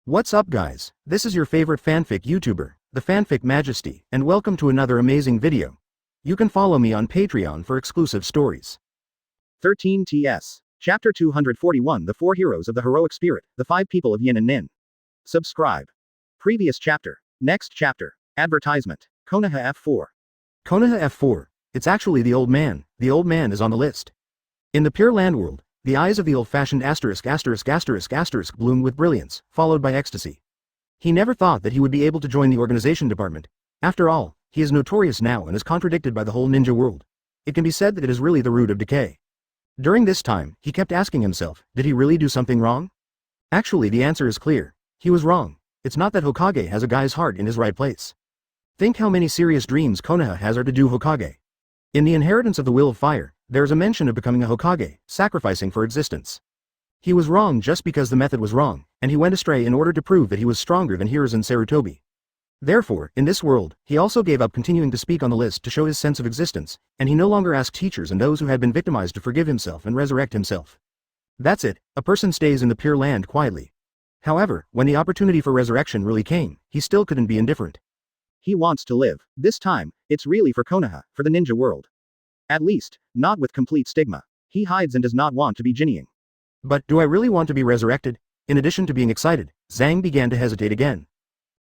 What's up guys, this is your favorite fanfic YouTuber, the Fanfic Majesty, and welcome to another amazing video. You can follow me on Patreon for exclusive stories. 13 TS. Chapter 241 The Four Heroes of the Heroic Spirit, the Five People of Yin and Nin. Subscribe. Previous chapter. Next chapter. Advertisement. Konoha F4. Konoha F4. It's actually the old man. The old man is on the list. In the Pure Land world, the eyes of the old-fashioned **** bloomed with brilliance, followed by ecstasy. He never thought that he would be able to join the organization department. After all, he is notorious now and is contradicted by the whole ninja world. It can be said that it is really the root of decay. During this time, he kept asking himself, did he really do something wrong? Actually, the answer is clear. He was wrong. It's not that Hokage has a guy's heart in his right place. Think how many serious dreams Konoha has are to do Hokage. In the Inheritance of the Will of Fire, there is a mention of becoming a Hokage, sacrificing for existence. He was wrong just because the method was wrong, and he went astray in order to prove that he was stronger than Hiruzen Sarutobi. Therefore, in this world, he also gave up continuing to speak on the list to show his sense of existence, and he no longer asked teachers and those who had been victimized to forgive himself and resurrect himself. That's it, a person stays in the Pure Land quietly. However, when the opportunity for resurrection really came, he still couldn't be indifferent. He wants to live. This time, it's really for Konoha, for the ninja world. At least, not with complete stigma. He hides and does not want to be jinnying. But, do I really want to be resurrected? In addition to being excited, Zhang began to hesitate again.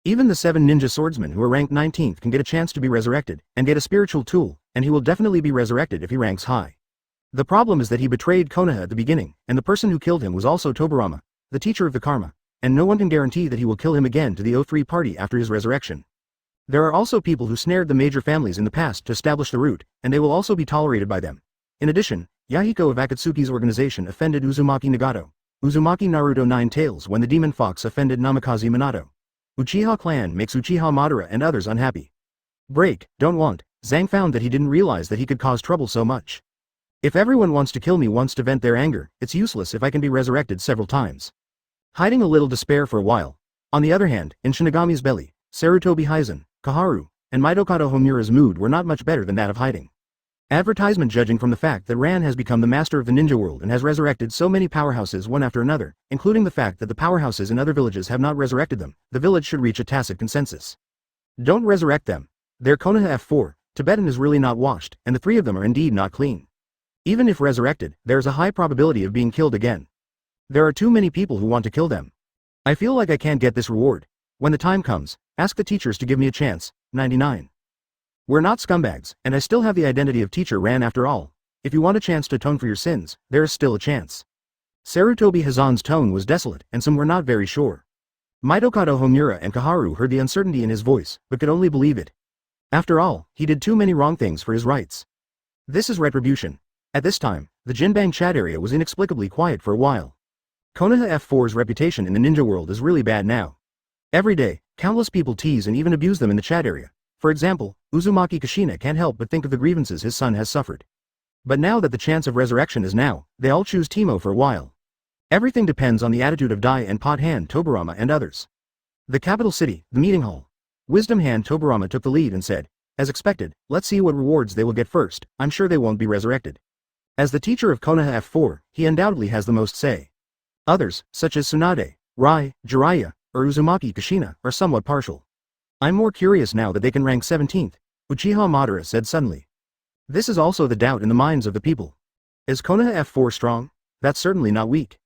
Even the 7 ninja swordsmen who are ranked 19th can get a chance to be resurrected, and get a spiritual tool, and he will definitely be resurrected if he ranks high. The problem is that he betrayed Konoha at the beginning, and the person who killed him was also Tobirama, the teacher of the karma, and no one can guarantee that he will kill him again to the O3 party after his resurrection. There are also people who snared the major families in the past to establish the root, and they will also be tolerated by them. In addition, Yahiko of Akatsuki's organization offended Uzumaki Nagato. Uzumaki Naruto 9 Tails when the Demon Fox offended Namikaze Minato. Uchiha clan makes Uchiha Madara and others unhappy. Break, don't want. Zhang found that he didn't realize that he could cause trouble so much. If everyone wants to kill me once to vent their anger, it's useless if I can be resurrected several times. Hiding a little despair for a while. On the other hand, in Shinigami's belly, Sarutobi Hizen, Kaharu, and Mitokado Homura's mood were not much better than that of hiding. Advertisement judging from the fact that Ran has become the master of the ninja world and has resurrected so many powerhouses one after another, including the fact that the powerhouses in other villages have not resurrected them, the village should reach a tacit consensus. Don't resurrect them. They're Konoha F4, Tibetan is really not washed, and the 3 of them are indeed not clean. Even if resurrected, there is a high probability of being killed again. There are too many people who want to kill them. I feel like I can't get this reward. When the time comes, ask the teachers to give me a chance. 99. We're not scumbags, and I still have the identity of Teacher Ran after all. If you want a chance to atone for your sins, there is still a chance. Sarutobi Hazan's tone was desolate, and some were not very sure. Mitokado Homura and Kaharu heard the uncertainty in his voice, but could only believe it. After all, he did too many wrong things for his rights. This is retribution. At this time, the Jinbang chat area was inexplicably quiet for a while. Konoha F4's reputation in the ninja world is really bad now. Every day, countless people tease and even abuse them in the chat area. For example, Uzumaki Kushina can't help but think of the grievances his son has suffered. But now that the chance of resurrection is now, they all choose Timo for a while. Everything depends on the attitude of Dai and Pot Hand Tobirama and others. The capital city, the meeting hall. Wisdom Hand Tobirama took the lead and said, as expected, let's see what rewards they will get first, I'm sure they won't be resurrected. As the teacher of Konoha F4, he undoubtedly has the most say. Others, such as Tsunade, Rai, Jiraiya, or Uzumaki Kushina, are somewhat partial. I'm more curious now that they can rank 17th, Uchiha Madara said suddenly. This is also the doubt in the minds of the people. Is Konoha F4 strong? That's certainly not weak.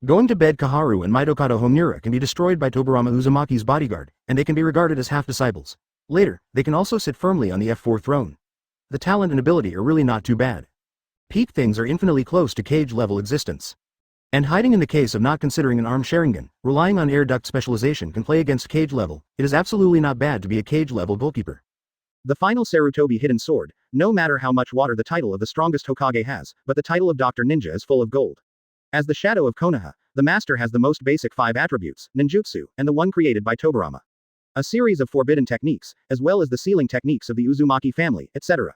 Going to bed Kaharu and Mitokado Homura can be destroyed by Tobirama Uzumaki's bodyguard, and they can be regarded as half-disciples. Later, they can also sit firmly on the F4 throne. The talent and ability are really not too bad. Peak things are infinitely close to cage-level existence. And hiding in the case of not considering an arm Sharingan, relying on air duct specialization can play against cage level, it is absolutely not bad to be a cage level goalkeeper. The final Sarutobi hidden sword, no matter how much water the title of the strongest Hokage has, but the title of Dr. Ninja is full of gold. As the shadow of Konoha, the master has the most basic 5 attributes, ninjutsu, and the one created by Tobirama. A series of forbidden techniques, as well as the sealing techniques of the Uzumaki family, etc.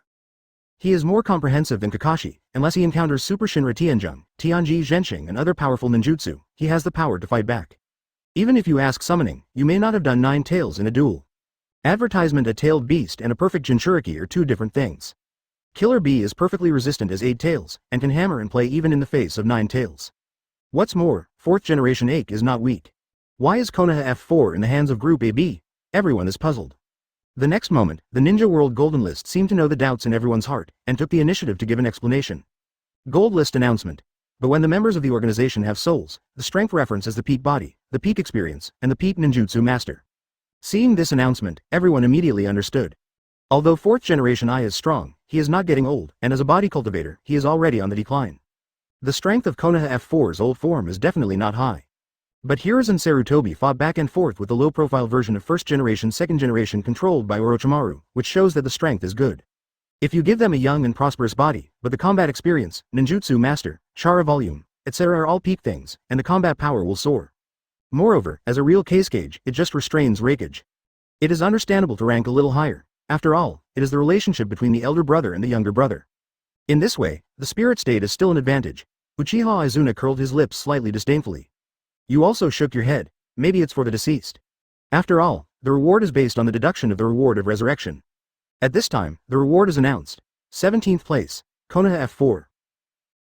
He is more comprehensive than Kakashi, unless he encounters Super Shinra Tianjung, Tianji Zhenxing and other powerful ninjutsu, he has the power to fight back. Even if you ask summoning, you may not have done 9 tails in a duel. Advertisement a tailed beast and a perfect Jinchuriki are 2 different things. Killer Bee is perfectly resistant as 8 tails, and can hammer and play even in the face of 9 tails. What's more, 4th generation Ache is not weak. Why is Konoha F4 in the hands of Group AB? Everyone is puzzled. The next moment, the Ninja World Golden List seemed to know the doubts in everyone's heart, and took the initiative to give an explanation. Gold List announcement. But when the members of the organization have souls, the strength reference is the peak body, the peak experience, and the peak ninjutsu master. Seeing this announcement, everyone immediately understood. Although 4th generation I is strong, he is not getting old, and as a body cultivator, he is already on the decline. The strength of Konoha F4's old form is definitely not high. But Hiruzen Sarutobi fought back and forth with the low-profile version of 1st generation 2nd generation controlled by Orochimaru, which shows that the strength is good. If you give them a young and prosperous body, but the combat experience, ninjutsu master, chara volume, etc. are all peak things, and the combat power will soar. Moreover, as a real case gauge, it just restrains rankage. It is understandable to rank a little higher. After all, it is the relationship between the elder brother and the younger brother. In this way, the spirit state is still an advantage. Uchiha Izuna curled his lips slightly disdainfully. You also shook your head, maybe it's for the deceased. After all, the reward is based on the deduction of the reward of resurrection. At this time, the reward is announced. 17th place, Konoha F4.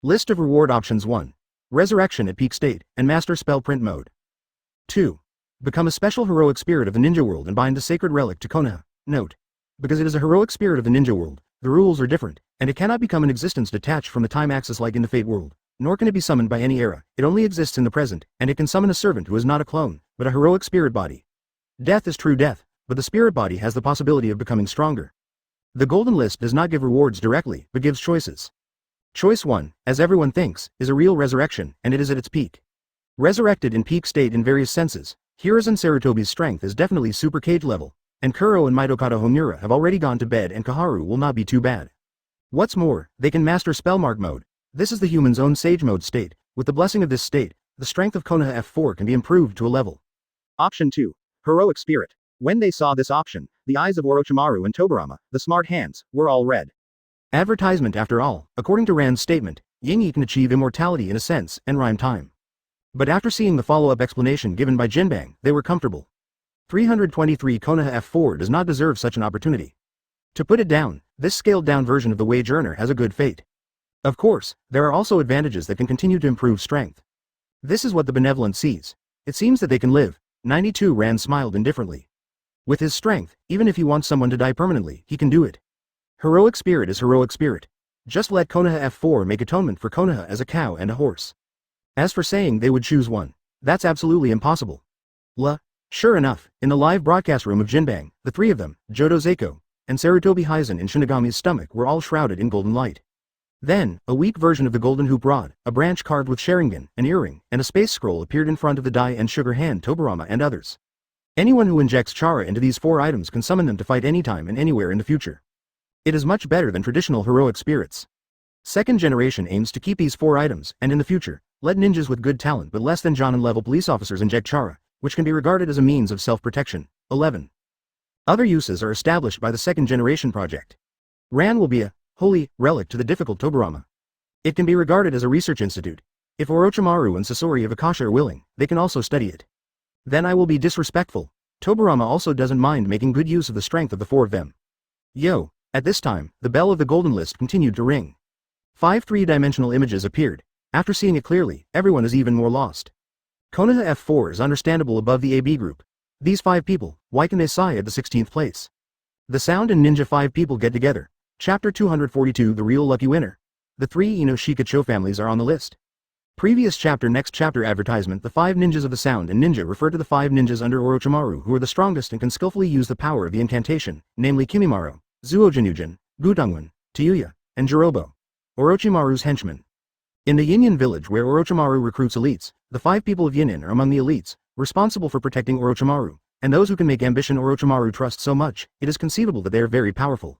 List of reward options 1. Resurrection at peak state, and master spell print mode. 2. Become a special heroic spirit of the ninja world and bind a sacred relic to Konoha. Note. Because it is a heroic spirit of the ninja world, the rules are different, and it cannot become an existence detached from the time axis like in the Fate world. Nor can it be summoned by any era, it only exists in the present, and it can summon a servant who is not a clone, but a heroic spirit body. Death is true death, but the spirit body has the possibility of becoming stronger. The Golden List does not give rewards directly, but gives choices. Choice 1, as everyone thinks, is a real resurrection, and it is at its peak. Resurrected in peak state in various senses, Hiruzen Sarutobi's strength is definitely super cage level, and Kuro and Mitokata Homura have already gone to bed and Kaharu will not be too bad. What's more, they can master spellmark mode. This is the human's own sage mode state. With the blessing of this state, the strength of Konoha F4 can be improved to a level. Option 2. Heroic Spirit. When they saw this option, the eyes of Orochimaru and Tobirama, the smart hands, were all red. Advertisement after all, according to Rand's statement, Ying can achieve immortality in a sense, and rhyme time. But after seeing the follow-up explanation given by Jinbang, they were comfortable. 323 Konoha F4 does not deserve such an opportunity. To put it down, this scaled-down version of the wage earner has a good fate. Of course, there are also advantages that can continue to improve strength. This is what the benevolent sees. It seems that they can live. 92 Rand smiled indifferently. With his strength, even if he wants someone to die permanently, he can do it. Heroic spirit is heroic spirit. Just let Konoha F4 make atonement for Konoha as a cow and a horse. As for saying they would choose one, that's absolutely impossible. Sure enough, in the live broadcast room of Jinbang, the three of them, Jodo Zeiko, and Sarutobi Hizen in Shinigami's stomach were all shrouded in golden light. Then, a weak version of the golden hoop rod, a branch carved with Sharingan, an earring, and a space scroll appeared in front of the Dai and Sugar Hand Tobirama and others. Anyone who injects chara into these 4 items can summon them to fight anytime and anywhere in the future. It is much better than traditional heroic spirits. 2nd generation aims to keep these 4 items, and in the future, let ninjas with good talent but less than Jonin level police officers inject chara, which can be regarded as a means of self-protection. 11. Other uses are established by the 2nd generation project. Ran will be a holy relic to the difficult Tobirama. It can be regarded as a research institute. If Orochimaru and Sasori of Akasha are willing, they can also study it. Then I will be disrespectful. Tobirama also doesn't mind making good use of the strength of the 4 of them. Yo! At this time, the bell of the Golden List continued to ring. 5 3-dimensional images appeared. After seeing it clearly, everyone is even more lost. Konoha F4 is understandable above the AB group. These 5 people, why can they sigh at the 16th place? The Sound and Ninja 5 people get together. Chapter 242 The Real Lucky Winner. The 3 Inoshika-cho families are on the list. Previous chapter Next chapter advertisement The 5 ninjas of the Sound and Ninja refer to the 5 ninjas under Orochimaru who are the strongest and can skillfully use the power of the incantation, namely Kimimaro, Zuojanujin, Gutangwan, Tayuya, and Jirobo. Orochimaru's henchmen. In the Yinyan village where Orochimaru recruits elites, the 5 people of Yinyan are among the elites, responsible for protecting Orochimaru, and those who can make ambition Orochimaru trust so much, it is conceivable that they are very powerful.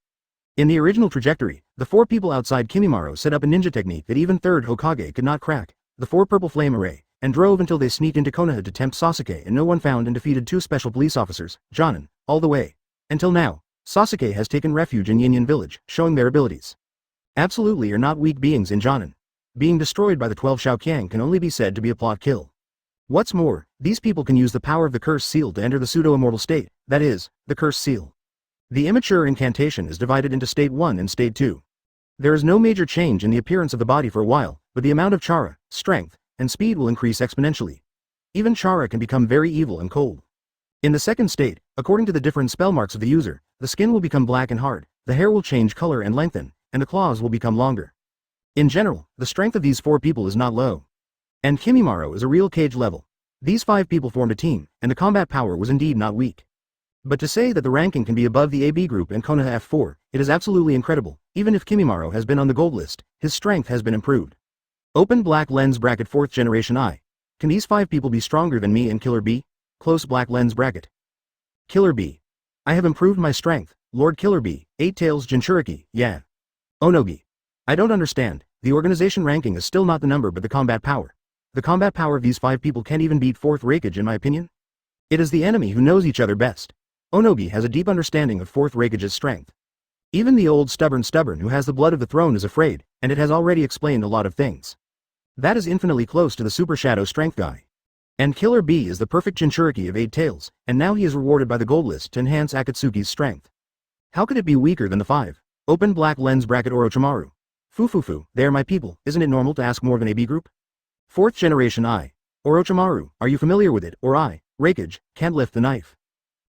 In the original trajectory, the 4 people outside Kimimaro set up a ninja technique that even 3rd Hokage could not crack, the 4 purple flame array, and drove until they sneaked into Konoha to tempt Sasuke and no one found and defeated 2 special police officers, Jonin, all the way. Until now, Sasuke has taken refuge in Yinyan village, showing their abilities. Absolutely are not weak beings in Jonin. Being destroyed by the 12 Shaoqiang can only be said to be a plot kill. What's more, these people can use the power of the curse seal to enter the pseudo-immortal state, that is, the curse seal. The immature incantation is divided into State 1 and State 2. There is no major change in the appearance of the body for a while, but the amount of chara, strength, and speed will increase exponentially. Even chara can become very evil and cold. In the second state, according to the different spell marks of the user, the skin will become black and hard, the hair will change color and lengthen, and the claws will become longer. In general, the strength of these 4 people is not low. And Kimimaro is a real cage level. These 5 people formed a team, and the combat power was indeed not weak. But to say that the ranking can be above the AB group and Konoha F4, it is absolutely incredible. Even if Kimimaro has been on the gold list, his strength has been improved. Open black lens bracket 4th generation I. Can these 5 people be stronger than me and Killer B? Close black lens bracket. Killer B. I have improved my strength, Lord Killer B, 8 Tails Jinchuriki, yeah. Onogi. I don't understand, the organization ranking is still not the number but the combat power. The combat power of these 5 people can't even beat 4th Raikage in my opinion. It is the enemy who knows each other best. Onogi has a deep understanding of 4th Raikage's strength. Even the old stubborn who has the blood of the throne is afraid, and it has already explained a lot of things. That is infinitely close to the Super Shadow Strength guy. And Killer B is the perfect Jinchuriki of 8 Tails, and now he is rewarded by the gold list to enhance Akatsuki's strength. How could it be weaker than the 5? Open black lens bracket Orochimaru. Fufufu, they are my people, isn't it normal to ask more than AB group? 4th generation I. Orochimaru, are you familiar with it, or I, Raikage, can't lift the knife.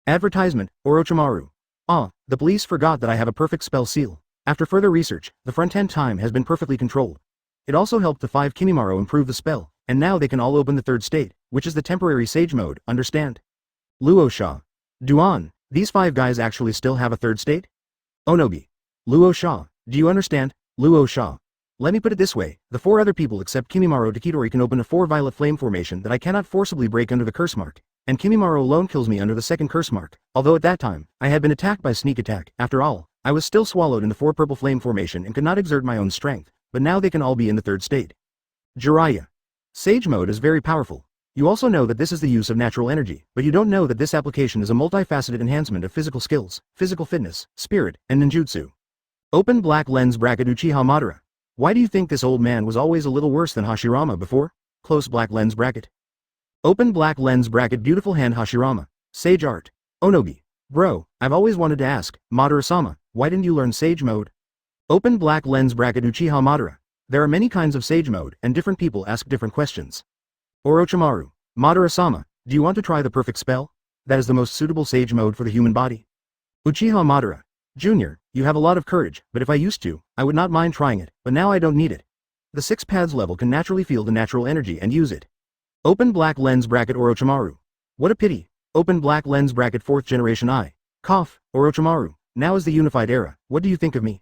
Advertisement, Orochimaru. Ah, the police forgot that I have a perfect spell seal. After further research, the front end time has been perfectly controlled. It also helped the 5 Kimimaro improve the spell, and now they can all open the 3rd state, which is the temporary sage mode, understand? Luo Sha. Duan, these 5 guys actually still have a 3rd state? Onogi. Luo Sha, do you understand? Luo Sha. Let me put it this way, the 4 other people except Kimimaro Takitori can open a 4 violet flame formation that I cannot forcibly break under the curse mark, and Kimimaro alone kills me under the 2nd curse mark, although at that time, I had been attacked by sneak attack. After all, I was still swallowed in the 4 purple flame formation and could not exert my own strength, but now they can all be in the 3rd state. Jiraiya. Sage mode is very powerful. You also know that this is the use of natural energy, but you don't know that this application is a multifaceted enhancement of physical skills, physical fitness, spirit, and ninjutsu. Open black lens bracket Uchiha Madara. Why do you think this old man was always a little worse than Hashirama before? Close black lens bracket. Open black lens bracket beautiful hand Hashirama. Sage art. Onogi. Bro, I've always wanted to ask, Madara-sama, why didn't you learn sage mode? Open black lens bracket Uchiha Madara. There are many kinds of sage mode, and different people ask different questions. Orochimaru. Madara-sama, do you want to try the perfect spell? That is the most suitable sage mode for the human body. Uchiha Madara. Junior, you have a lot of courage, but if I used to, I would not mind trying it, but now I don't need it. The 6 paths level can naturally feel the natural energy and use it. Open black lens bracket Orochimaru. What a pity. Open black lens bracket 4th generation I. Cough, Orochimaru, now is the unified era, what do you think of me?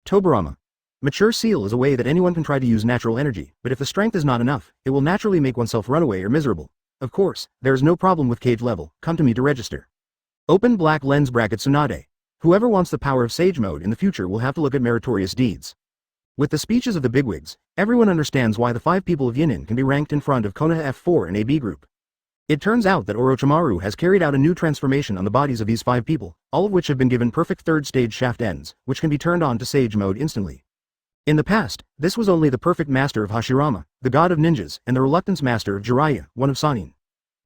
Tobarama. Mature seal is a way that anyone can try to use natural energy, but if the strength is not enough, it will naturally make oneself run away or miserable. Of course, there is no problem with cage level, come to me to register. Open black lens bracket Tsunade. Whoever wants the power of sage mode in the future will have to look at meritorious deeds. With the speeches of the bigwigs, everyone understands why the 5 people of Yinin can be ranked in front of Konoha F4 and AB group. It turns out that Orochimaru has carried out a new transformation on the bodies of these 5 people, all of which have been given perfect 3rd stage shaft ends, which can be turned on to sage mode instantly. In the past, this was only the perfect master of Hashirama, the god of ninjas, and the reluctance master of Jiraiya, one of Sannin.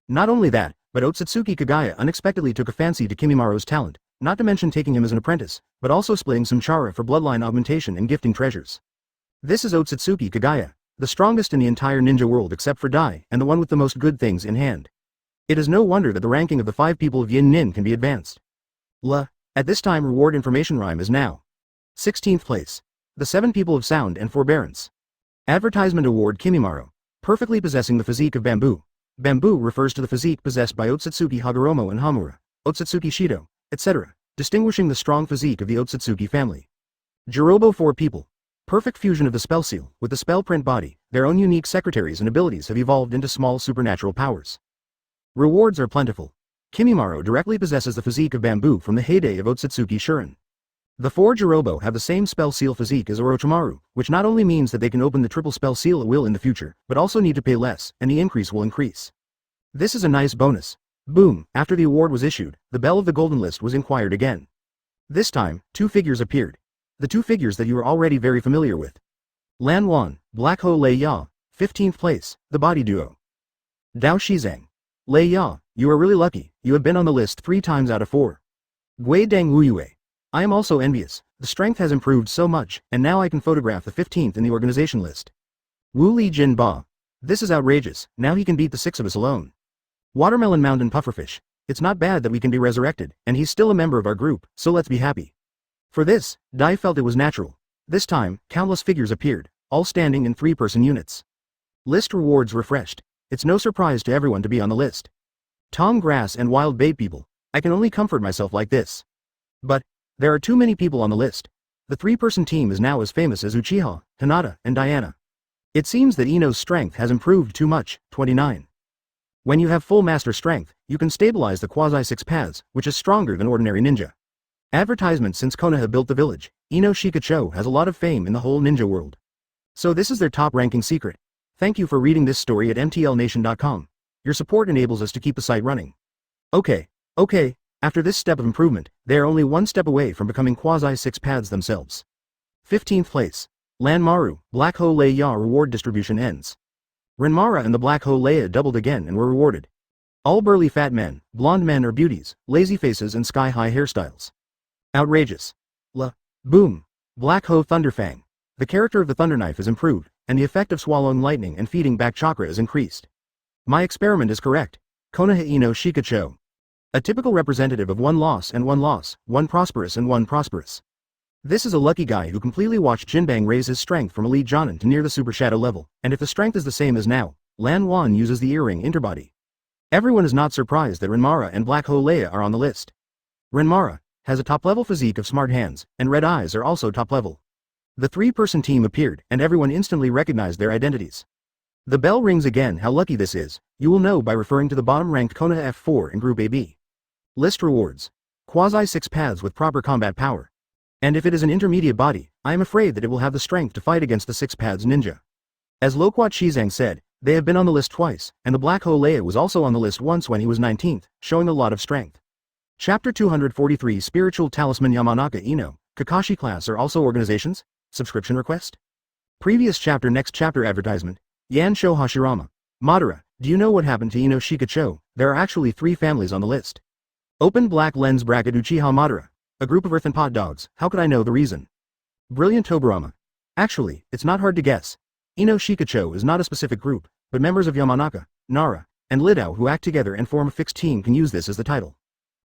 Not only that, but Otsutsuki Kagaya unexpectedly took a fancy to Kimimaro's talent, not to mention taking him as an apprentice, but also splitting some chara for bloodline augmentation and gifting treasures. This is Otsutsuki Kagaya, the strongest in the entire ninja world except for Dai, and the one with the most good things in hand. It is no wonder that the ranking of the 5 people of Yin Nin can be advanced. At this time reward information rhyme is now. 16th place. The 7 people of sound and forbearance. Advertisement award Kimimaro. Perfectly possessing the physique of bamboo. Bamboo refers to the physique possessed by Otsutsuki Hagoromo and Hamura, Otsutsuki Shido, etc., distinguishing the strong physique of the Otsutsuki family. Jirobo 4 people. Perfect fusion of the spell seal with the spell print body, their own unique secretaries and abilities have evolved into small supernatural powers. Rewards are plentiful. Kimimaro directly possesses the physique of bamboo from the heyday of Otsutsuki Shurin. The 4 Jirobo have the same spell seal physique as Orochimaru, which not only means that they can open the triple spell seal at will in the future, but also need to pay less, and the increase will increase. This is a nice bonus. Boom, after the award was issued, the bell of the golden list was inquired again. This time, 2 figures appeared. The 2 figures that you are already very familiar with. Lan Wan, Black Ho Lei Ya, 15th place, the body duo. Dao Shizang. Lei Ya, you are really lucky, you have been on the list 3 times out of 4. Gui Dang Wuyue. I am also envious, the strength has improved so much, and now I can photograph the 15th in the organization list. Wu Li Jin Ba. This is outrageous, now he can beat the six of us alone. Watermelon Mountain Pufferfish. It's not bad that we can be resurrected, and he's still a member of our group, so let's be happy. For this, Dai felt it was natural. This time, countless figures appeared, all standing in three-person units. List rewards refreshed. It's no surprise to everyone to be on the list. Tom Grass and Wild Bait people. I can only comfort myself like this. But, there are too many people on the list. The three-person team is now as famous as Uchiha, Hinata, and Diana. It seems that Ino's strength has improved too much, 29. When you have full master strength, you can stabilize the quasi-six paths, which is stronger than ordinary ninja. Advertisement: since Konoha built the village, Ino Shikacho has a lot of fame in the whole ninja world. So this is their top-ranking secret. Thank you for reading this story at mtlnation.com. Your support enables us to keep the site running. Okay. After this step of improvement, they are only one step away from becoming quasi-six paths themselves. 15th place. Lanmaru, Black Hole Leia reward distribution ends. Renmara and the Black Hole Leia doubled again and were rewarded. All burly fat men, blonde men or beauties, lazy faces and sky-high hairstyles. Outrageous. Boom. Black Hole Thunderfang. The character of the Thunder Knife is improved, and the effect of swallowing lightning and feeding back chakra is increased. My experiment is correct. Konoha Ino Shikacho. A typical representative of one loss, one prosperous and one prosperous. This is a lucky guy who completely watched Jinbang raise his strength from Elite Jonin to near the Super Shadow level, and if the strength is the same as now, Lan Wan uses the earring interbody. Everyone is not surprised that Renmara and Black Hole Leia are on the list. Renmara has a top-level physique of smart hands, and red eyes are also top-level. The three-person team appeared, and everyone instantly recognized their identities. The bell rings again. How lucky this is, you will know by referring to the bottom-ranked Konoha F4 in Group AB. List rewards. Quasi-six paths with proper combat power. And if it is an intermediate body, I am afraid that it will have the strength to fight against the six paths ninja. As Loquat Shizang said, they have been on the list twice, and the Black Hole Leia was also on the list once when he was 19th, showing a lot of strength. Chapter 243 Spiritual Talisman Yamanaka Ino, Kakashi class are also organizations? Subscription request? Previous chapter. Next chapter advertisement. Yansho Hashirama. Madara, do you know what happened to Ino Shikacho? There are actually 3 families on the list. Open black lens bracket Uchiha Madara. A group of earthen pot dogs. How could I know the reason? Brilliant Tobarama. Actually, it's not hard to guess. Ino Shikacho is not a specific group, but members of Yamanaka, Nara, and Lidao who act together and form a fixed team can use this as the title.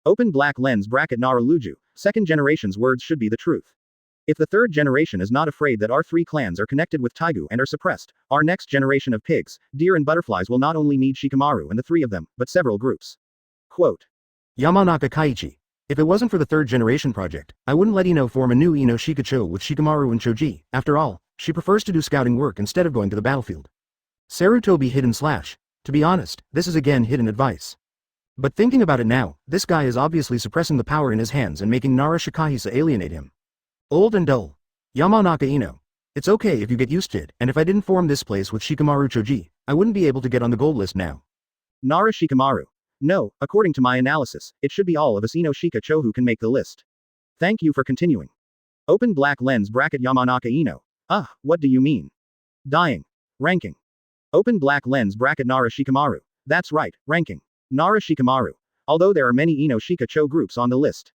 Open black lens bracket Nara Luju. Second generation's words should be the truth. If the third generation is not afraid that our 3 clans are connected with Taigu and are suppressed, our next generation of pigs, deer and butterflies will not only need Shikamaru and the 3 of them, but several groups. Quote. Yamanaka Kaiichi. If it wasn't for the third generation project, I wouldn't let Ino form a new Ino Shikacho with Shikamaru and Choji. After all, she prefers to do scouting work instead of going to the battlefield. Sarutobi hidden slash. To be honest, this is again hidden advice. But thinking about it now, this guy is obviously suppressing the power in his hands and making Nara Shikahisa alienate him. Old and dull. Yamanaka Ino. It's okay if you get used to it, and if I didn't form this place with Shikamaru Choji, I wouldn't be able to get on the gold list now. Nara Shikamaru. No, according to my analysis, it should be all of us Ino Shikacho who can make the list. Thank you for continuing. Open black lens bracket Yamanaka Ino. What do you mean? Dying. Ranking. Open black lens bracket Nara Shikamaru. That's right, ranking. Nara Shikamaru. Although there are many Ino Shikacho groups on the list,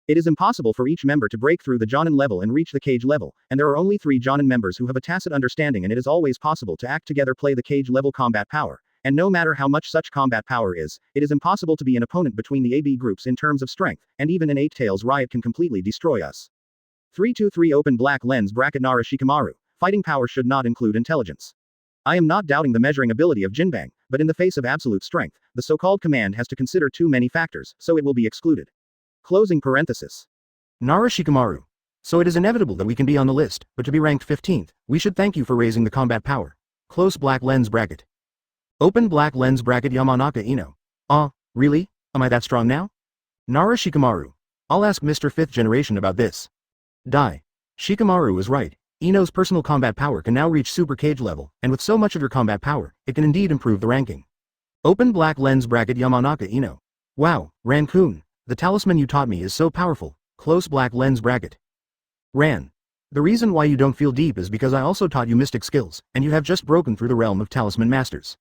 it is impossible for each member to break through the Jonin level and reach the cage level, and there are only 3 Jonin members who have a tacit understanding, and it is always possible to act together, play the cage level combat power, and no matter how much such combat power is, it is impossible to be an opponent between the AB groups in terms of strength, and even an 8-tails riot can completely destroy us. 323 Open black lens bracket Nara Shikamaru. Fighting power should not include intelligence. I am not doubting the measuring ability of Jinbang, but in the face of absolute strength, the so-called command has to consider too many factors, so it will be excluded. Closing parenthesis. Nara Shikamaru. So it is inevitable that we can be on the list, but to be ranked 15th, we should thank you for raising the combat power. Close black lens bracket. Open black lens bracket Yamanaka Ino. Really? Am I that strong now? Nara Shikamaru. I'll ask Mr. 5th generation about this. Die. Shikamaru is right. Ino's personal combat power can now reach super cage level, and with so much of your combat power, it can indeed improve the ranking. Open black lens bracket Yamanaka Ino. Wow, Rancune. The talisman you taught me is so powerful. Close black lens bracket. Ran. The reason why you don't feel deep is because I also taught you mystic skills, and you have just broken through the realm of talisman masters.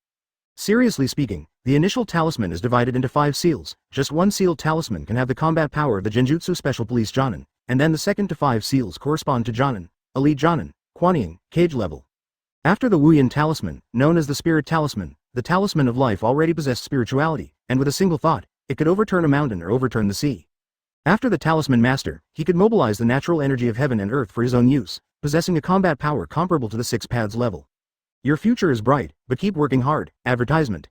Seriously speaking, the initial talisman is divided into 5 seals. Just one sealed talisman can have the combat power of the Genjutsu Special Police Jonin, and then the second to 5 seals correspond to Jonin, Elite Jonin, Kuan Yin, cage level. After the Wuyan talisman, known as the Spirit Talisman, the Talisman of Life already possessed spirituality, and with a single thought, it could overturn a mountain or overturn the sea. After the Talisman Master, he could mobilize the natural energy of heaven and earth for his own use, possessing a combat power comparable to the Six Paths level. Your future is bright, but keep working hard. Advertisement.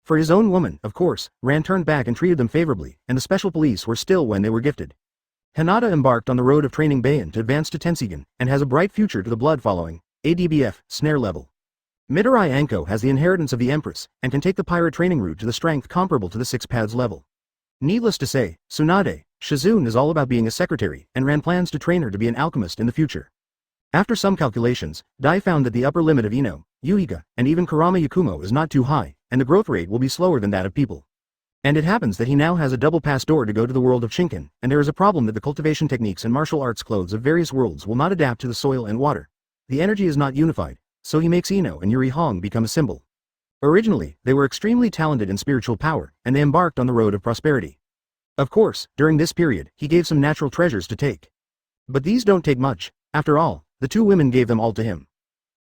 For his own woman, of course, Ran turned back and treated them favorably, and the special police were still when they were gifted. Hinata embarked on the road of training Bayan to advance to Tensigan, and has a bright future to the blood following, ADBF, snare level. Midori Anko has the inheritance of the Empress, and can take the pirate training route to the strength comparable to the Six Paths level. Needless to say, Tsunade, Shizune is all about being a secretary, and Ran plans to train her to be an alchemist in the future. After some calculations, Dai found that the upper limit of Ino, Yuiga, and even Kurama Yakumo is not too high, and the growth rate will be slower than that of people. And it happens that he now has a double pass door to go to the world of Shinken, and there is a problem that the cultivation techniques and martial arts clothes of various worlds will not adapt to the soil and water. The energy is not unified, so he makes Ino and Yuri Hong become a symbol. Originally, they were extremely talented in spiritual power, and they embarked on the road of prosperity. Of course, during this period, he gave some natural treasures to take. But these don't take much. After all, the two women gave them all to him.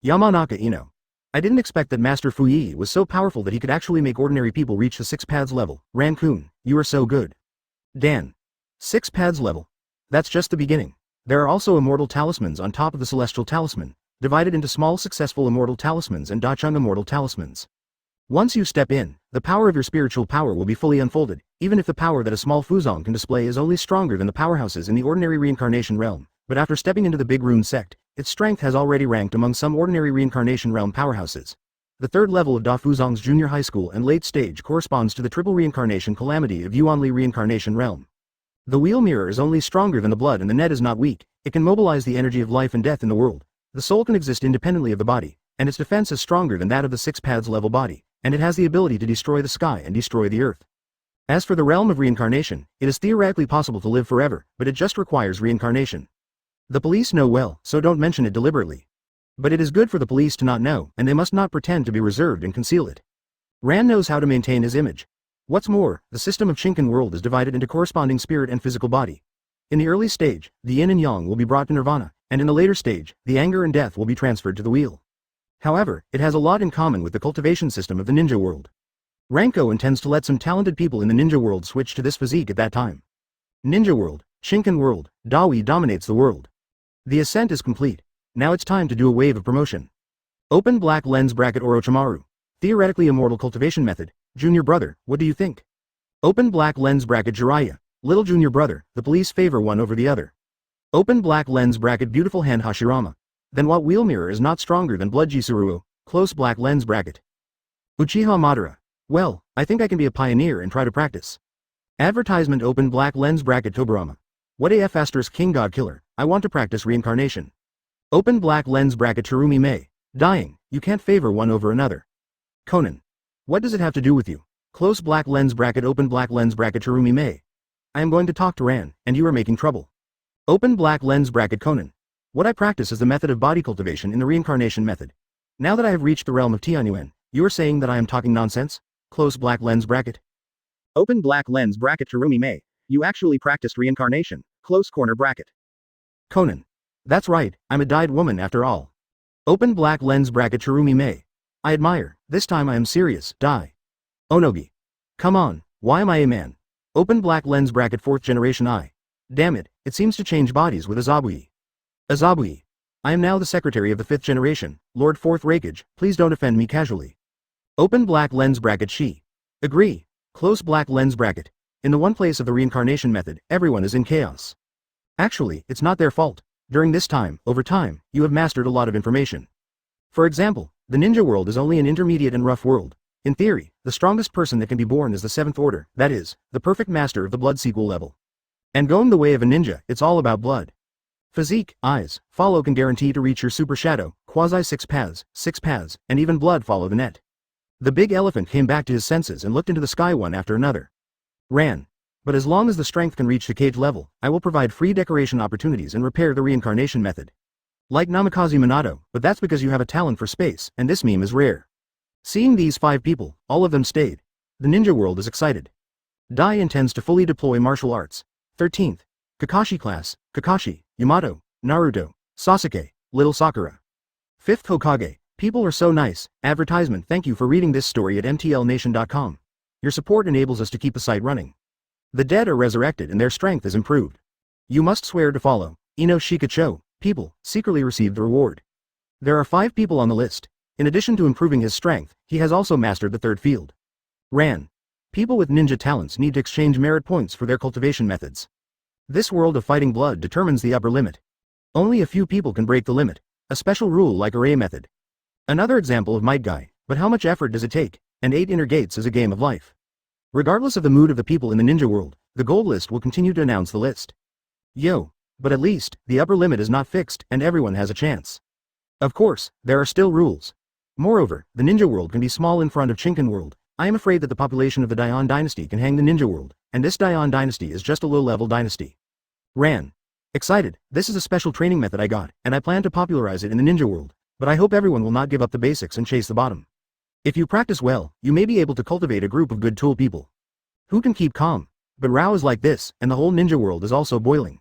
Yamanaka Ino. I didn't expect that Master Fuyi was so powerful that he could actually make ordinary people reach the Six Paths level. Ran-kun, you are so good. Dan. Six Paths level. That's just the beginning. There are also immortal talismans on top of the celestial talisman, divided into small successful immortal talismans and Dachung immortal talismans. Once you step in, the power of your spiritual power will be fully unfolded, even if the power that a small Fuzong can display is only stronger than the powerhouses in the ordinary reincarnation realm. But after stepping into the Big Rune sect, its strength has already ranked among some ordinary reincarnation realm powerhouses. The third level of Da Fuzong's junior high school and late stage corresponds to the triple reincarnation calamity of Yuanli reincarnation realm. The wheel mirror is only stronger than the blood, and the net is not weak. It can mobilize the energy of life and death in the world. The soul can exist independently of the body, and its defense is stronger than that of the Six Paths level body, and it has the ability to destroy the sky and destroy the earth. As for the realm of reincarnation, it is theoretically possible to live forever, but it just requires reincarnation. The police know well, so don't mention it deliberately. But it is good for the police to not know, and they must not pretend to be reserved and conceal it. Ran knows how to maintain his image. What's more, the system of Shinken world is divided into corresponding spirit and physical body. In the early stage, the yin and yang will be brought to nirvana, and in the later stage, the anger and death will be transferred to the wheel. However, it has a lot in common with the cultivation system of the ninja world. Ranko intends to let some talented people in the ninja world switch to this physique at that time. Ninja world, Shinken world, Dawi dominates the world. The ascent is complete. Now it's time to do a wave of promotion. Open black lens bracket Orochimaru. Theoretically immortal cultivation method. Junior brother, what do you think? Open black lens bracket Jiraiya. Little junior brother, the police favor one over the other. Open black lens bracket beautiful hand Hashirama. Then what wheel mirror is not stronger than blood Jisuruo? Close black lens bracket. Uchiha Madara. Well, I think I can be a pioneer and try to practice. Advertisement open black lens bracket Tobarama. What AF asterisk King God Killer, I want to practice reincarnation. Open black lens bracket Terumi Mei. Dying, you can't favor one over another. Conan. What does it have to do with you? Close black lens bracket open black lens bracket Terumi Mei. I am going to talk to Ran, and you are making trouble. Open black lens bracket Conan. What I practice is the method of body cultivation in the reincarnation method. Now that I have reached the realm of Tianyuan, you are saying that I am talking nonsense? Close black lens bracket. Open black lens bracket Terumi Mei. You actually practiced reincarnation. Close corner bracket. Conan. That's right, I'm a dyed woman after all. Open black lens bracket Terumi Mei. I admire, this time I am serious, die. Onogi. Come on, why am I a man? Open black lens bracket 4th generation I. Damn it, it seems to change bodies with Azabui. Azabui. I am now the secretary of the 5th generation, Lord 4th Rakage, please don't offend me casually. Open black lens bracket She. Agree. Close black lens bracket. In the one place of the reincarnation method, everyone is in chaos. Actually, it's not their fault. During this time, over time, you have mastered a lot of information. For example, the ninja world is only an intermediate and rough world. In theory, the strongest person that can be born is the 7th order, that is, the perfect master of the blood sequel level. And going the way of a ninja, it's all about blood. Physique, eyes, follow can guarantee to reach your super shadow, quasi 6 paths, and even blood follow the net. The big elephant came back to his senses and looked into the sky one after another. Ran. But as long as the strength can reach the cage level, I will provide free decoration opportunities and repair the reincarnation method. Like Namikaze Minato, but that's because you have a talent for space, and this meme is rare. Seeing these 5 people, all of them stayed. The ninja world is excited. Dai intends to fully deploy martial arts. 13th. Kakashi class, Kakashi, Yamato, Naruto, Sasuke, Little Sakura. 5th Hokage, People are so nice. Advertisement. Thank you for reading this story at mtlnation.com. Your support enables us to keep the site running. The dead are resurrected and their strength is improved. You must swear to follow. Ino Shikacho, people, secretly received the reward. There are 5 people on the list. In addition to improving his strength, he has also mastered the third field. Ran. People with ninja talents need to exchange merit points for their cultivation methods. This world of fighting blood determines the upper limit. Only a few people can break the limit, a special rule like array method. Another example of might guy, but how much effort does it take? And 8 inner gates is a game of life. Regardless of the mood of the people in the ninja world, the gold list will continue to announce the list. Yo, but at least, the upper limit is not fixed and everyone has a chance. Of course, there are still rules. Moreover, the ninja world can be small in front of Chinkan world. I am afraid that the population of the Dayan dynasty can hang the ninja world, and this Dayan dynasty is just a low-level dynasty. Ran. Excited, this is a special training method I got, and I plan to popularize it in the ninja world, but I hope everyone will not give up the basics and chase the bottom. If you practice well, you may be able to cultivate a group of good tool people. Who can keep calm? But Rao is like this, and the whole ninja world is also boiling.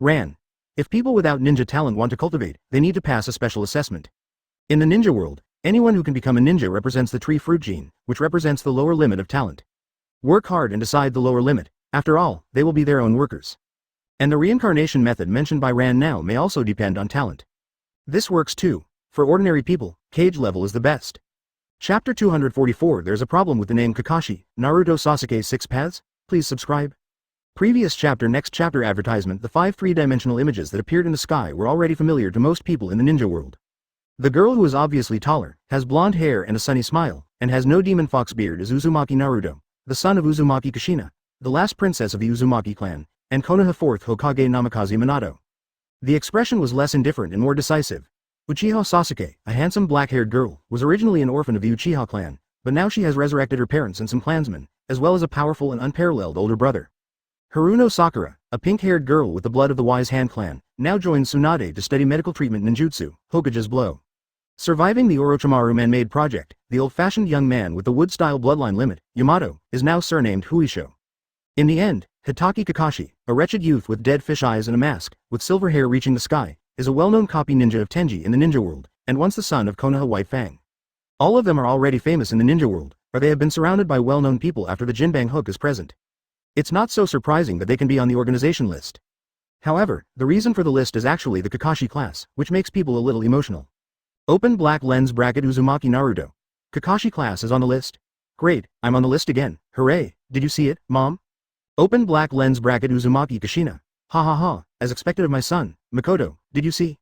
Ran. If people without ninja talent want to cultivate, they need to pass a special assessment. In the ninja world, anyone who can become a ninja represents the tree fruit gene, which represents the lower limit of talent. Work hard and decide the lower limit. After all, they will be their own workers. And the reincarnation method mentioned by Ran now may also depend on talent. This works too. For ordinary people, cage level is the best. Chapter 244. There's a problem with the name Kakashi, Naruto Sasuke 6 paths? Please subscribe. Previous chapter. Next chapter advertisement. The 5 three-dimensional images that appeared in the sky were already familiar to most people in the ninja world. The girl who is obviously taller, has blonde hair and a sunny smile, and has no demon fox beard is Uzumaki Naruto, the son of Uzumaki Kushina, the last princess of the Uzumaki clan, and Konoha 4th Hokage Namikaze Minato. The expression was less indifferent and more decisive. Uchiha Sasuke, a handsome black-haired girl, was originally an orphan of the Uchiha clan, but now she has resurrected her parents and some clansmen, as well as a powerful and unparalleled older brother. Haruno Sakura, a pink-haired girl with the blood of the Wise Hand clan, now joins Tsunade to study medical treatment ninjutsu, Hokage's blow. Surviving the Orochimaru man-made project, the old-fashioned young man with the wood-style bloodline limit, Yamato, is now surnamed Huisho. In the end, Hitaki Kakashi, a wretched youth with dead fish eyes and a mask, with silver hair reaching the sky, is a well-known copy ninja of Tenji in the ninja world, and once the son of Konoha White Fang. All of them are already famous in the ninja world, or they have been surrounded by well-known people after the Jinbang hook is present. It's not so surprising that they can be on the organization list. However, the reason for the list is actually the Kakashi class, which makes people a little emotional. Open black lens bracket Uzumaki Naruto. Kakashi class is on the list? Great, I'm on the list again, hooray, did you see it, mom? Open black lens bracket Uzumaki Kushina. Ha ha ha, as expected of my son, Makoto, did you see?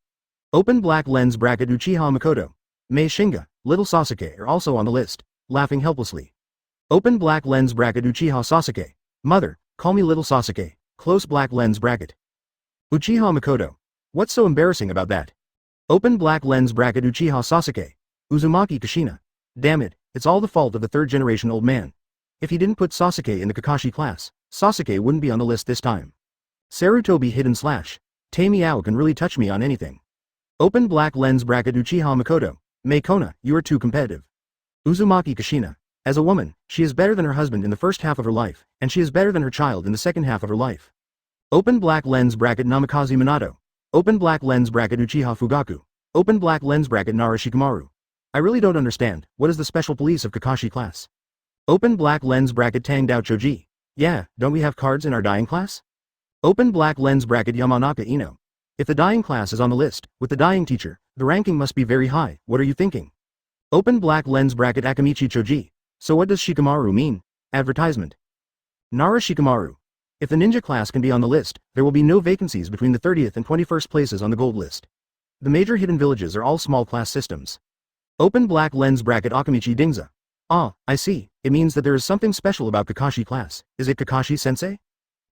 Open black lens bracket Uchiha Makoto. Mei Shinga, little Sasuke are also on the list, laughing helplessly. Open black lens bracket Uchiha Sasuke. Mother, call me little Sasuke, close black lens bracket. Uchiha Makoto. What's so embarrassing about that? Open black lens bracket Uchiha Sasuke. Uzumaki Kushina. Damn it, it's all the fault of the 3rd generation old man. If he didn't put Sasuke in the Kakashi class, Sasuke wouldn't be on the list this time. Sarutobi hidden slash. Tei Miao can really touch me on anything. Open black lens bracket Uchiha Makoto. Meikona, you are too competitive. Uzumaki Kushina. As a woman, she is better than her husband in the first half of her life, and she is better than her child in the second half of her life. Open black lens bracket Namikaze Minato. Open black lens bracket Uchiha Fugaku. Open black lens bracket Nara Shikamaru. I really don't understand, what is the special police of Kakashi class? Open black lens bracket Tang Dao Choji. Yeah, don't we have cards in our dying class? Open black lens bracket Yamanaka Ino. If the dying class is on the list, with the dying teacher, the ranking must be very high, what are you thinking? Open black lens bracket Akamichi Choji. So what does Shikamaru mean? Advertisement. Nara Shikamaru. If the ninja class can be on the list, there will be no vacancies between the 30th and 21st places on the gold list. The major hidden villages are all small class systems. Open black lens bracket Akamichi Dingza. Ah, I see, it means that there is something special about Kakashi class, is it Kakashi sensei?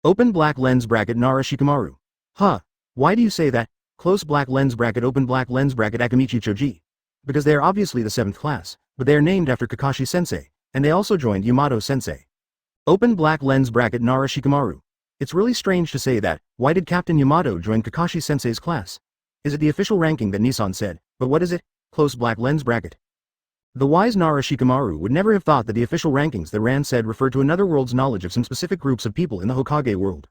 Open black lens bracket Nara Shikamaru. Huh, why do you say that? Close black lens bracket open black lens bracket Akamichi Choji. Because they are obviously the 7th class, but they are named after Kakashi sensei, and they also joined Yamato sensei. Open black lens bracket Nara Shikamaru. It's really strange to say that, why did Captain Yamato join Kakashi sensei's class? Is it the official ranking that Nissan said, but what is it? Close black lens bracket. The wise Nara Shikamaru would never have thought that the official rankings that Ran said referred to another world's knowledge of some specific groups of people in the Hokage world.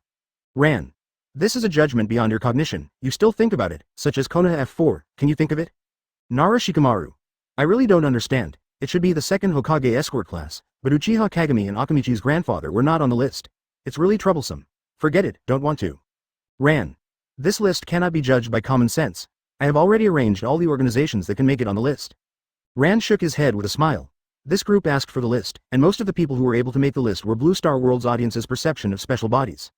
Ran. This is a judgment beyond your cognition, you still think about it, such as Konoha F4, can you think of it? Nara Shikamaru. I really don't understand. It should be the second Hokage escort class, but Uchiha Kagami and Akamichi's grandfather were not on the list. It's really troublesome. Forget it, don't want to. Ran. This list cannot be judged by common sense. I have already arranged all the organizations that can make it on the list. Ran shook his head with a smile. This group asked for the list, and most of the people who were able to make the list were Blue Star World's audience's perception of special bodies.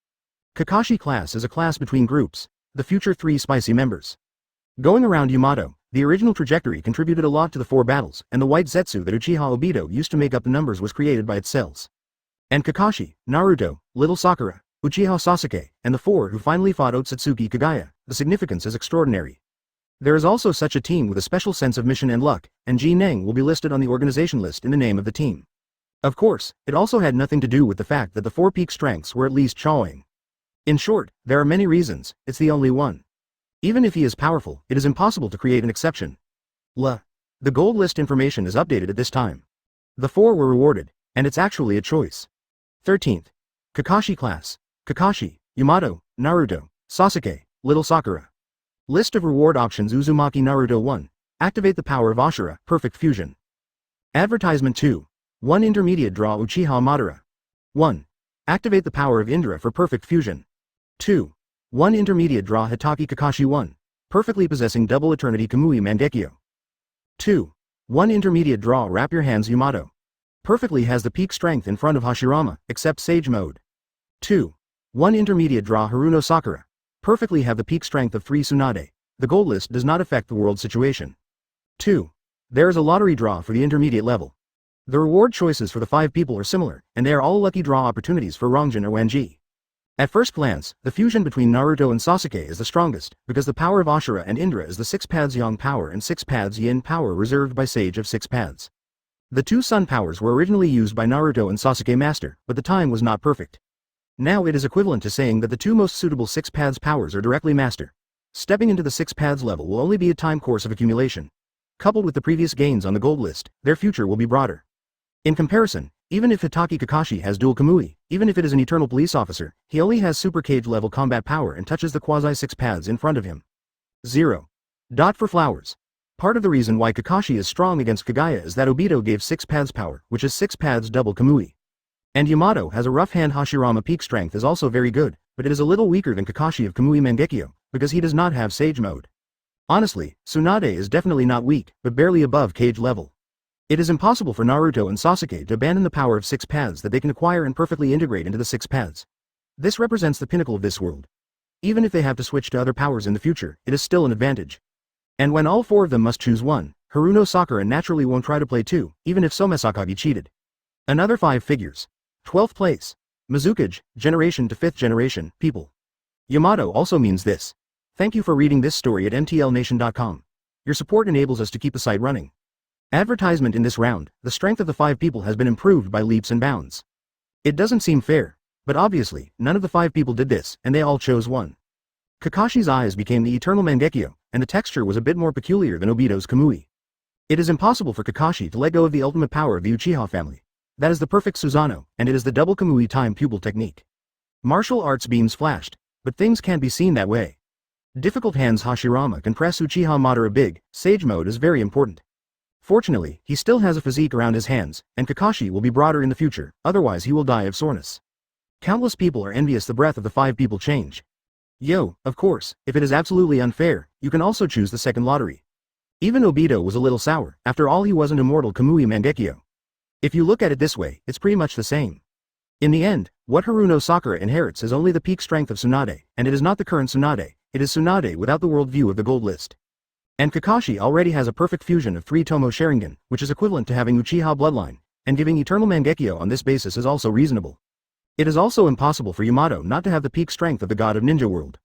Kakashi class is a class between groups, the future 3 spicy members. Going around Yamato, the original trajectory contributed a lot to the 4 battles, and the white Zetsu that Uchiha Obito used to make up the numbers was created by its cells. And Kakashi, Naruto, Little Sakura, Uchiha Sasuke, and the 4 who finally fought Otsutsuki Kagaya, the significance is extraordinary. There is also such a team with a special sense of mission and luck, and Ji Neng will be listed on the organization list in the name of the team. Of course, it also had nothing to do with the fact that the 4 peak strengths were at least Chawing. In short, there are many reasons, it's the only one. Even if he is powerful, it is impossible to create an exception. The gold list information is updated at this time. The 4 were rewarded, and it's actually a choice. 13th. Kakashi class. Kakashi, Yamato, Naruto, Sasuke, Little Sakura. List of reward options Uzumaki Naruto 1. Activate the power of Ashura, Perfect Fusion. Advertisement 2. 1 intermediate draw Uchiha Madara. 1. Activate the power of Indra for Perfect Fusion. 2. 1 intermediate draw Hitaki Kakashi 1. Perfectly possessing double eternity Kamui Mangekyo. 2. 1 intermediate draw Wrap Your Hands Yamato. Perfectly has the peak strength in front of Hashirama, except Sage Mode. 2. 1 intermediate draw Haruno Sakura. Perfectly have the peak strength of 3 Tsunade. The gold list does not affect the world situation. 2. There is a lottery draw for the intermediate level. The reward choices for the 5 people are similar, and they are all lucky draw opportunities for Rongjin or Wanji. At first glance, the fusion between Naruto and Sasuke is the strongest, because the power of Ashura and Indra is the 6 paths Yang power and 6 paths Yin power reserved by Sage of 6 paths. The 2 Sun powers were originally used by Naruto and Sasuke Master, but the time was not perfect. Now it is equivalent to saying that the 2 most suitable 6 paths powers are directly Master. Stepping into the 6 paths level will only be a time course of accumulation. Coupled with the previous gains on the gold list, their future will be broader. In comparison, even if Hitaki Kakashi has dual Kamui, even if it is an eternal police officer, he only has super cage level combat power and touches the quasi 6 paths in front of him. 0. For flowers. Part of the reason why Kakashi is strong against Kagaya is that Obito gave 6 paths power, which is 6 paths double Kamui. And Yamato has a rough hand. Hashirama peak strength is also very good, but it is a little weaker than Kakashi of Kamui Mangekyo, because he does not have Sage Mode. Honestly, Tsunade is definitely not weak, but barely above cage level. It is impossible for Naruto and Sasuke to abandon the power of 6 paths that they can acquire and perfectly integrate into the 6 paths. This represents the pinnacle of this world. Even if they have to switch to other powers in the future, it is still an advantage. And when all 4 of them must choose one, Haruno Sakura naturally won't try to play 2, even if Somesakage cheated. Another 5 figures. 12th place. Mizukage, generation to 5th generation, people. Yamato also means this. Thank you for reading this story at mtlnation.com. Your support enables us to keep the site running. Advertisement in this round, the strength of the 5 people has been improved by leaps and bounds. It doesn't seem fair, but obviously, none of the 5 people did this, and they all chose one. Kakashi's eyes became the eternal Mangekyo, and the texture was a bit more peculiar than Obito's Kamui. It is impossible for Kakashi to let go of the ultimate power of the Uchiha family. That is the perfect Susanoo, and it is the double Kamui time pupil technique. Martial arts beams flashed, but things can't be seen that way. Difficult hands Hashirama can press Uchiha Madara big, Sage Mode is very important. Fortunately, he still has a physique around his hands, and Kakashi will be broader in the future, otherwise he will die of soreness. Countless people are envious the breath of the 5 people change. Of course, if it is absolutely unfair, you can also choose the second lottery. Even Obito was a little sour, after all he was an immortal Kamui Mangekyo. If you look at it this way, it's pretty much the same. In the end, what Haruno Sakura inherits is only the peak strength of Tsunade, and it is not the current Tsunade, it is Tsunade without the world view of the gold list. And Kakashi already has a perfect fusion of 3 Tomo Sharingan, which is equivalent to having Uchiha bloodline, and giving eternal Mangekyo on this basis is also reasonable. It is also impossible for Yamato not to have the peak strength of the god of ninja world.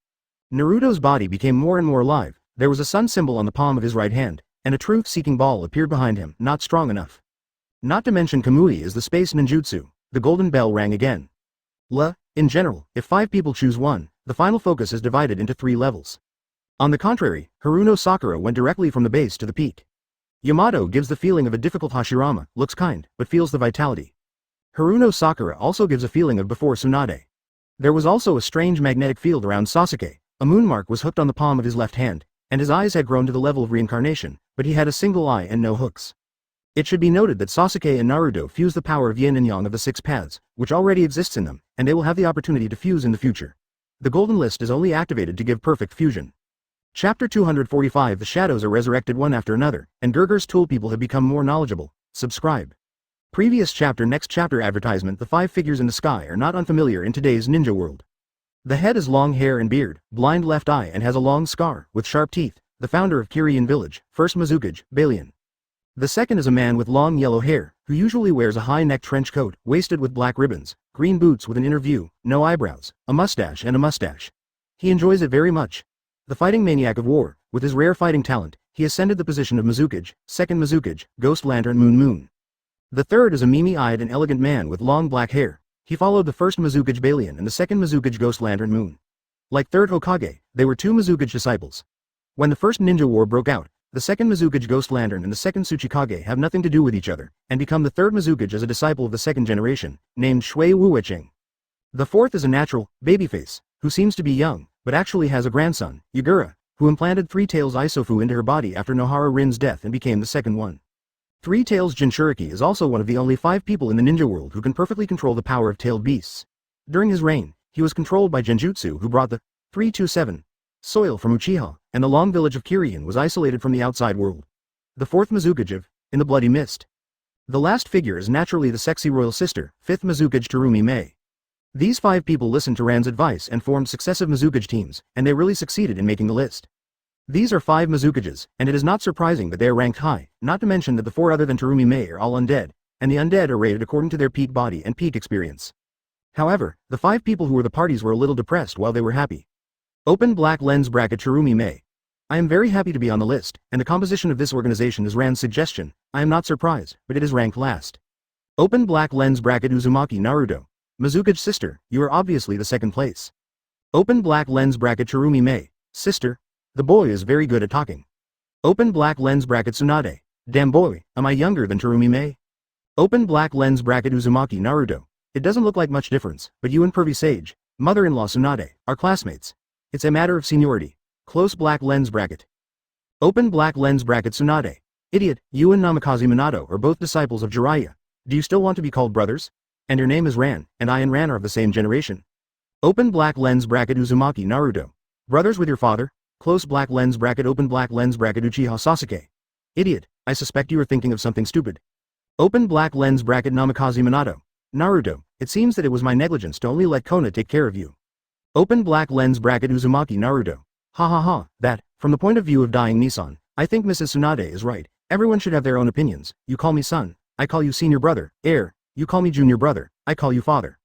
Naruto's body became more and more alive, there was a sun symbol on the palm of his right hand, and a truth-seeking ball appeared behind him, not strong enough. Not to mention Kamui is the space ninjutsu, the golden bell rang again. In general, if 5 people choose one, the final focus is divided into 3 levels. On the contrary, Haruno Sakura went directly from the base to the peak. Yamato gives the feeling of a difficult Hashirama, looks kind, but feels the vitality. Haruno Sakura also gives a feeling of before Tsunade. There was also a strange magnetic field around Sasuke, a moon mark was hooked on the palm of his left hand, and his eyes had grown to the level of reincarnation, but he had a single eye and no hooks. It should be noted that Sasuke and Naruto fuse the power of yin and yang of the six paths, which already exists in them, and they will have the opportunity to fuse in the future. The golden list is only activated to give perfect fusion. Chapter 245 The shadows are resurrected one after another, and Gerger's tool people have become more knowledgeable. Subscribe. Previous chapter. Next chapter advertisement. The 5 figures in the sky are not unfamiliar in today's ninja world. The head has long hair and beard, blind left eye and has a long scar, with sharp teeth, the founder of Kiryu Village, first Mizukage, Balian. The second is a man with long yellow hair, who usually wears a high-necked trench coat, waisted with black ribbons, green boots with an inner view, no eyebrows, a mustache and a mustache. He enjoys it very much. The fighting maniac of war, with his rare fighting talent, he ascended the position of Mizukage, second Mizukage, Ghost Lantern Moon. The third is a mimi-eyed and elegant man with long black hair. He followed the first Mizukage Balian and the second Mizukage Ghost Lantern Moon. Like third Hokage, they were 2 Mizukage disciples. When the first ninja war broke out, the second Mizukage Ghost Lantern and the second Tsuchikage have nothing to do with each other, and become the third Mizukage as a disciple of the second generation, named Shui Wuwecheng. The fourth is a natural, babyface, who seems to be young, but actually has a grandson, Yagura, who implanted Three Tails Isofu into her body after Nohara Rin's death and became the second one. Three Tails Jinchuriki is also one of the only 5 people in the ninja world who can perfectly control the power of tailed beasts. During his reign, he was controlled by Genjutsu, who brought the 327 soil from Uchiha, and the long village of Kiryu was isolated from the outside world. The fourth Mizukage in the Bloody Mist. The last figure is naturally the sexy royal sister, 5th Mizukage Terumi Mei. These 5 people listened to Ran's advice and formed successive Mizukage teams, and they really succeeded in making the list. These are 5 Mizukages, and it is not surprising that they are ranked high, not to mention that the 4 other than Terumi Mei are all undead, and the undead are rated according to their peak body and peak experience. However, the 5 people who were the parties were a little depressed while they were happy. Open black lens bracket Terumi Mei. I am very happy to be on the list, and the composition of this organization is Ran's suggestion. I am not surprised, but it is ranked last. Open black lens bracket Uzumaki Naruto. Mizukage sister, you are obviously the second place. Open black lens bracket Terumi Mei. Sister, the boy is very good at talking. Open black lens bracket Tsunade. Damn boy, am I younger than Terumi Mei? Open black lens bracket Uzumaki Naruto. It doesn't look like much difference, but you and Pervy Sage, mother-in-law Tsunade, are classmates. It's a matter of seniority. Close black lens bracket. Open black lens bracket Tsunade. Idiot, you and Namikaze Minato are both disciples of Jiraiya. Do you still want to be called brothers? And your name is Ran, and I and Ran are of the same generation. Open black lens bracket Uzumaki Naruto. Brothers with your father? Close black lens bracket. Open black lens bracket Uchiha Sasuke. Idiot, I suspect you are thinking of something stupid. Open black lens bracket Namikaze Minato. Naruto, it seems that it was my negligence to only let Kona take care of you. Open black lens bracket Uzumaki Naruto. Ha ha ha, that, from the point of view of dying Nissan, I think Mrs. Tsunade is right. Everyone should have their own opinions. You call me son, I call you senior brother, heir, you call me junior brother, I call you father.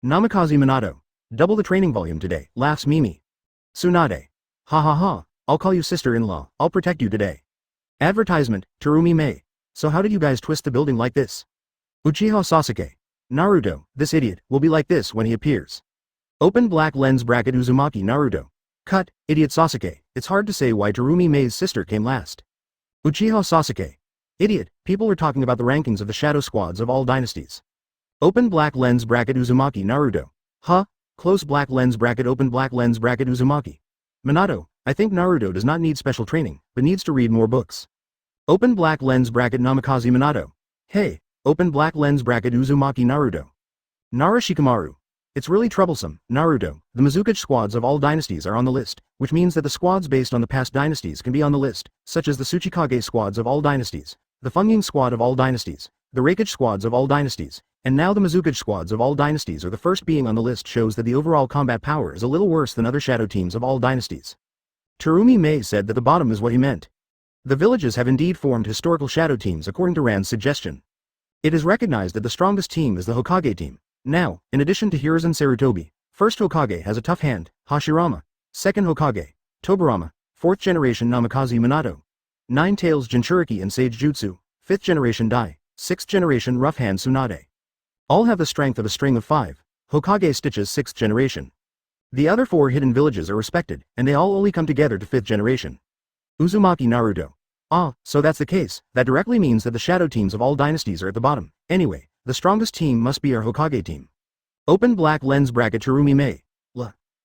Namikaze Minato. Double the training volume today, laughs Mimi. Tsunade. Ha ha ha, I'll call you sister-in-law, I'll protect you today. Advertisement, Terumi Mei. So how did you guys twist the building like this? Uchiha Sasuke. Naruto, this idiot, will be like this when he appears. Open black lens bracket Uzumaki Naruto. Cut, idiot Sasuke, it's hard to say why Terumi Mei's sister came last. Uchiha Sasuke. Idiot, people are talking about the rankings of the shadow squads of all dynasties. Open black lens bracket Uzumaki Naruto. Huh? Close black lens bracket. Open black lens bracket Uzumaki. Minato, I think Naruto does not need special training, but needs to read more books. Open black lens bracket Namikaze Minato. Hey, open black lens bracket Uzumaki Naruto. Nara Shikamaru. It's really troublesome, Naruto. The Mizukage squads of all dynasties are on the list, which means that the squads based on the past dynasties can be on the list, such as the Tsuchikage squads of all dynasties, the Fungying squad of all dynasties, the Reikage squads of all dynasties, and now the Mizukage squads of all dynasties are the first being on the list. Shows that the overall combat power is a little worse than other shadow teams of all dynasties. Terumi Mei said that the bottom is what he meant. The villages have indeed formed historical shadow teams according to Ran's suggestion. It is recognized that the strongest team is the Hokage team. Now, in addition to Hiruzen Sarutobi, first Hokage has a tough hand, Hashirama, second Hokage, Tobirama, 4th generation Namikaze Minato, 9 Tails Jinchuriki and Sage Jutsu, 5th generation Dai, 6th generation Rough Hand Tsunade. All have the strength of a string of 5, Hokage Stitches 6th generation. The other 4 hidden villages are respected, and they all only come together to 5th generation. Uzumaki Naruto. Ah, so that's the case. That directly means that the shadow teams of all dynasties are at the bottom. Anyway, the strongest team must be our Hokage team. Open black lens bracket Terumi Mei.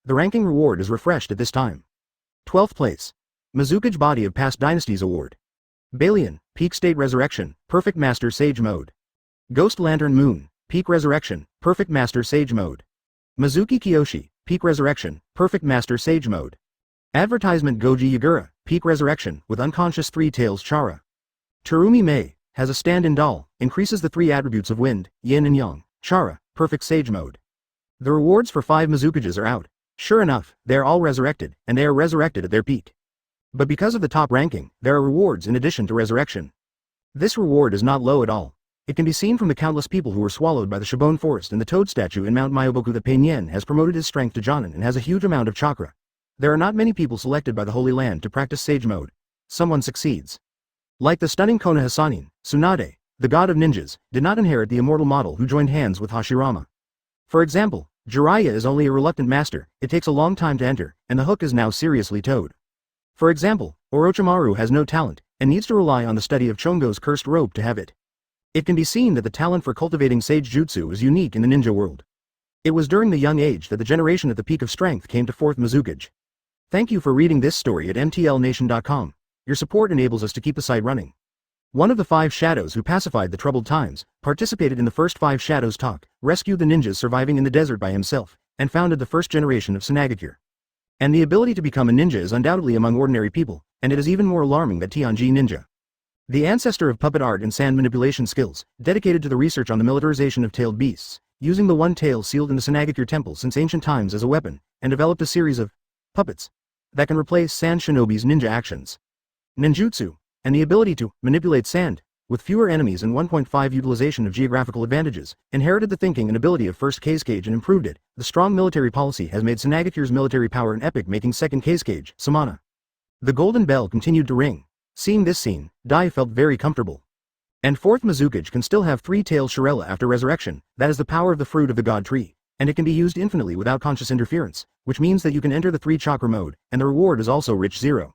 The ranking reward is refreshed at this time. 12th place. Mizukage Body of Past Dynasties Award. Balian, Peak State Resurrection, Perfect Master Sage Mode. Ghost Lantern Moon, Peak Resurrection, Perfect Master Sage Mode. Mizuki Kiyoshi, Peak Resurrection, Perfect Master Sage Mode. Advertisement Goji Yagura, Peak Resurrection, with Unconscious Three Tails Chara. Terumi Mei, has a stand-in doll, increases the 3 attributes of Wind, Yin and Yang, Chara, Perfect Sage Mode. The rewards for 5 Mizukages are out. Sure enough, they are all resurrected, and they are resurrected at their peak. But because of the top ranking, there are rewards in addition to resurrection. This reward is not low at all. It can be seen from the countless people who were swallowed by the Shibone Forest and the Toad statue in Mount Myoboku that Pain Yen has promoted his strength to Jonin and has a huge amount of chakra. There are not many people selected by the Holy Land to practice Sage Mode. Someone succeeds. Like the stunning Kona Hasanin, Tsunade, the god of ninjas, did not inherit the immortal model who joined hands with Hashirama. For example, Jiraiya is only a reluctant master, it takes a long time to enter, and the hook is now seriously towed. For example, Orochimaru has no talent, and needs to rely on the study of Chongo's cursed robe to have it. It can be seen that the talent for cultivating sage jutsu is unique in the ninja world. It was during the young age that the generation at the peak of strength came to 4th Mizukage. Thank you for reading this story at mtlnation.com. Your support enables us to keep the site running. One of the 5 shadows who pacified the troubled times, participated in the first 5 shadows talk, rescued the ninjas surviving in the desert by himself, and founded the first generation of Sunagakure. And the ability to become a ninja is undoubtedly among ordinary people, and it is even more alarming that Tianji Ninja, the ancestor of puppet art and sand manipulation skills, dedicated to the research on the militarization of tailed beasts, using the one tail sealed in the Sunagakure temple since ancient times as a weapon, and developed a series of puppets that can replace sand shinobi's ninja actions. Ninjutsu, and the ability to manipulate sand, with fewer enemies and 1.5 utilization of geographical advantages, inherited the thinking and ability of first Kazekage and improved it. The strong military policy has made Sunagakure's military power an epic, making second Kazekage, Samana. The golden bell continued to ring. Seeing this scene, Dai felt very comfortable. And 4th Mizukage can still have 3-tailed Shirella after resurrection, that is the power of the fruit of the god tree, and it can be used infinitely without conscious interference, which means that you can enter the 3-chakra mode, and the reward is also rich 0.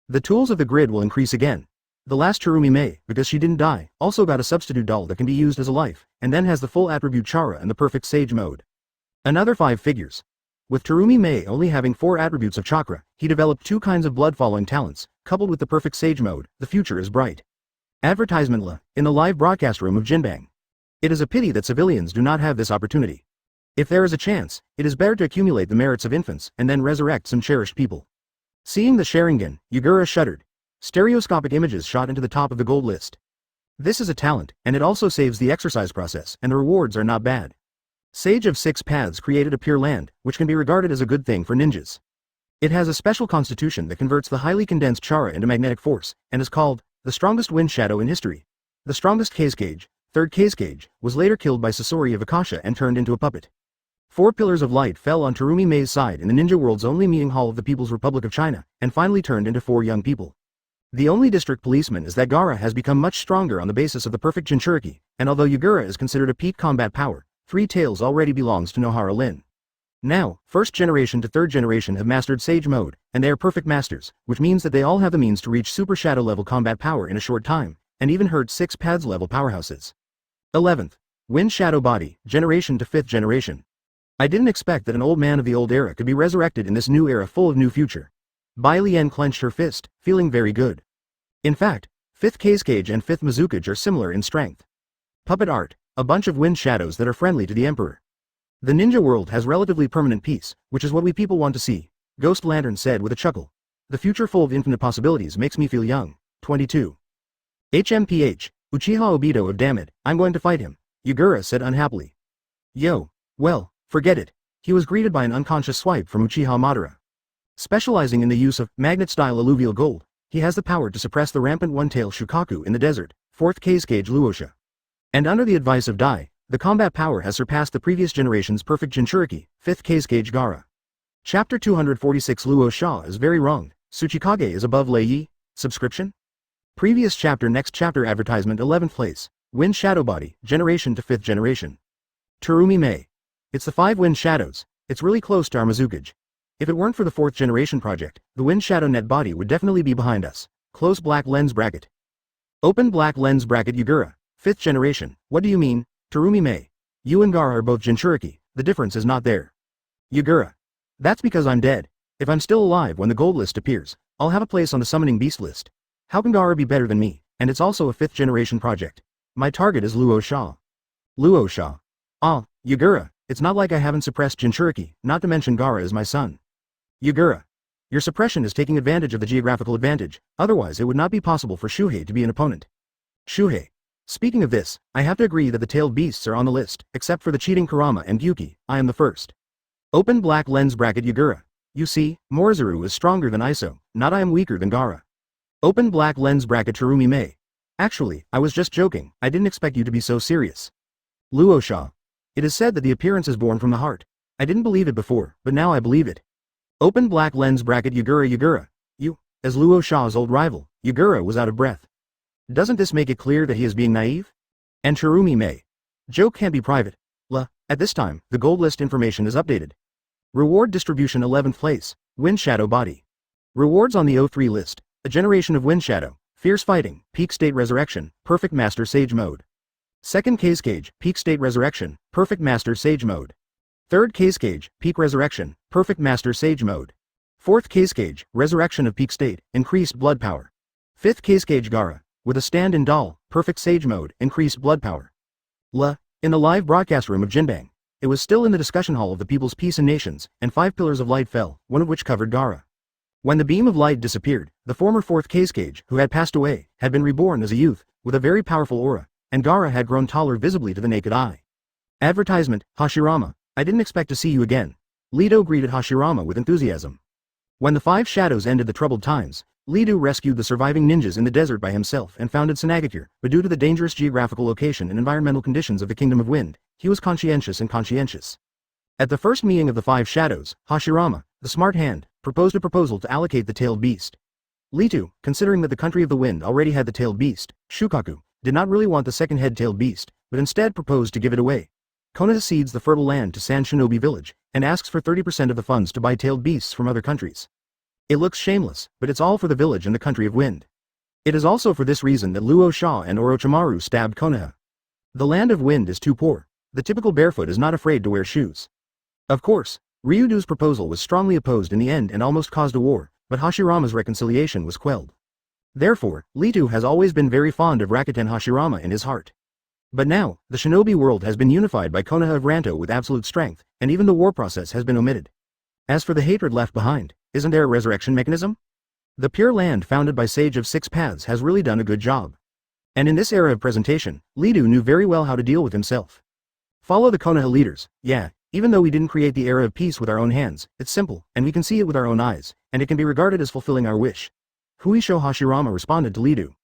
The tools of the grid will increase again. The last Terumi Mei, because she didn't die, also got a substitute doll that can be used as a life, and then has the full attribute Chara and the perfect Sage Mode. Another 5 figures. With Terumi Mei only having 4 attributes of chakra, he developed 2 kinds of blood-following talents, coupled with the perfect Sage Mode, the future is bright. Advertisement La, in the live broadcast room of Jinbang. It is a pity that civilians do not have this opportunity. If there is a chance, it is better to accumulate the merits of infants and then resurrect some cherished people. Seeing the Sharingan, Yagura shuddered. Stereoscopic images shot into the top of the gold list. This is a talent, and it also saves the exercise process, and the rewards are not bad. Sage of 6 Paths created a pure land, which can be regarded as a good thing for ninjas. It has a special constitution that converts the highly condensed chara into magnetic force, and is called the strongest wind shadow in history. The strongest Kazekage, 3rd Kazekage, was later killed by Sasori of Akasha and turned into a puppet. 4 pillars of light fell on Terumi Mei's side in the ninja world's only meeting hall of the People's Republic of China, and finally turned into 4 young people. The only district policeman is that Gaara has become much stronger on the basis of the perfect Jinchuriki, and although Yagura is considered a peak combat power, 3 tails already belongs to Nohara Lin. Now, 1st generation to 3rd generation have mastered Sage Mode, and they are perfect masters, which means that they all have the means to reach Super Shadow level combat power in a short time, and even hurt 6 Paths level powerhouses. 11th. Wind Shadow Body, generation to 5th generation. I didn't expect that an old man of the old era could be resurrected in this new era full of new future. Bai Lian clenched her fist, feeling very good. In fact, 5th Kazekage and 5th Mizukage are similar in strength. Puppet art, a bunch of wind shadows that are friendly to the Emperor. The ninja world has relatively permanent peace, which is what we people want to see, Ghost Lantern said with a chuckle. The future full of infinite possibilities makes me feel young. 22. HMPH, Uchiha Obito of Damn It, I'm going to fight him, Yagura said unhappily. Yo, well, forget it. He was greeted by an unconscious swipe from Uchiha Madara. Specializing in the use of magnet-style alluvial gold, he has the power to suppress the rampant one-tail Shukaku in the desert, 4th Kazekage Luosha. And under the advice of Dai, the combat power has surpassed the previous generation's perfect Jinchuriki, 5th Kazekage Gaara. Chapter 246 Luosha is very wrong, Tsuchikage is above Lei Yi, subscription? Previous chapter next chapter advertisement 11th place, Wind Shadow Body, generation to 5th generation. Terumi Mei. It's the 5 wind shadows, it's really close to our Mizukage. If it weren't for the 4th generation project, the Wind Shadow Net body would definitely be behind us. Close black lens bracket. Open black lens bracket Yagura. 5th generation, what do you mean? Terumi Mei. You and Gaara are both Jinchuriki, the difference is not there. Yagura. That's because I'm dead. If I'm still alive when the gold list appears, I'll have a place on the summoning beast list. How can Gaara be better than me? And it's also a 5th generation project. My target is Luo Sha. Luo Sha. Ah, Yagura, it's not like I haven't suppressed Jinchuriki, not to mention Gaara is my son. Yagura. Your suppression is taking advantage of the geographical advantage, otherwise it would not be possible for Shuhei to be an opponent. Shuhei. Speaking of this, I have to agree that the tailed beasts are on the list, except for the cheating Kurama and Gyuki, I am the first. Open black lens bracket Yagura. You see, Morizaru is stronger than Iso, not I am weaker than Gaara. Open black lens bracket Chirumi Mei. Actually, I was just joking, I didn't expect you to be so serious. Luo Sha. It is said that the appearance is born from the heart. I didn't believe it before, but now I believe it. Open black lens bracket Yagura. You, as Luo Sha's old rival, Yagura was out of breath. Doesn't this make it clear that he is being naive? And Chirumi Mei. Joke can't be private. At this time, the gold list information is updated. Reward distribution 11th place, Wind Shadow Body. Rewards on the O3 list, a generation of Wind Shadow, Fierce Fighting, Peak State Resurrection, Perfect Master Sage Mode. Second Case Cage, Peak State Resurrection, Perfect Master Sage Mode. Third Case Cage, Peak Resurrection, Perfect Master Sage Mode. Fourth Case Cage, Resurrection of Peak State, Increased Blood Power. Fifth Case Cage Gaara, with a stand-in doll, Perfect Sage Mode, Increased Blood Power. In the live broadcast room of Jinbang. It was still in the discussion hall of the People's Peace and Nations, and 5 pillars of light fell, one of which covered Gaara. When the beam of light disappeared, the former fourth Case Cage, who had passed away, had been reborn as a youth, with a very powerful aura, and Gaara had grown taller visibly to the naked eye. Advertisement, Hashirama, I didn't expect to see you again. Leto greeted Hashirama with enthusiasm. When the 5 shadows ended the troubled times, Leto rescued the surviving ninjas in the desert by himself and founded Sanagakure, but due to the dangerous geographical location and environmental conditions of the Kingdom of Wind, he was conscientious. At the first meeting of the 5 shadows, Hashirama, the smart hand, proposed a proposal to allocate the tailed beast. Leto, considering that the country of the wind already had the tailed beast, Shukaku, did not really want the second head-tailed beast, but instead proposed to give it away. Konoha cedes the fertile land to San Shinobi Village, and asks for 30% of the funds to buy tailed beasts from other countries. It looks shameless, but it's all for the village and the country of wind. It is also for this reason that Luo Sha and Orochimaru stabbed Konoha. The land of wind is too poor. The typical barefoot is not afraid to wear shoes. Of course, Ryudo's proposal was strongly opposed in the end and almost caused a war, but Hashirama's reconciliation was quelled. Therefore, Leto has always been very fond of Rakuten Hashirama in his heart. But now, the shinobi world has been unified by Konoha of Ranto with absolute strength, and even the war process has been omitted. As for the hatred left behind, isn't there a resurrection mechanism? The Pure Land founded by Sage of Six Paths has really done a good job. And in this era of presentation, Leto knew very well how to deal with himself. Follow the Konoha leaders, yeah, even though we didn't create the era of peace with our own hands, it's simple, and we can see it with our own eyes, and it can be regarded as fulfilling our wish. Huisho Hashirama responded to Leto.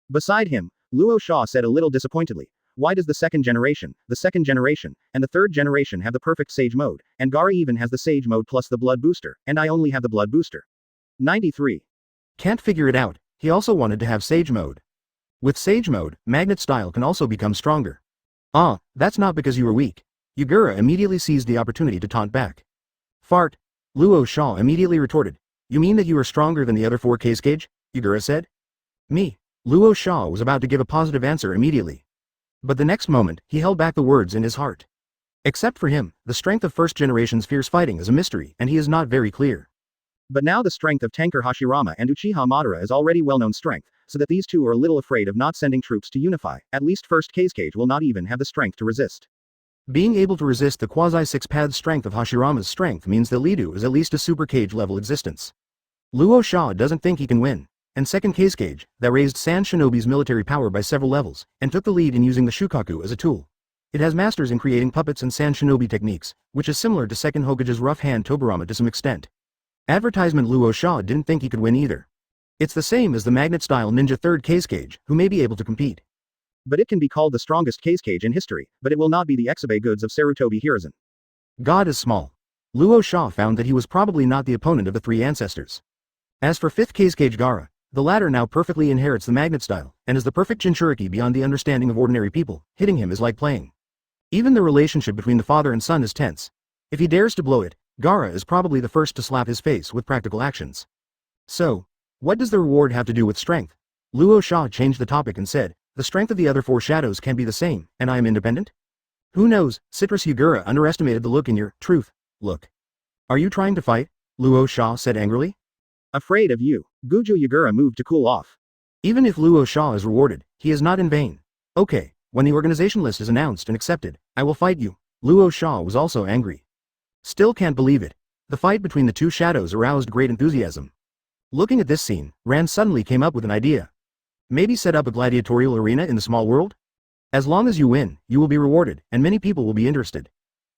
Beside him, Luo Sha said a little disappointedly, why does the second generation, and the third generation have the perfect Sage mode, and Gaara even has the Sage mode plus the blood booster, and I only have the blood booster? 93. Can't figure it out, he also wanted to have Sage mode. With Sage mode, Magnet style can also become stronger. Ah, that's not because you were weak. Yagura immediately seized the opportunity to taunt back. Fart. Luo Sha immediately retorted. You mean that you are stronger than the other 4 Case Cage? Yagura said. Me. Luo Sha was about to give a positive answer immediately. But the next moment, he held back the words in his heart. Except for him, the strength of first generation's fierce fighting is a mystery, and he is not very clear. But now the strength of Tanker Hashirama and Uchiha Madara is already well-known strength, so that these two are a little afraid of not sending troops to unify, at least first Case Cage will not even have the strength to resist. Being able to resist the quasi-six paths strength of Hashirama's strength means that Leto is at least a super cage level existence. Luo Sha doesn't think he can win. And second Case Cage, that raised San Shinobi's military power by several levels, and took the lead in using the Shukaku as a tool. It has masters in creating puppets and San Shinobi techniques, which is similar to second Hokage's rough hand Tobirama to some extent. Advertisement Luo Sha didn't think he could win either. It's the same as the magnet-style ninja third Case Cage, who may be able to compete. But it can be called the strongest Case Cage in history, but it will not be the Exabe goods of Sarutobi Hiruzen. God is small. Luo Sha found that he was probably not the opponent of the 3 ancestors. As for 5th Case Cage Gaara, the latter now perfectly inherits the magnet style, and is the perfect Jinchuriki beyond the understanding of ordinary people. Hitting him is like playing. Even the relationship between the father and son is tense. If he dares to blow it, Gaara is probably the first to slap his face with practical actions. So, what does the reward have to do with strength? Luo Sha changed the topic and said, the strength of the other 4 shadows can be the same, and I am independent? Who knows, Citrus Yagura underestimated the look in your truth. Look. Are you trying to fight? Luo Sha said angrily. Afraid of you. Gujo Yagura moved to cool off. Even if Luo Sha is rewarded, he is not in vain. Okay, when the organization list is announced and accepted, I will fight you. Luo Sha was also angry. Still can't believe it. The fight between the two shadows aroused great enthusiasm. Looking at this scene, Ran suddenly came up with an idea. Maybe set up a gladiatorial arena in the small world? As long as you win, you will be rewarded, and many people will be interested.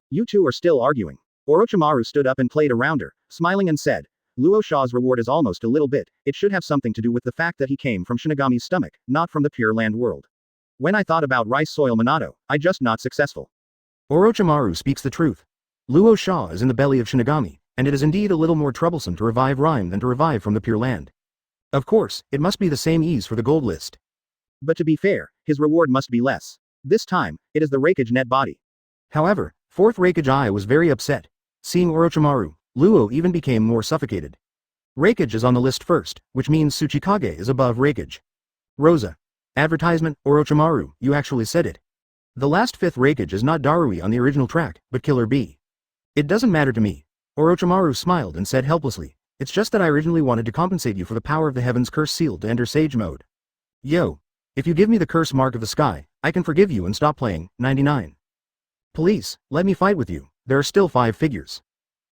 You two are still arguing. Orochimaru stood up and played around her, smiling and said, Luo Sha's reward is almost a little bit, it should have something to do with the fact that he came from Shinigami's stomach, not from the Pure Land world. When I thought about rice soil Minato, I just not successful. Orochimaru speaks the truth. Luo Sha is in the belly of Shinigami, and it is indeed a little more troublesome to revive Rhyme than to revive from the Pure Land. Of course, it must be the same ease for the gold list. But to be fair, his reward must be less. This time, it is the Raikage net body. However, 4th Raikage Eye was very upset. Seeing Orochimaru, Luo even became more suffocated. Raikage is on the list first, which means Tsuchikage is above Raikage. Rosa. Advertisement, Orochimaru, you actually said it. The last 5th Raikage is not Darui on the original track, but Killer B. It doesn't matter to me. Orochimaru smiled and said helplessly, it's just that I originally wanted to compensate you for the power of the heavens curse sealed to enter Sage mode. Yo. If you give me the curse mark of the sky, I can forgive you and stop playing. 99. Police, let me fight with you, there are still 5 figures.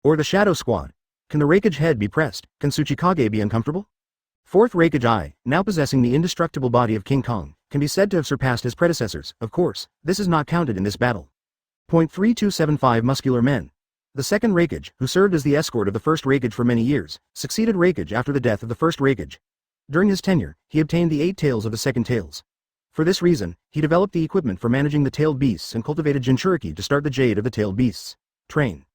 Or the Shadow Squad. Can the Raikage head be pressed? Can Tsuchikage be uncomfortable? 4th Raikage Eye, now possessing the indestructible body of King Kong, can be said to have surpassed his predecessors, of course, this is not counted in this battle. 3275 Muscular Men. The 2nd Raikage, who served as the escort of the 1st Raikage for many years, succeeded Raikage after the death of the 1st Raikage. During his tenure, he obtained the 8 tails of the 2nd Tails. For this reason, he developed the equipment for managing the tailed beasts and cultivated Jinchuriki to start the Jade of the tailed beasts. Train.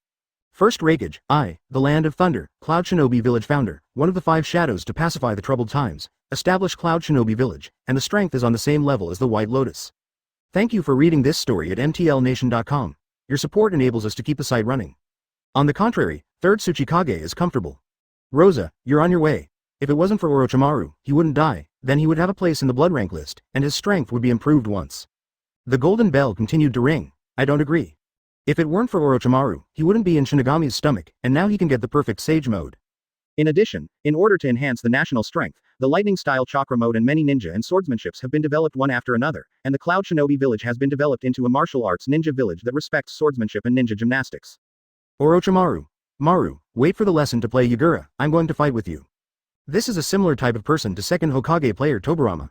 1st Raikage, I, the Land of Thunder, Cloud Shinobi Village founder, one of the 5 shadows to pacify the troubled times, established Cloud Shinobi Village, and the strength is on the same level as the White Lotus. Thank you for reading this story at mtlnation.com. Your support enables us to keep the site running. On the contrary, 3rd Tsuchikage is comfortable. Rosa, you're on your way. If it wasn't for Orochimaru, he wouldn't die, then he would have a place in the blood rank list, and his strength would be improved once. The golden bell continued to ring. I don't agree. If it weren't for Orochimaru, he wouldn't be in Shinigami's stomach, and now he can get the perfect sage mode. In addition, in order to enhance the national strength, the lightning-style chakra mode and many ninja and swordsmanships have been developed one after another, and the Cloud Shinobi Village has been developed into a martial arts ninja village that respects swordsmanship and ninja gymnastics. Orochimaru. Maru, wait for the lesson to play Yagura, I'm going to fight with you. This is a similar type of person to 2nd Hokage player Tobirama.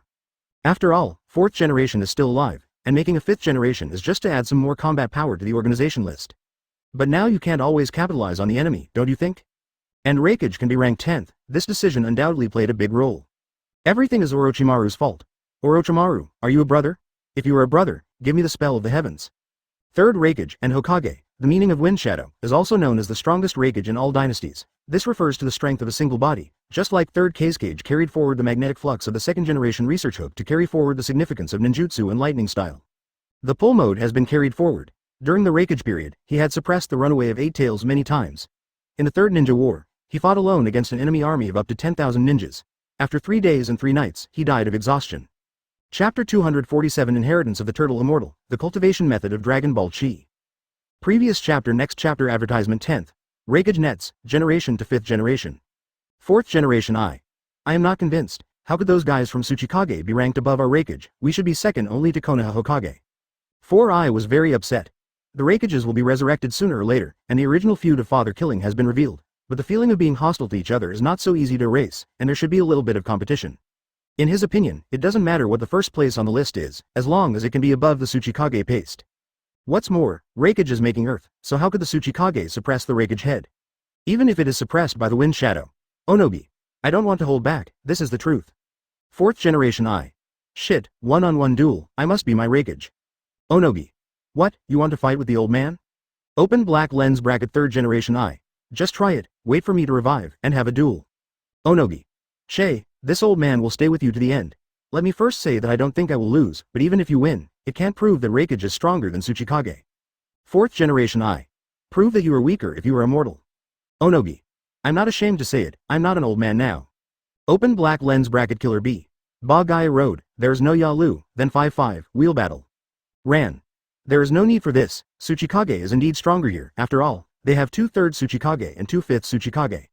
After all, 4th generation is still alive, and making a 5th generation is just to add some more combat power to the organization list. But now you can't always capitalize on the enemy, don't you think? And Raikage can be ranked 10th, this decision undoubtedly played a big role. Everything is Orochimaru's fault. Orochimaru, are you a brother? If you are a brother, give me the spell of the heavens. 3rd Raikage and Hokage, the meaning of Wind Shadow, is also known as the strongest Raikage in all dynasties. This refers to the strength of a single body, just like 3rd Kazekage carried forward the magnetic flux of the 2nd generation research hook to carry forward the significance of ninjutsu and lightning style. The pull mode has been carried forward. During the Raikage period, he had suppressed the runaway of 8 tails many times. In the 3rd Ninja War, he fought alone against an enemy army of up to 10,000 ninjas. After 3 days and 3 nights, he died of exhaustion. Chapter 247 Inheritance of the Turtle Immortal, the cultivation method of Dragon Ball Chi. Previous chapter. Next chapter. Advertisement. 10th. Raikage nets, generation to 5th generation. 4th generation. I am not convinced. How could those guys from Tsuchikage be ranked above our Raikage? We should be second only to Konoha Hokage. 4I was very upset. The Raikages will be resurrected sooner or later, and the original feud of father killing has been revealed, but the feeling of being hostile to each other is not so easy to erase, and there should be a little bit of competition. In his opinion, it doesn't matter what the first place on the list is, as long as it can be above the Tsuchikage paste. What's more, Raikage is making Earth, so how could the Tsuchikage suppress the Raikage head? Even if it is suppressed by the Wind Shadow. Onobi. I don't want to hold back, this is the truth. 4th generation. I. Shit, one-on-one duel, I must be my Raikage. Onobi. What, you want to fight with the old man? Open black lens bracket 3rd generation. I. Just try it, wait for me to revive, and have a duel. Onobi. Shay, this old man will stay with you to the end. Let me first say that I don't think I will lose, but even if you win, it can't prove that Raikage is stronger than Tsuchikage. 4th generation. I. Prove that you are weaker if you are immortal. Onobi. I'm not ashamed to say it, I'm not an old man now. Open black lens bracket killer B. Ba-Gaia Road, there's no Yalu, then 5-5, wheel battle. Ran. There is no need for this, Tsuchikage is indeed stronger here, after all, they have 2/3 Tsuchikage and 2/5 Tsuchikage.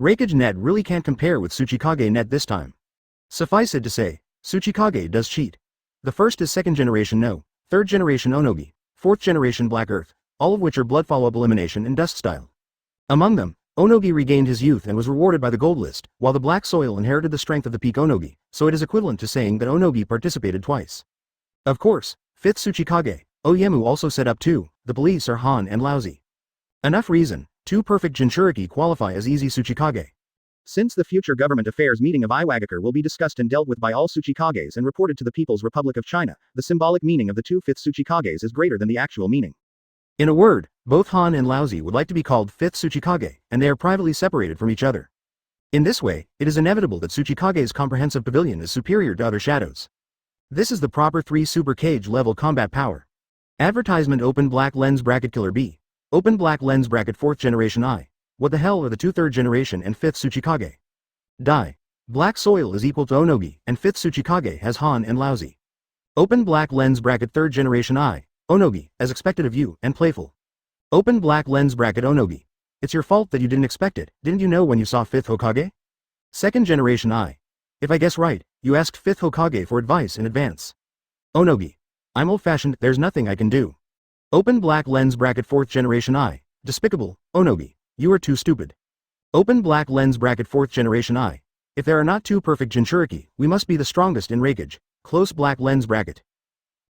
Raikage net really can't compare with Tsuchikage net this time. Suffice it to say, Tsuchikage does cheat. The first is second generation No, third generation Onogi, fourth generation Black Earth, all of which are blood follow-up elimination and dust style. Among them, Onogi regained his youth and was rewarded by the gold list, while the Black Soil inherited the strength of the peak Onogi, so it is equivalent to saying that Onogi participated twice. Of course, fifth Tsuchikage, Oyemu also set up too. The police are Han and lousy. Enough reason, two perfect Jinchuriki qualify as easy Tsuchikage. Since the future government affairs meeting of Iwagakure will be discussed and dealt with by all Tsuchikages and reported to the People's Republic of China, the symbolic meaning of the two fifth Tsuchikages is greater than the actual meaning. In a word, both Han and Laozi would like to be called fifth Tsuchikage, and they are privately separated from each other. In this way, it is inevitable that Tsuchikage's comprehensive pavilion is superior to other shadows. This is the proper 3 Super Cage level combat power. Advertisement open black lens bracket Killer B. Open black lens bracket 4th generation I. What the hell are the 2 3rd generation and 5th Tsuchikage? Die. Black soil is equal to Onogi, and 5th Tsuchikage has Han and lousy. Open black lens bracket 3rd generation I. Onogi, as expected of you, and playful. Open black lens bracket Onogi. It's your fault that you didn't expect it, didn't you know when you saw 5th Hokage? 2nd generation I. If I guess right, you asked 5th Hokage for advice in advance. Onogi. I'm old-fashioned, there's nothing I can do. Open black lens bracket 4th generation I. Despicable, Onogi. You are too stupid. Open black lens bracket 4th generation I. If there are not 2 perfect Jinchuriki, we must be the strongest in Reikage. Close black lens bracket.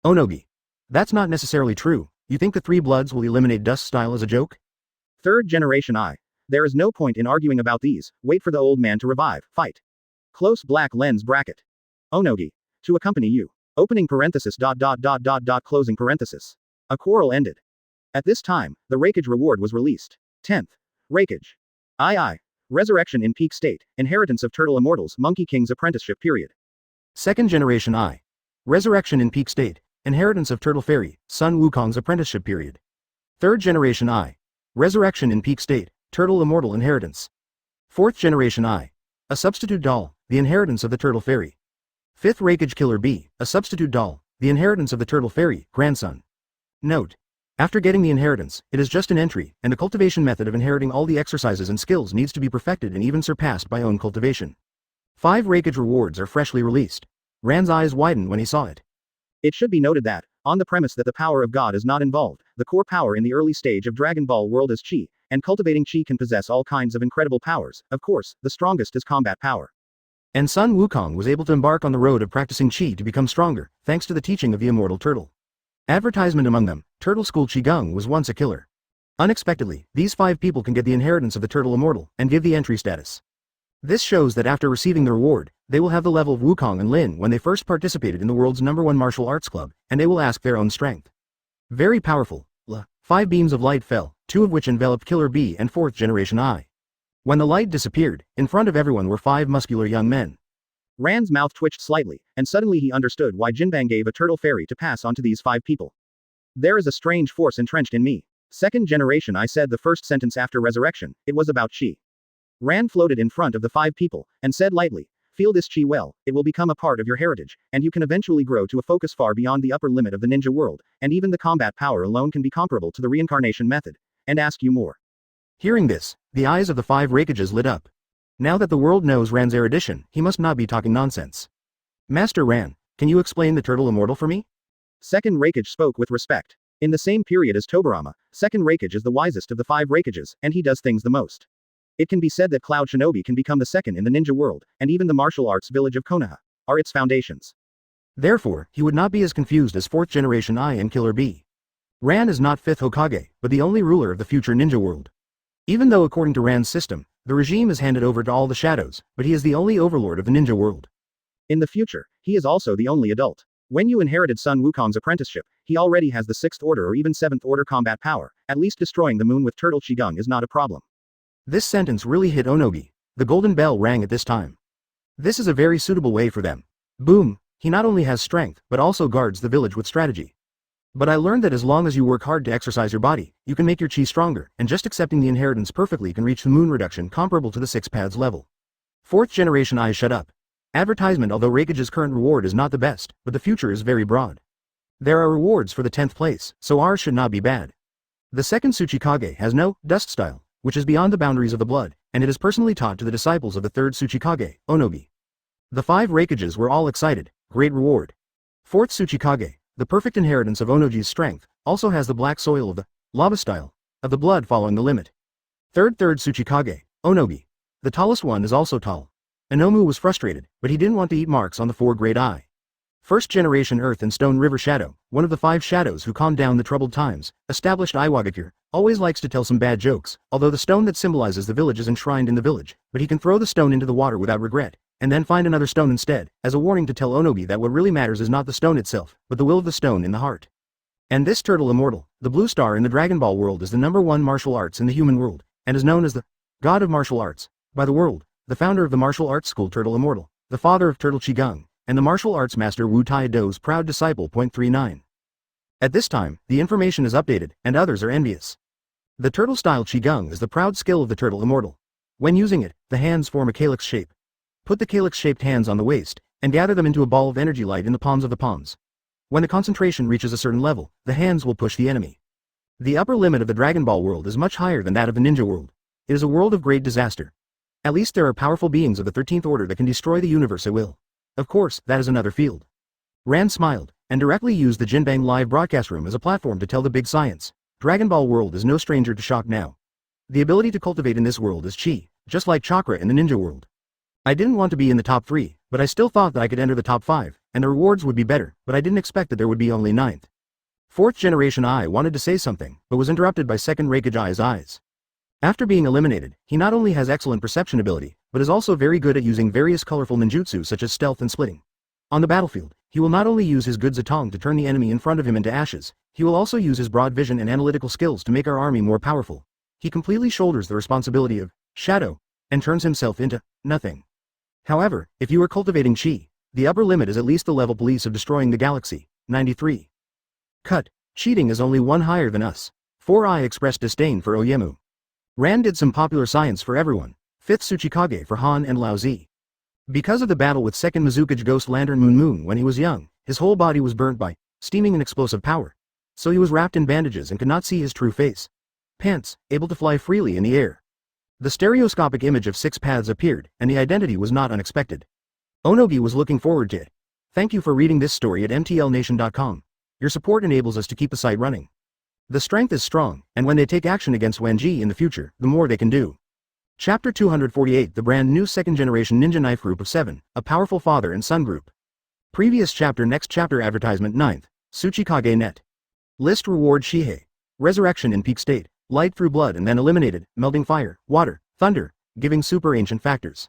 Onogi. That's not necessarily true. You think the 3 bloods will eliminate dust style as a joke? 3rd generation I. There is no point in arguing about these, wait for the old man to revive, fight. Close black lens bracket. Onogi. To accompany you. Opening parenthesis ... closing parenthesis. A quarrel ended. At this time, the Reikage reward was released. 10th. Reikage. II. Resurrection in peak state, inheritance of Turtle Immortals, Monkey King's apprenticeship period. 2nd generation I. Resurrection in peak state, inheritance of Turtle Fairy, Sun Wukong's apprenticeship period. 3rd generation I. Resurrection in peak state, Turtle Immortal inheritance. 4th generation I. A substitute doll, the inheritance of the Turtle Fairy. 5th Reikage Killer B, a substitute doll, the inheritance of the Turtle Fairy, grandson. Note. After getting the inheritance, it is just an entry, and the cultivation method of inheriting all the exercises and skills needs to be perfected and even surpassed by own cultivation. 5 Reikage rewards are freshly released. Ran's eyes widened when he saw it. It should be noted that, on the premise that the power of God is not involved, the core power in the early stage of Dragon Ball world is Chi, and cultivating Chi can possess all kinds of incredible powers. Of course, the strongest is combat power. And Sun Wukong was able to embark on the road of practicing Chi to become stronger, thanks to the teaching of the immortal turtle. Advertisement among them, Turtle School Qigong was once a killer. Unexpectedly, these 5 people can get the inheritance of the Turtle Immortal, and give the entry status. This shows that after receiving the reward, they will have the level of Wukong and Lin when they first participated in the world's #1 martial arts club, and they will ask their own strength. Very powerful. 5 beams of light fell, 2 of which enveloped Killer B and 4th generation I. When the light disappeared, in front of everyone were 5 muscular young men. Ran's mouth twitched slightly, and suddenly he understood why Jinbang gave a turtle fairy to pass on to these 5 people. There is a strange force entrenched in me. 2nd generation I said the first sentence after resurrection, it was about Chi. Ran floated in front of the 5 people, and said lightly, feel this Chi well, it will become a part of your heritage, and you can eventually grow to a focus far beyond the upper limit of the ninja world, and even the combat power alone can be comparable to the reincarnation method, and ask you more. Hearing this, the eyes of the 5 Reikages lit up. Now that the world knows Ran's erudition, he must not be talking nonsense. Master Ran, can you explain the Turtle Immortal for me? 2nd Reikage spoke with respect. In the same period as Tobarama, 2nd Reikage is the wisest of the 5 Reikages, and he does things the most. It can be said that Cloud Shinobi can become the 2nd in the ninja world, and even the martial arts village of Konoha are its foundations. Therefore, he would not be as confused as 4th generation I and Killer B. Ran is not 5th Hokage, but the only ruler of the future ninja world. Even though according to Ran's system, the regime is handed over to all the shadows, but he is the only overlord of the ninja world. In the future, he is also the only adult. When you inherited Sun Wukong's apprenticeship, he already has the 6th order or even 7th order combat power, at least destroying the moon with Turtle Qigong is not a problem. This sentence really hit Onogi. The golden bell rang at this time. This is a very suitable way for them. Boom, he not only has strength, but also guards the village with strategy. But I learned that as long as you work hard to exercise your body, you can make your chi stronger, and just accepting the inheritance perfectly can reach the moon reduction comparable to the 6 pads level. 4th generation I shut up. Advertisement. Although Reikage's current reward is not the best, but the future is very broad. There are rewards for the 10th place, so ours should not be bad. The 2nd Tsuchikage has no dust style, which is beyond the boundaries of the blood, and it is personally taught to the disciples of the 3rd Tsuchikage, Onogi. The 5 Raikages were all excited. Great reward. 4th Tsuchikage, the perfect inheritance of Onogi's strength, also has the black soil of the lava style of the blood following the limit. 3rd Tsuchikage, Onogi. The tallest one is also tall. Inomu was frustrated, but he didn't want to eat marks on the 4 great eye. 1st generation Earth and Stone River Shadow, one of the 5 shadows who calmed down the troubled times, established Iwagakure, always likes to tell some bad jokes, although the stone that symbolizes the village is enshrined in the village, but he can throw the stone into the water without regret, and then find another stone instead, as a warning to tell Onogi that what really matters is not the stone itself, but the will of the stone in the heart. And this turtle immortal, the blue star in the Dragon Ball world, is the #1 martial arts in the human world, and is known as the god of martial arts by the world, the founder of the martial arts school Turtle Immortal, the father of Turtle Qigong, and the martial arts master Wu Tai-Do's proud disciple. 39. At this time, the information is updated, and others are envious. The turtle-style Qigong is the proud skill of the Turtle Immortal. When using it, the hands form a calyx shape. Put the calyx-shaped hands on the waist, and gather them into a ball of energy light in the palms of the palms. When the concentration reaches a certain level, the hands will push the enemy. The upper limit of the Dragon Ball world is much higher than that of the ninja world. It is a world of great disaster. At least there are powerful beings of the 13th order that can destroy the universe at will. Of course, that is another field. Rand smiled, and directly used the Jinbang live broadcast room as a platform to tell the big science. Dragon Ball world is no stranger to shock now. The ability to cultivate in this world is chi, just like chakra in the ninja world. I didn't want to be in the top 3, but I still thought that I could enter the top 5, and the rewards would be better, but I didn't expect that there would be only 9th. 4th generation I wanted to say something, but was interrupted by 2nd Raikage I's eyes. After being eliminated, he not only has excellent perception ability, but is also very good at using various colorful ninjutsu such as stealth and splitting. On the battlefield, he will not only use his good Zatong to turn the enemy in front of him into ashes, he will also use his broad vision and analytical skills to make our army more powerful. He completely shoulders the responsibility of shadow, and turns himself into nothing. However, if you are cultivating chi, the upper limit is at least the level police of destroying the galaxy. 93. Cut. Cheating is only 1 higher than us. 4i expressed disdain for Oyemu. Rand did some popular science for everyone. 5th Tsuchikage for Han and Lao Zi. Because of the battle with 2nd Mizukage Ghost Lantern Moon when he was young, his whole body was burnt by steaming and explosive power. So he was wrapped in bandages and could not see his true face. Pants, able to fly freely in the air. The stereoscopic image of 6 paths appeared, and the identity was not unexpected. Onogi was looking forward to it. Thank you for reading this story at mtlnation.com. Your support enables us to keep the site running. The strength is strong, and when they take action against Wenji in the future, the more they can do. Chapter 248, the brand new 2nd generation ninja knife group of 7, a powerful father and son group. Previous chapter. Next chapter advertisement. 9th, Tsuchikage Net. List reward Shihei. Resurrection in peak state, light through blood and then eliminated, melting fire, water, thunder, giving super ancient factors.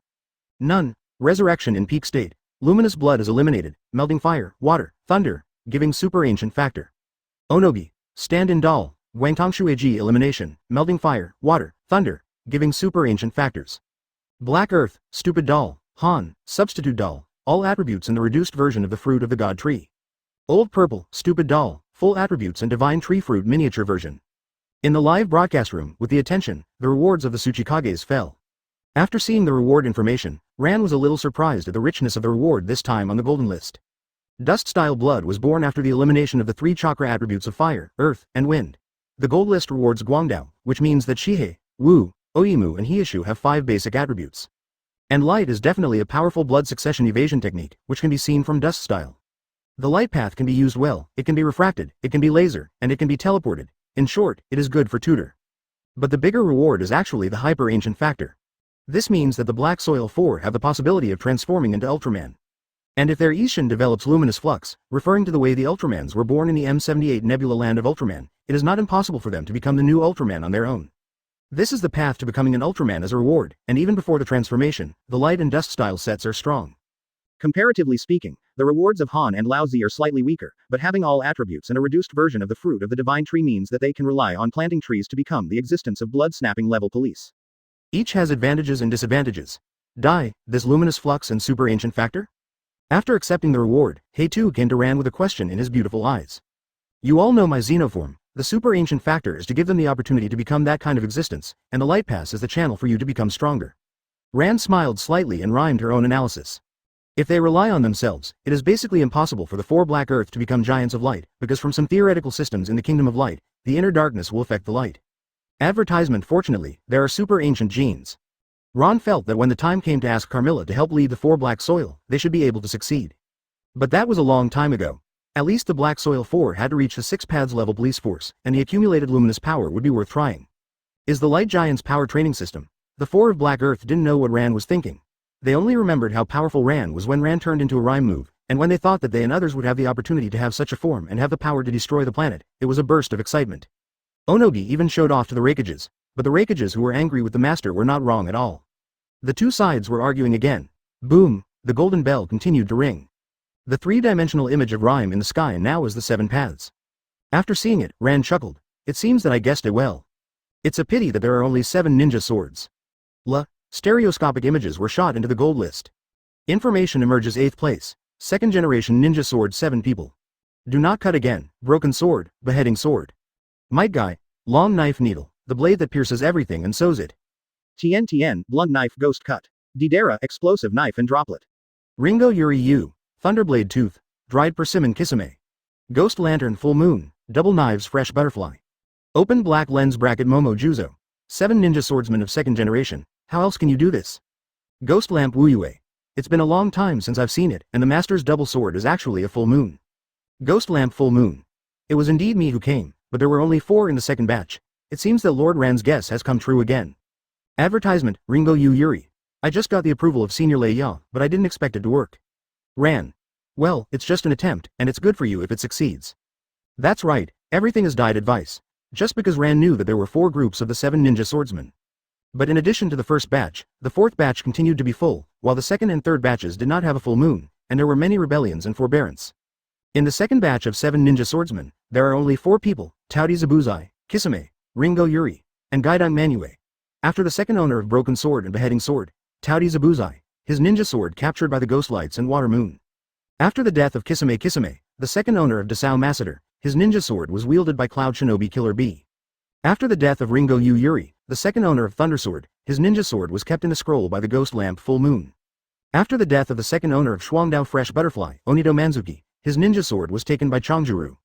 None, resurrection in peak state, luminous blood is eliminated, melting fire, water, thunder, giving super ancient factor. Onogi, stand in doll, Wangtongshueji elimination, melting fire, water, thunder, giving super ancient factors. Black Earth, stupid doll, Han, substitute doll, all attributes in the reduced version of the fruit of the god tree. Old Purple, stupid doll, full attributes and divine tree fruit miniature version. In the live broadcast room, with the attention, the rewards of the Tsuchikages fell. After seeing the reward information, Ran was a little surprised at the richness of the reward this time on the golden list. Dust-style blood was born after the elimination of the 3 chakra attributes of fire, earth, and wind. The gold list rewards Guangdao, which means that Shihei, Wu, Oimu and Hieshu have 5 basic attributes. And light is definitely a powerful blood succession evasion technique, which can be seen from dust style. The light path can be used well, it can be refracted, it can be laser, and it can be teleported. In short, it is good for tutor. But the bigger reward is actually the hyper-ancient factor. This means that the Black Soil 4 have the possibility of transforming into Ultraman. And if their Ishin develops luminous flux, referring to the way the Ultramans were born in the M78 Nebula land of Ultraman, it is not impossible for them to become the new Ultraman on their own. This is the path to becoming an Ultraman as a reward, and even before the transformation, the light and dust style sets are strong. Comparatively speaking, the rewards of Han and Lao Zi are slightly weaker, but having all attributes and a reduced version of the fruit of the divine tree means that they can rely on planting trees to become the existence of blood-snapping level police. Each has advantages and disadvantages. This luminous flux and super ancient factor? After accepting the reward, Hei-Tu came to Ran with a question in his beautiful eyes. You all know my xenoform. The super ancient factor is to give them the opportunity to become that kind of existence, and the light pass is the channel for you to become stronger. Ran smiled slightly and rhymed her own analysis. If they rely on themselves, it is basically impossible for the 4 Black Earth to become giants of light, because from some theoretical systems in the Kingdom of Light, the inner darkness will affect the light. Advertisement. Fortunately, there are super ancient genes. Ron felt that when the time came to ask Carmilla to help lead the 4 Black Soil, they should be able to succeed. But that was a long time ago. At least the Black Soil 4 had to reach the 6 paths level police force, and the accumulated luminous power would be worth trying. Is the Light Giant's power training system? The 4 of Black Earth didn't know what Ran was thinking. They only remembered how powerful Ran was when Ran turned into a rhyme move, and when they thought that they and others would have the opportunity to have such a form and have the power to destroy the planet, it was a burst of excitement. Onogi even showed off to the Raikages, but the Raikages who were angry with the master were not wrong at all. The two sides were arguing again. Boom, the golden bell continued to ring. The 3-dimensional image of Rhyme in the sky now is the 7 paths. After seeing it, Ran chuckled. It seems that I guessed it well. It's a pity that there are only 7 ninja swords. Stereoscopic images were shot into the gold list. Information emerges 8th place. 2nd generation ninja sword 7 people. Do not cut again, broken sword, beheading sword. Might guy, long knife needle, the blade that pierces everything and sews it. Tien, blunt knife ghost cut. Didera, explosive knife and droplet. Ringo Yuri U, thunderblade tooth, dried persimmon kisame. Ghost lantern full moon, double knives fresh butterfly. Open black lens bracket Momo Juzo. 7 ninja swordsmen of 2nd generation, how else can you do this? Ghost lamp Wuyue. It's been a long time since I've seen it, and the master's double sword is actually a full moon. Ghost lamp full moon. It was indeed me who came, but there were only 4 in the 2nd batch. It seems that Lord Ran's guess has come true again. Advertisement, Ringo Yu Yuri. I just got the approval of Senior Lei Ya, but I didn't expect it to work. Ran. Well, it's just an attempt, and it's good for you if it succeeds. That's right, everything is diet advice. Just because Ran knew that there were 4 groups of the 7 ninja swordsmen. But in addition to the 1st batch, the 4th batch continued to be full, while the 2nd and 3rd batches did not have a full moon, and there were many rebellions and forbearance. In the 2nd batch of 7 ninja swordsmen, there are only 4 people, Taudi Zabuzai, Kisame, Ringo Yuri, and Gaidang Manue. After the 2nd owner of Broken Sword and Beheading Sword, Taudi Zabuzai, his ninja sword captured by the Ghost Lights and Water Moon. After the death of Kisame, the 2nd owner of Dasao Masseter, his ninja sword was wielded by Cloud Shinobi Killer B. After the death of Ringo Yu Yuri, the 2nd owner of Thundersword, his ninja sword was kept in the scroll by the Ghost Lamp Full Moon. After the death of the 2nd owner of Shuangdao Fresh Butterfly, Onido Manzuki, his ninja sword was taken by Chongjuru.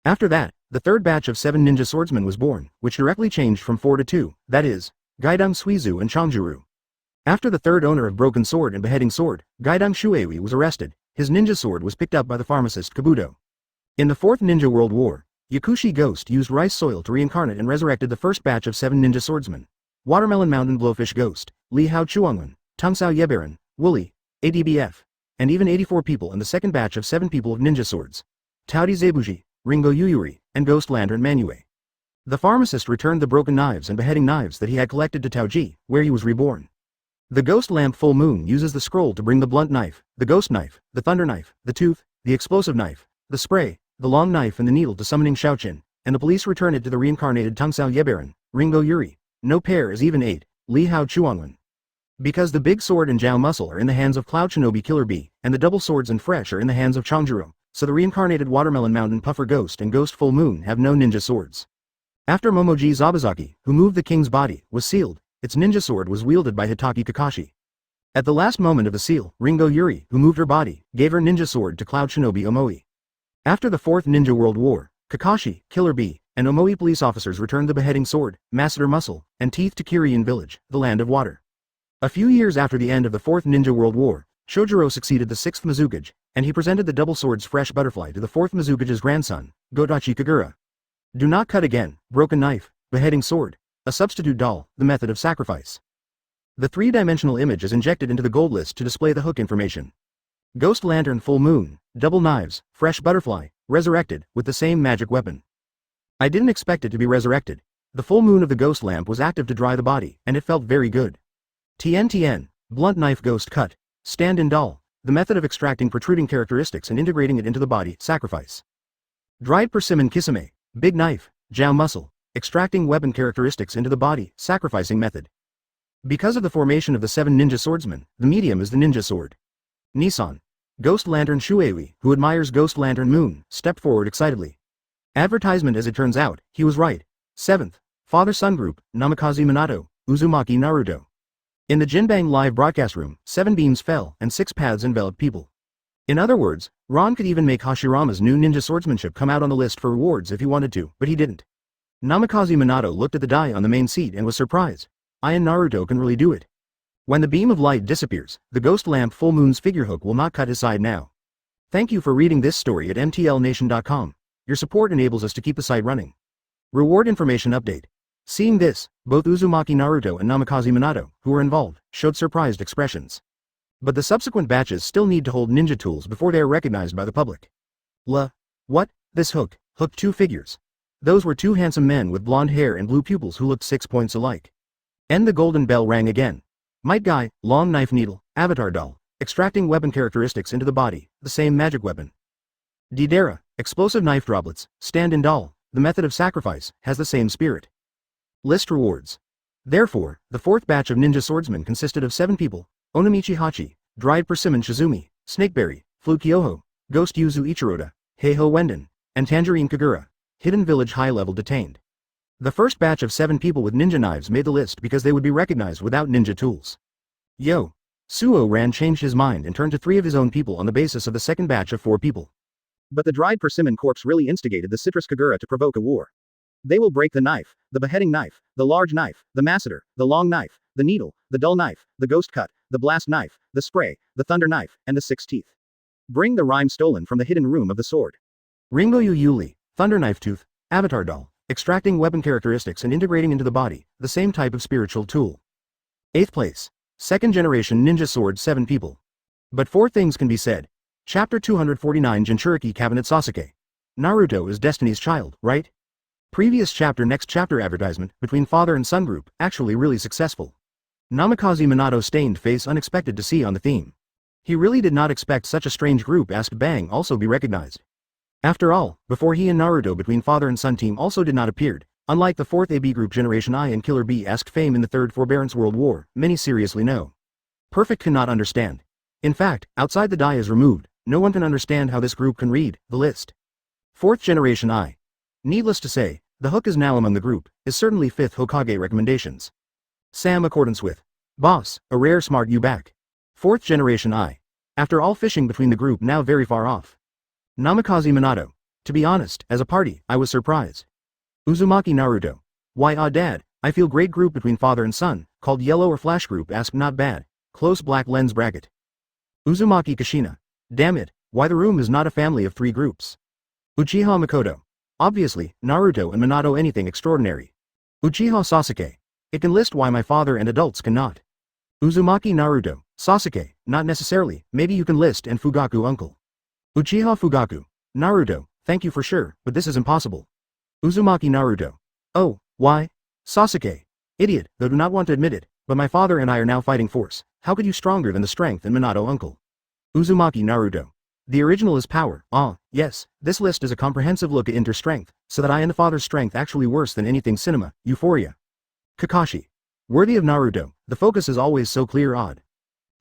After that, the 3rd batch of 7 ninja swordsmen was born, which directly changed from 4 to 2, that is, Gaidang Suizu and Chongjuru. After the 3rd owner of Broken Sword and Beheading Sword, Gaidang Shuewi was arrested, his ninja sword was picked up by the pharmacist Kabuto. In the 4th Ninja World War, Yakushi Ghost used rice soil to reincarnate and resurrected the 1st batch of 7 ninja swordsmen. Watermelon Mountain Blowfish Ghost, Li Hao Chuangwen, Tungsao Yebaran, Wooly, ADBF, and even 84 people in the 2nd batch of 7 people of ninja swords. Taudi Zebuji, Ringo Yuyuri, and Ghost Lantern Manue. The pharmacist returned the broken knives and beheading knives that he had collected to Taoji, where he was reborn. The Ghost Lamp Full Moon uses the scroll to bring the blunt knife, the ghost knife, the thunder knife, the tooth, the explosive knife, the spray, the long knife and the needle to summoning Shaoqin, and the police return it to the reincarnated Tungsao Yebaran, Ringo Yuri. No pair is even 8, Li Hao Chuangwen. Because the big sword and Jiao muscle are in the hands of Cloud Shinobi Killer B, and the double swords and fresh are in the hands of Chongjuro, so the reincarnated Watermelon Mountain Puffer Ghost and Ghost Full Moon have no ninja swords. After Momoji Zabazaki, who moved the king's body, was sealed, its ninja sword was wielded by Hitaki Kakashi. At the last moment of the seal, Ringo Yuri, who moved her body, gave her ninja sword to Cloud Shinobi Omoi. After the 4th Ninja World War, Kakashi, Killer B, and Omoi police officers returned the beheading sword, masseter muscle, and teeth to Kiryu village, the land of water. A few years after the end of the 4th Ninja World War, Shojiro succeeded the 6th Mizukage, and he presented the double sword's fresh butterfly to the 4th Mizukage's grandson, Godachi Kagura. Do not cut again, broken knife, beheading sword, a substitute doll, the method of sacrifice. The 3-dimensional image is injected into the gold list to display the hook information. Ghost Lantern Full Moon, double knives, fresh butterfly, resurrected, with the same magic weapon. I didn't expect it to be resurrected. The full moon of the ghost lamp was active to dry the body, and it felt very good. Tien, blunt knife ghost cut, stand-in doll, the method of extracting protruding characteristics and integrating it into the body, sacrifice. Dried persimmon kisame, big knife, Jiao muscle, extracting weapon characteristics into the body, sacrificing method. Because of the formation of the 7 ninja swordsmen, the medium is the ninja sword. Nissan. Ghost Lantern Shuewi, who admires Ghost Lantern Moon, stepped forward excitedly. Advertisement. As it turns out, he was right. 7th. Father-son group, Namikaze Minato, Uzumaki Naruto. In the Jinbang live broadcast room, 7 beams fell and 6 paths enveloped people. In other words, Ron could even make Hashirama's new ninja swordsmanship come out on the list for rewards if he wanted to, but he didn't. Namikaze Minato looked at the die on the main seat and was surprised. I and Naruto can really do it. When the beam of light disappears, the ghost lamp full moon's figure hook will not cut his side now. Thank you for reading this story at mtlnation.com. Your support enables us to keep the site running. Reward information update. Seeing this, both Uzumaki Naruto and Namikaze Minato, who were involved, showed surprised expressions. But the subsequent batches still need to hold ninja tools before they are recognized by the public. What? This hook, hooked 2 figures. Those were 2 handsome men with blonde hair and blue pupils who looked 6 points alike. And the golden bell rang again. Might Guy, long knife needle, avatar doll, extracting weapon characteristics into the body, the same magic weapon. Deidara, explosive knife droplets, stand-in doll, the method of sacrifice, has the same spirit. List rewards. Therefore, the 4th batch of ninja swordsmen consisted of 7 people: Onamichi Hachi, dried persimmon Shizumi, Snakeberry, Flute Kyoho, Ghost Yuzu Ichiroda, Heiho Wenden, and Tangerine Kagura, hidden village high-level detained. The first batch of 7 people with ninja knives made the list because they would be recognized without ninja tools. Suo Ran changed his mind and turned to 3 of his own people on the basis of the second batch of 4 people. But the dried persimmon corpse really instigated the citrus Kagura to provoke a war. They will break the knife, the beheading knife, the large knife, the masseter, the long knife, the needle, the dull knife, the ghost cut, the blast knife, the spray, the thunder knife, and the 6 teeth. Bring the rhyme stolen from the hidden room of the sword. Ringoyu Yuli, thunder knife tooth, avatar doll, extracting weapon characteristics and integrating into the body, the same type of spiritual tool. 8th place. 2nd generation ninja sword 7 people. But 4 things can be said. Chapter 249 Jinchuriki Cabinet Sasuke. Naruto is Destiny's child, right? Previous chapter next chapter advertisement between father and son group, actually really successful. Namikaze Minato stained face unexpected to see on the theme. He really did not expect such a strange group asked bang also be recognized. After all, before he and Naruto between father and son team also did not appeared, unlike the 4th AB group Generation I and Killer B asked fame in the 3rd Forbearance World War, many seriously no. Perfect cannot understand. In fact, outside the die is removed, no one can understand how this group can read the list. 4th Generation I. Needless to say, the hook is now among the group, is certainly 5th Hokage recommendations. Sam accordance with. Boss, a rare smart you back. 4th Generation I. After all fishing between the group now very far off. Namikaze Minato. To be honest, as a party, I was surprised. Uzumaki Naruto. Why dad, I feel great group between father and son, called yellow or flash group asked not bad, close black lens bracket. Uzumaki Kushina. Damn it, why the room is not a family of 3 groups. Uchiha Makoto. Obviously, Naruto and Minato anything extraordinary. Uchiha Sasuke. It can list why my father and adults cannot. Uzumaki Naruto. Sasuke, not necessarily, maybe you can list and Fugaku uncle. Uchiha Fugaku. Naruto, thank you for sure, but this is impossible. Uzumaki Naruto. Oh, why? Sasuke. Idiot, though do not want to admit it, but my father and I are now fighting force. How could you stronger than the strength and Minato uncle? Uzumaki Naruto. The original is power. Yes, this list is a comprehensive look at inter strength, so that I and the father's strength actually worse than anything cinema, euphoria. Kakashi. Worthy of Naruto, the focus is always so clear odd.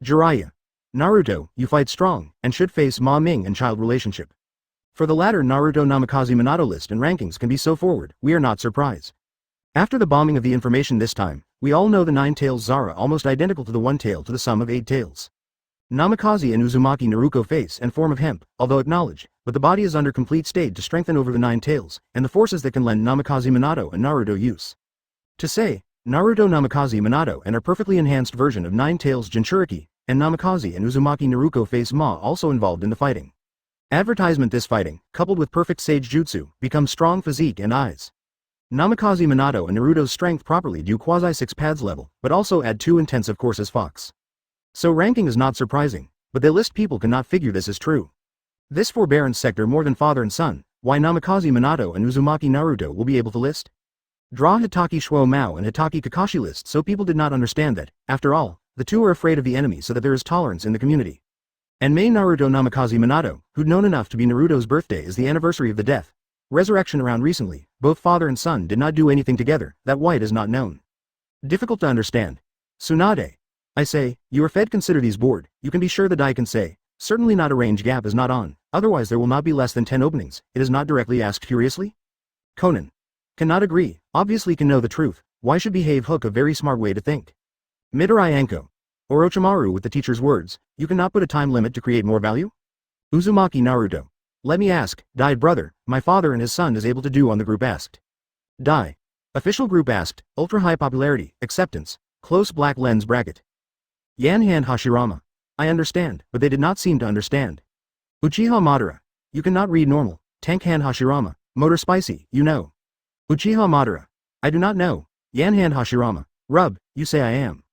Jiraiya. Naruto, you fight strong, and should face Ma Ming and child relationship. For the latter Naruto Namikaze Minato list and rankings can be so forward, we are not surprised. After the bombing of the information this time, we all know the 9 tails Zara almost identical to the 1 tail to the sum of 8 tails. Namikaze and Uzumaki Naruto face and form of hemp, although acknowledged, but the body is under complete state to strengthen over the 9 tails, and the forces that can lend Namikaze Minato and Naruto use. To say, Naruto Namikaze Minato and a perfectly enhanced version of 9 tails Jinchuriki, and Namikaze and Uzumaki Naruto face Ma also involved in the fighting. Advertisement this fighting, coupled with perfect sage jutsu, becomes strong physique and eyes. Namikaze Minato and Naruto's strength properly do quasi 6 pads level, but also add 2 intensive courses Fox. So ranking is not surprising, but the list people cannot figure this is true. This forbearance sector more than father and son, why Namikaze Minato and Uzumaki Naruto will be able to list? Draw Hitaki Shuo Mao and Hitaki Kakashi list so people did not understand that, after all, the 2 are afraid of the enemy so that there is tolerance in the community. And may Naruto Namikaze Minato, who'd known enough to be Naruto's birthday is the anniversary of the death, resurrection around recently, both father and son did not do anything together, that white is not known. Difficult to understand. Tsunade. I say, you are fed consider these bored, you can be sure the die can say, certainly not a range gap is not on, otherwise there will not be less than 10 openings, it is not directly asked curiously? Conan. Cannot agree, obviously can know the truth, why should behave hook a very smart way to think? Midori Anko. Orochimaru with the teacher's words, you cannot put a time limit to create more value? Uzumaki Naruto. Let me ask, died brother, my father and his son is able to do on the group asked. Die. Official group asked, ultra high popularity, acceptance, close black lens bracket. Yanhan Hashirama. I understand, but they did not seem to understand. Uchiha Madara. You cannot read normal. Tankhan Hashirama. Motor spicy, you know. Uchiha Madara. I do not know. Yanhan Hashirama. Rub, you say I am.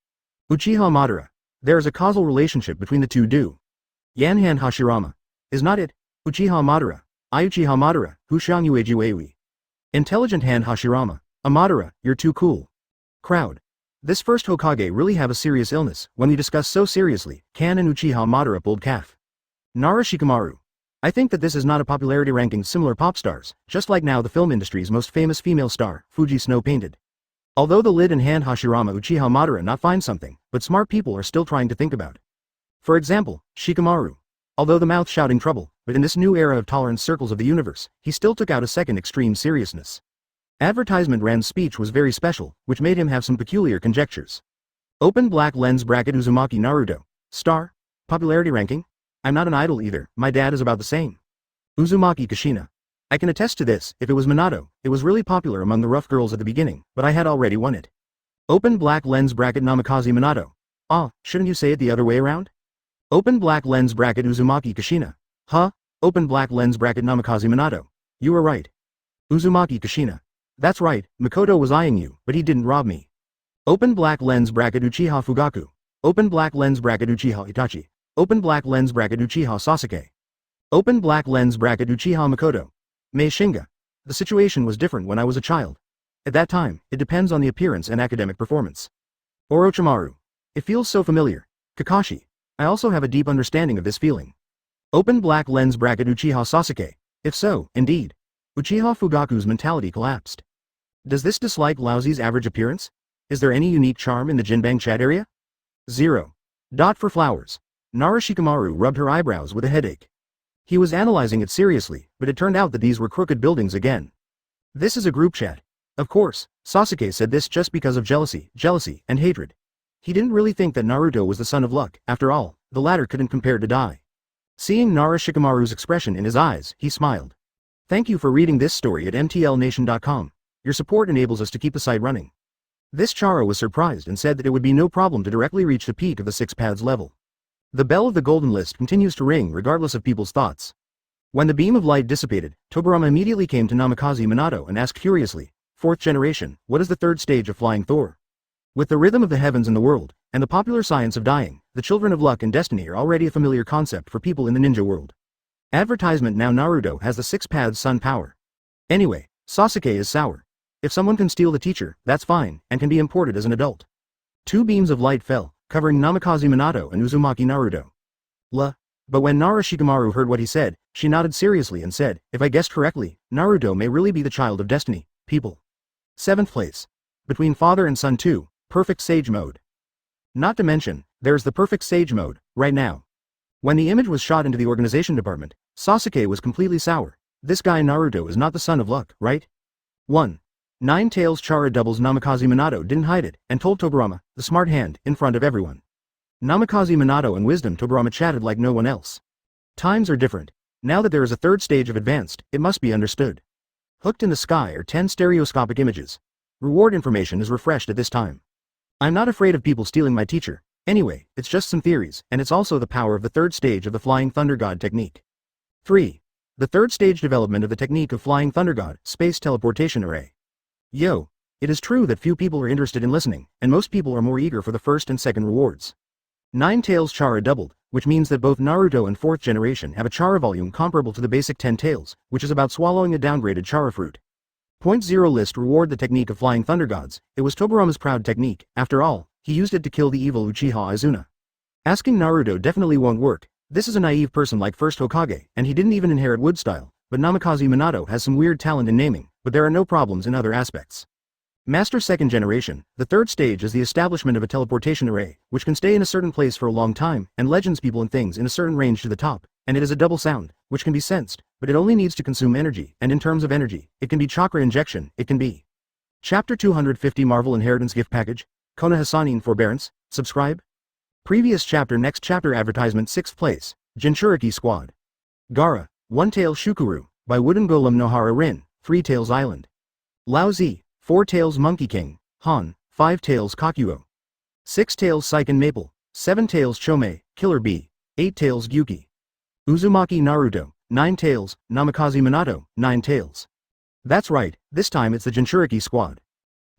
Uchiha Madara. There is a causal relationship between the two do. Yanhan Hashirama. Is not it? Uchiha Madara. I Uchiha Madara, Hushan Uejiwewi. Intelligent Han Hashirama. Madara, you're too cool. Crowd. This first Hokage really have a serious illness, when we discuss so seriously, Kan and Uchiha Madara pulled calf. Nara Shikamaru. I think that this is not a popularity ranking similar pop stars, just like now the film industry's most famous female star, Fuji Snow Painted. Although the lid and Han Hashirama Uchiha Madara not find something, but smart people are still trying to think about. For example, Shikamaru. Although the mouth shouting trouble, but in this new era of tolerance circles of the universe, he still took out a second extreme seriousness. Advertisement Ran's speech was very special, which made him have some peculiar conjectures. Open black lens bracket Uzumaki Naruto. Star? Popularity ranking? I'm not an idol either, my dad is about the same. Uzumaki Kushina. I can attest to this, if it was Minato, it was really popular among the rough girls at the beginning, but I had already won it. Open black lens bracket Namikaze Minato. Ah, shouldn't you say it the other way around? Open black lens bracket Uzumaki Kushina. Huh? Open black lens bracket Namikaze Minato. You were right. Uzumaki Kushina. That's right, Makoto was eyeing you, but he didn't rob me. Open black lens bracket Uchiha Fugaku. Open black lens bracket Uchiha Itachi. Open black lens bracket Uchiha Sasuke. Open black lens bracket Uchiha Makoto. Mei Shinga. The situation was different when I was a child. At that time, it depends on the appearance and academic performance. Orochimaru. It feels so familiar. Kakashi. I also have a deep understanding of this feeling. Open black lens bracket Uchiha Sasuke. If so, indeed. Uchiha Fugaku's mentality collapsed. Does this dislike Laozi's average appearance? Is there any unique charm in the Jinbang chat area? 0. For flowers. Nara Shikamaru rubbed her eyebrows with a headache. He was analyzing it seriously, but it turned out that these were crooked buildings again. This is a group chat. Of course, Sasuke said this just because of jealousy, and hatred. He didn't really think that Naruto was the son of luck, after all, the latter couldn't compare to Dai. Seeing Nara Shikamaru's expression in his eyes, he smiled. Thank you for reading this story at mtlnation.com. Your support enables us to keep the site running. This Chara was surprised and said that it would be no problem to directly reach the peak of the 6 paths level. The bell of the golden list continues to ring regardless of people's thoughts. When the beam of light dissipated, Tobirama immediately came to Namikaze Minato and asked curiously, 4th generation, what is the 3rd stage of Flying Thor? With the rhythm of the heavens and the world, and the popular science of dying, the children of luck and destiny are already a familiar concept for people in the ninja world. Advertisement now Naruto has the 6 paths sun power. Anyway, Sasuke is sour. If someone can steal the teacher, that's fine, and can be imported as an adult. 2 beams of light fell, covering Namikaze Minato and Uzumaki Naruto. But when Nara Shikamaru heard what he said, she nodded seriously and said, if I guessed correctly, Naruto may really be the child of destiny, people. 7th place. Between father and son too, perfect sage mode. Not to mention, there's the perfect sage mode, right now. When the image was shot into the organization department, Sasuke was completely sour. This guy Naruto is not the son of luck, right? 1. Nine Tails Chara doubles Namikaze Minato didn't hide it, and told Tobirama, the smart hand, in front of everyone. Namikaze Minato and Wisdom Tobirama chatted like no one else. Times are different. Now that there is a 3rd stage of advanced, it must be understood. Hooked in the sky are 10 stereoscopic images. Reward information is refreshed at this time. I'm not afraid of people stealing my teacher. Anyway, it's just some theories, and it's also the power of the 3rd stage of the Flying Thunder God technique. 3. The 3rd stage development of the technique of Flying Thunder God, Space Teleportation Array. Yo. It is true that few people are interested in listening, and most people are more eager for the 1st and 2nd rewards. 9 Tails Chara doubled, which means that both Naruto and 4th generation have a Chara volume comparable to the basic 10 Tails, which is about swallowing a downgraded Chara fruit. 0 list reward the technique of Flying Thunder Gods. It was Tobirama's proud technique, after all, he used it to kill the evil Uchiha Izuna. Asking Naruto definitely won't work. This is a naive person like 1st Hokage, and he didn't even inherit wood style, but Namikaze Minato has some weird talent in naming, but there are no problems in other aspects. Master 2nd generation, the 3rd stage is the establishment of a teleportation array, which can stay in a certain place for a long time, and legends people and things in a certain range to the top, and it is a double sound, which can be sensed, but it only needs to consume energy, and in terms of energy, it can be chakra injection, it can be. Chapter 250 Marvel Inheritance Gift Package, Kona Hasanin Forbearance, subscribe. Previous chapter Next chapter advertisement 6th place, Jinchuriki Squad. Gaara, One Tail Shukuru, by Wooden Golem Nohara Rin, 3 Tails Island. Lao Zi, 4 Tails Monkey King, Han, 5 Tails Kakuo. 6 Tails Seiken Maple, 7 tails Chome, Killer Bee, 8 tails Gyuki. Uzumaki Naruto, 9 tails, Namikaze Minato, 9 tails. That's right, this time it's the Jinchuriki squad.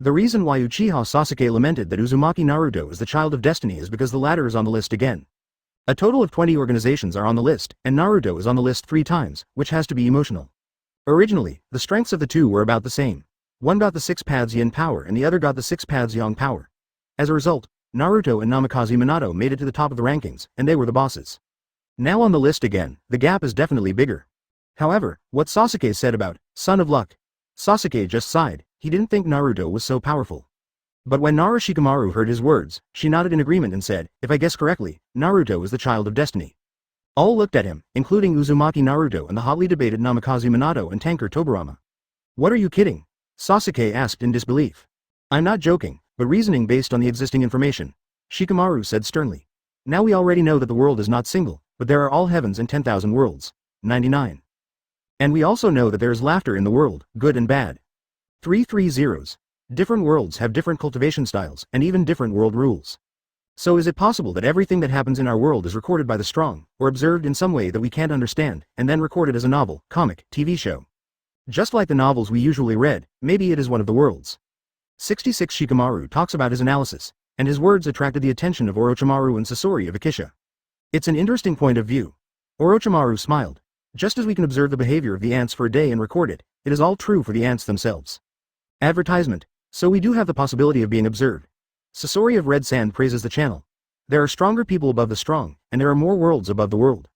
The reason why Uchiha Sasuke lamented that Uzumaki Naruto is the child of destiny is because the latter is on the list again. A total of 20 organizations are on the list, and Naruto is on the list 3 times, which has to be emotional. Originally, the strengths of the two were about the same. One got the 6 paths yin power and the other got the 6 paths yang power. As a result, Naruto and Namikaze Minato made it to the top of the rankings, and they were the bosses. Now on the list again, the gap is definitely bigger. However, what Sasuke said about, son of luck. Sasuke just sighed, he didn't think Naruto was so powerful. But when Nara Shikamaru heard his words, she nodded in agreement and said, if I guess correctly, Naruto is the child of destiny. All looked at him, including Uzumaki Naruto and the hotly debated Namikaze Minato and tanker Tobirama. What are you kidding? Sasuke asked in disbelief. I'm not joking, but reasoning based on the existing information. Shikamaru said sternly. Now we already know that the world is not single, but there are all heavens and 10,000 worlds. 99. And we also know that there is laughter in the world, good and bad. 330s. Different worlds have different cultivation styles, and even different world rules. So is it possible that everything that happens in our world is recorded by the strong, or observed in some way that we can't understand, and then recorded as a novel, comic, TV show? Just like the novels we usually read, maybe it is one of the worlds. 66 Shikamaru talks about his analysis, and his words attracted the attention of Orochimaru and Sasori of Akisha. It's an interesting point of view. Orochimaru smiled. Just as we can observe the behavior of the ants for a day and record it, it is all true for the ants themselves. Advertisement. So we do have the possibility of being observed. Sasori of Red Sand praises the channel. There are stronger people above the strong, and there are more worlds above the world.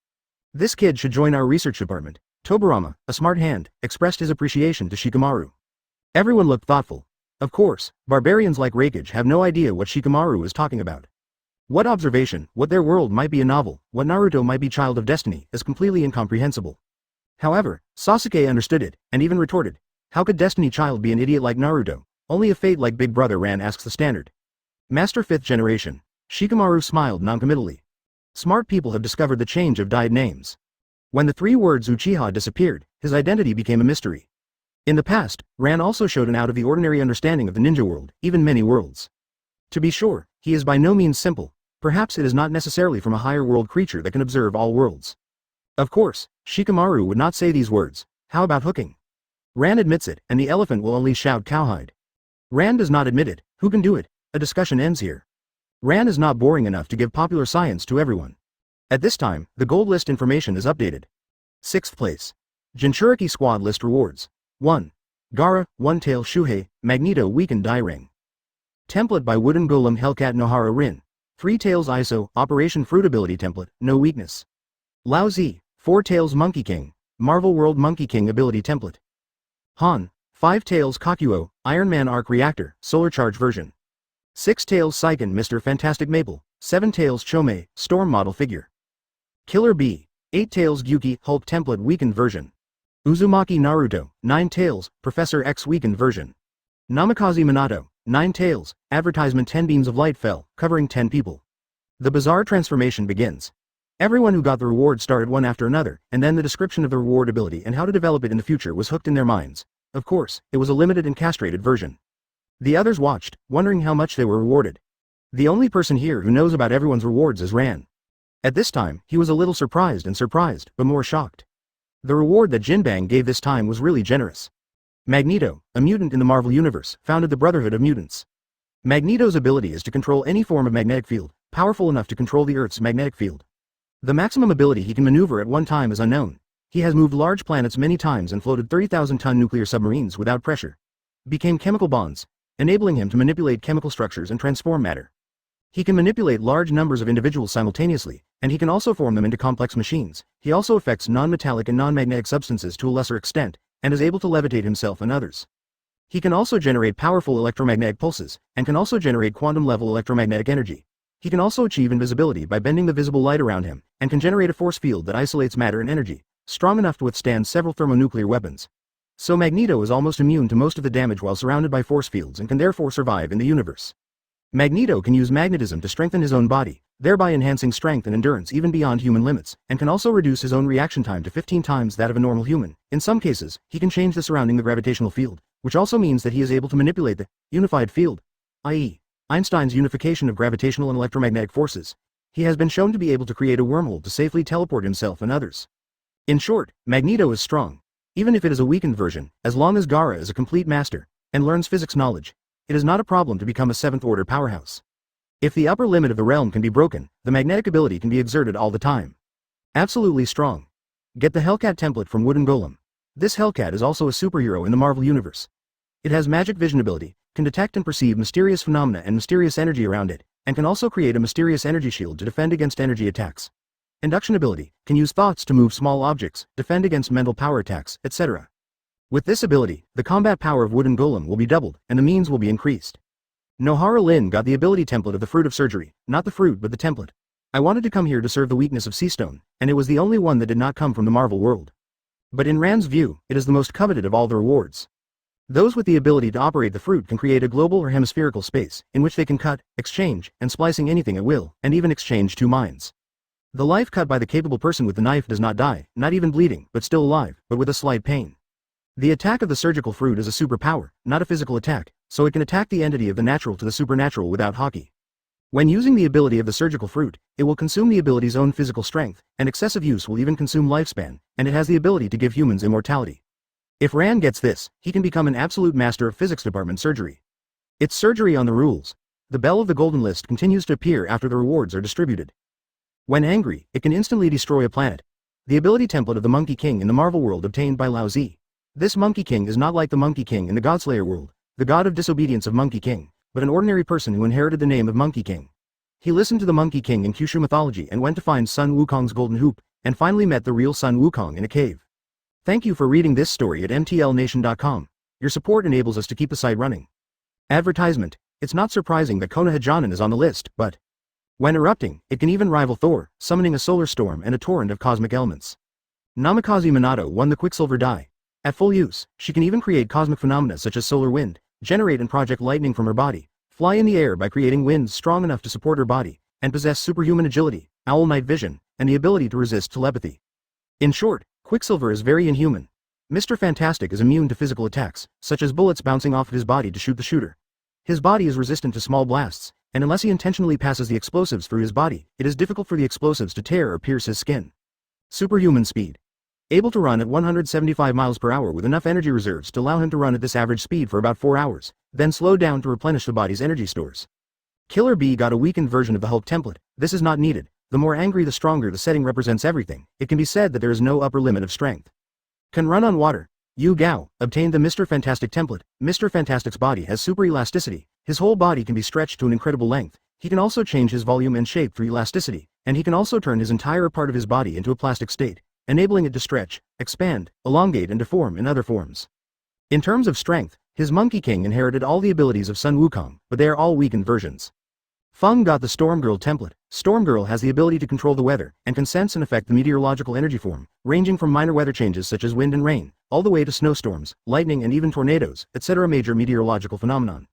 This kid should join our research department. Tobirama, a smart hand, expressed his appreciation to Shikamaru. Everyone looked thoughtful. Of course, barbarians like Reikage have no idea what Shikamaru is talking about. What observation, what their world might be a novel, what Naruto might be child of destiny, is completely incomprehensible. However, Sasuke understood it, and even retorted. How could Destiny Child be an idiot like Naruto? Only a fate like Big Brother ran asks the standard. Master 5th Generation. Shikamaru smiled noncommittally. Smart people have discovered the change of dyed names. When the 3 words Uchiha disappeared, his identity became a mystery. In the past, Ran also showed an out-of-the-ordinary understanding of the ninja world, even many worlds. To be sure, he is by no means simple. Perhaps it is not necessarily from a higher world creature that can observe all worlds. Of course, Shikamaru would not say these words. How about hooking? Ran admits it, and the elephant will only shout cowhide. Ran does not admit it. Who can do it? A discussion ends here. Ran is not boring enough to give popular science to everyone. At this time, the gold list information is updated. 6th place. Jinchuriki Squad list rewards. 1. Gaara, One-Tail Shuhei, Magneto Weakened Die Ring. Template by Wooden Golem Hellcat Nohara Rin. 3 Tails ISO, Operation Fruit Ability Template, no weakness. Lao Zi, 4 Tails Monkey King, Marvel World Monkey King Ability Template. Han, 5 Tails Kakuo, Iron Man Arc Reactor, Solar Charge version. 6 Tails Saiken Mr. Fantastic Maple, 7 Tails Chome, Storm Model Figure. Killer Bee, 8 Tails Gyuki, Hulk Template Weakened version. Uzumaki Naruto, 9 Tails, Professor X Weakened version. Namikaze Minato, 9 Tails, advertisement 10 beams of light fell, covering 10 people. The bizarre transformation begins. Everyone who got the reward started one after another, and then the description of the reward ability and how to develop it in the future was hooked in their minds. Of course, it was a limited and castrated version. The others watched, wondering how much they were rewarded. The only person here who knows about everyone's rewards is Ran. At this time, he was a little surprised, but more shocked. The reward that Jinbang gave this time was really generous. Magneto, a mutant in the Marvel Universe, founded the Brotherhood of Mutants. Magneto's ability is to control any form of magnetic field, powerful enough to control the Earth's magnetic field. The maximum ability he can maneuver at one time is unknown. He has moved large planets many times and floated 30,000-ton nuclear submarines without pressure. Became chemical bonds, enabling him to manipulate chemical structures and transform matter. He can manipulate large numbers of individuals simultaneously, and he can also form them into complex machines. He also affects non-metallic and non-magnetic substances to a lesser extent, and is able to levitate himself and others. He can also generate powerful electromagnetic pulses, and can also generate quantum-level electromagnetic energy. He can also achieve invisibility by bending the visible light around him, and can generate a force field that isolates matter and energy, strong enough to withstand several thermonuclear weapons. So Magneto is almost immune to most of the damage while surrounded by force fields and can therefore survive in the universe. Magneto can use magnetism to strengthen his own body, thereby enhancing strength and endurance even beyond human limits, and can also reduce his own reaction time to 15 times that of a normal human. In some cases, he can change the surrounding the gravitational field, which also means that he is able to manipulate the unified field, i.e., Einstein's unification of gravitational and electromagnetic forces. He has been shown to be able to create a wormhole to safely teleport himself and others. In short, Magneto is strong. Even if it is a weakened version, as long as Gaara is a complete master, and learns physics knowledge, it is not a problem to become a 7th order powerhouse. If the upper limit of the realm can be broken, the magnetic ability can be exerted all the time. Absolutely strong. Get the Hellcat template from Wooden Golem. This Hellcat is also a superhero in the Marvel Universe. It has magic vision ability, can detect and perceive mysterious phenomena and mysterious energy around it, and can also create a mysterious energy shield to defend against energy attacks. Induction ability, can use thoughts to move small objects, defend against mental power attacks, etc. With this ability, the combat power of Wooden Golem will be doubled, and the means will be increased. Nohara Lin got the ability template of the Fruit of Surgery, not the fruit but the template. I wanted to come here to serve the weakness of Seastone, and it was the only one that did not come from the Marvel world. But in Rand's view, it is the most coveted of all the rewards. Those with the ability to operate the fruit can create a global or hemispherical space, in which they can cut, exchange, and splicing anything at will, and even exchange 2 minds. The life cut by the capable person with the knife does not die, not even bleeding, but still alive, but with a slight pain. The attack of the surgical fruit is a superpower, not a physical attack, so it can attack the entity of the natural to the supernatural without hockey. When using the ability of the surgical fruit, it will consume the ability's own physical strength, and excessive use will even consume lifespan, and it has the ability to give humans immortality. If Rand gets this, he can become an absolute master of physics department surgery. It's surgery on the rules. The bell of the golden list continues to appear after the rewards are distributed. When angry, it can instantly destroy a planet. The ability template of the Monkey King in the Marvel world obtained by Lao Zi. This Monkey King is not like the Monkey King in the Godslayer world, the god of disobedience of Monkey King, but an ordinary person who inherited the name of Monkey King. He listened to the Monkey King in Kyushu mythology and went to find Sun Wukong's golden hoop, and finally met the real Sun Wukong in a cave. Thank you for reading this story at mtlnation.com. Your support enables us to keep the site running. Advertisement. It's not surprising that Konoha is on the list, but when erupting, it can even rival Thor, summoning a solar storm and a torrent of cosmic elements. Namikaze Minato won the Quicksilver die. At full use, she can even create cosmic phenomena such as solar wind, generate and project lightning from her body, fly in the air by creating winds strong enough to support her body, and possess superhuman agility, owl night vision, and the ability to resist telepathy. In short, Quicksilver is very inhuman. Mr. Fantastic is immune to physical attacks, such as bullets bouncing off of his body to shoot the shooter. His body is resistant to small blasts, and unless he intentionally passes the explosives through his body, it is difficult for the explosives to tear or pierce his skin. Superhuman speed. Able to run at 175 miles per hour with enough energy reserves to allow him to run at this average speed for about 4 hours, then slow down to replenish the body's energy stores. Killer Bee got a weakened version of the Hulk template. This is not needed. The more angry the stronger. The setting represents everything. It can be said that there is no upper limit of strength. Can run on water. Yu Gao obtained the Mr. Fantastic template. Mr. Fantastic's body has super elasticity. His whole body can be stretched to an incredible length. He can also change his volume and shape through elasticity, and he can also turn his entire part of his body into a plastic state, enabling it to stretch, expand, elongate and deform in other forms. In terms of strength, his Monkey King inherited all the abilities of Sun Wukong, but they are all weakened versions. Feng got the Storm Girl template. Storm Girl has the ability to control the weather, and can sense and affect the meteorological energy form, ranging from minor weather changes such as wind and rain, all the way to snowstorms, lightning and even tornadoes, etc. major meteorological phenomenon.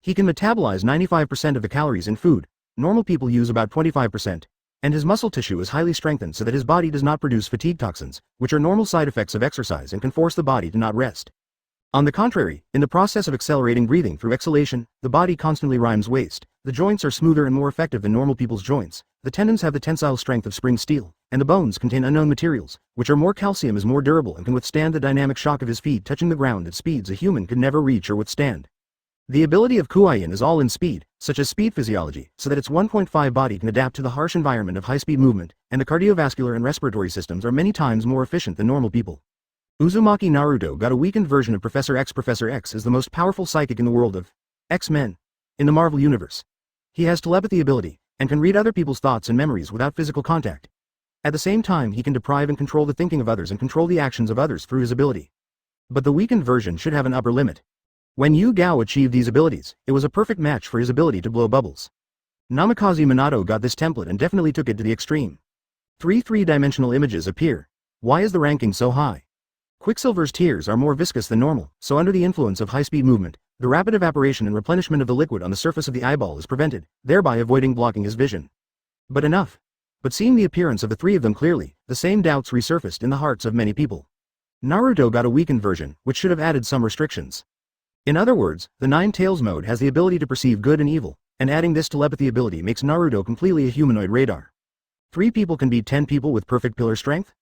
He can metabolize 95% of the calories in food. Normal people use about 25%. And his muscle tissue is highly strengthened so that his body does not produce fatigue toxins, which are normal side effects of exercise and can force the body to not rest. On the contrary, in the process of accelerating breathing through exhalation, the body constantly rhymes waste. The joints are smoother and more effective than normal people's joints. The tendons have the tensile strength of spring steel, and the bones contain unknown materials, which are more calcium is more durable and can withstand the dynamic shock of his feet touching the ground at speeds a human could never reach or withstand. The ability of Kuayin is all in speed, such as speed physiology, so that its 1.5 body can adapt to the harsh environment of high-speed movement, and the cardiovascular and respiratory systems are many times more efficient than normal people. Uzumaki Naruto got a weakened version of Professor X. Professor X is the most powerful psychic in the world of X-Men. In the Marvel Universe. He has telepathy ability, and can read other people's thoughts and memories without physical contact. At the same time he can deprive and control the thinking of others and control the actions of others through his ability. But the weakened version should have an upper limit. When Yu Gao achieved these abilities, it was a perfect match for his ability to blow bubbles. Namikaze Minato got this template and definitely took it to the extreme. 3 three-dimensional images appear. Why is the ranking so high? Quicksilver's tears are more viscous than normal, so under the influence of high-speed movement, the rapid evaporation and replenishment of the liquid on the surface of the eyeball is prevented, thereby avoiding blocking his vision. But enough. But seeing the appearance of the 3 of them clearly, the same doubts resurfaced in the hearts of many people. Naruto got a weakened version, which should have added some restrictions. In other words, the Nine Tails mode has the ability to perceive good and evil, and adding this telepathy ability makes Naruto completely a humanoid radar. 3 people can beat 10 people with perfect pillar strength?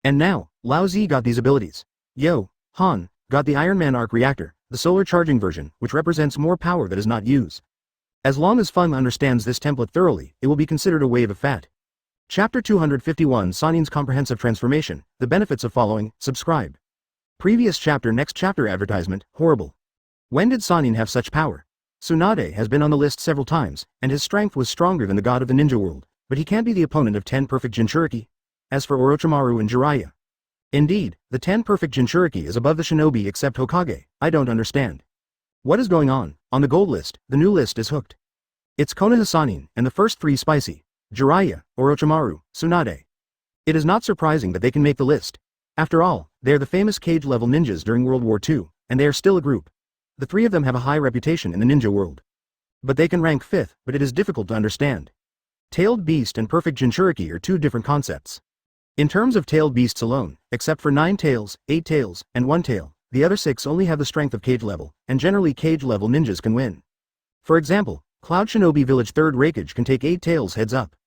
And now, Lao Zi got these abilities. Yo, Han, got the Iron Man arc reactor, the solar charging version, which represents more power that is not used. As long as Feng understands this template thoroughly, it will be considered a wave of fat. Chapter 251 Sanin's Comprehensive Transformation, the benefits of following, subscribe. Previous chapter next chapter advertisement, horrible. When did Sanin have such power? Tsunade has been on the list several times, and his strength was stronger than the god of the ninja world, but he can't be the opponent of 10 perfect Jinchuriki. As for Orochimaru and Jiraiya. Indeed, the 10 perfect Jinchuriki is above the shinobi except Hokage. I don't understand. What is going on? On the gold list, the new list is hooked. It's Konoha Sanin, and the first 3 spicy. Jiraiya, Orochimaru, Tsunade. It is not surprising that they can make the list. After all, they are the famous cage-level ninjas during World War II, and they are still a group. The 3 of them have a high reputation in the ninja world. But they can rank 5th, but it is difficult to understand. Tailed Beast and Perfect Jinchuriki are 2 different concepts. In terms of tailed beasts alone, except for 9 tails, 8 tails, and 1 tail, the other 6 only have the strength of cage level, and generally cage level ninjas can win. For example, Cloud Shinobi Village 3rd Raikage can take 8 tails heads up.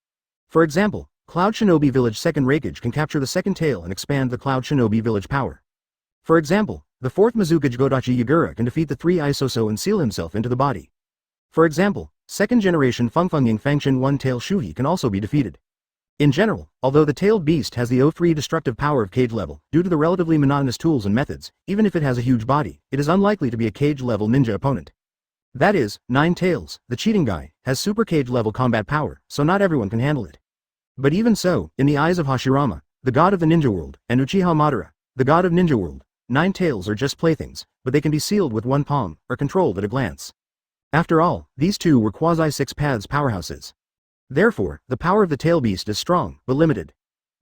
For example, Cloud Shinobi Village 2nd Raikage can capture the 2nd tail and expand the Cloud Shinobi Village power. For example, the 4th Mizukage Godachi Yagura can defeat the 3 Isoso and seal himself into the body. For example, 2nd generation Fengfengying Fangshin 1-tail Shuhi can also be defeated. In general, although the tailed beast has the O3 destructive power of cage level, due to the relatively monotonous tools and methods, even if it has a huge body, it is unlikely to be a cage level ninja opponent. That is, 9 tails, the cheating guy, has super cage level combat power, so not everyone can handle it. But even so, in the eyes of Hashirama, the god of the ninja world, and Uchiha Madara, the god of ninja world, 9 tails are just playthings, but they can be sealed with 1 palm, or controlled at a glance. After all, these 2 were quasi-6 paths powerhouses. Therefore, the power of the tail beast is strong, but limited.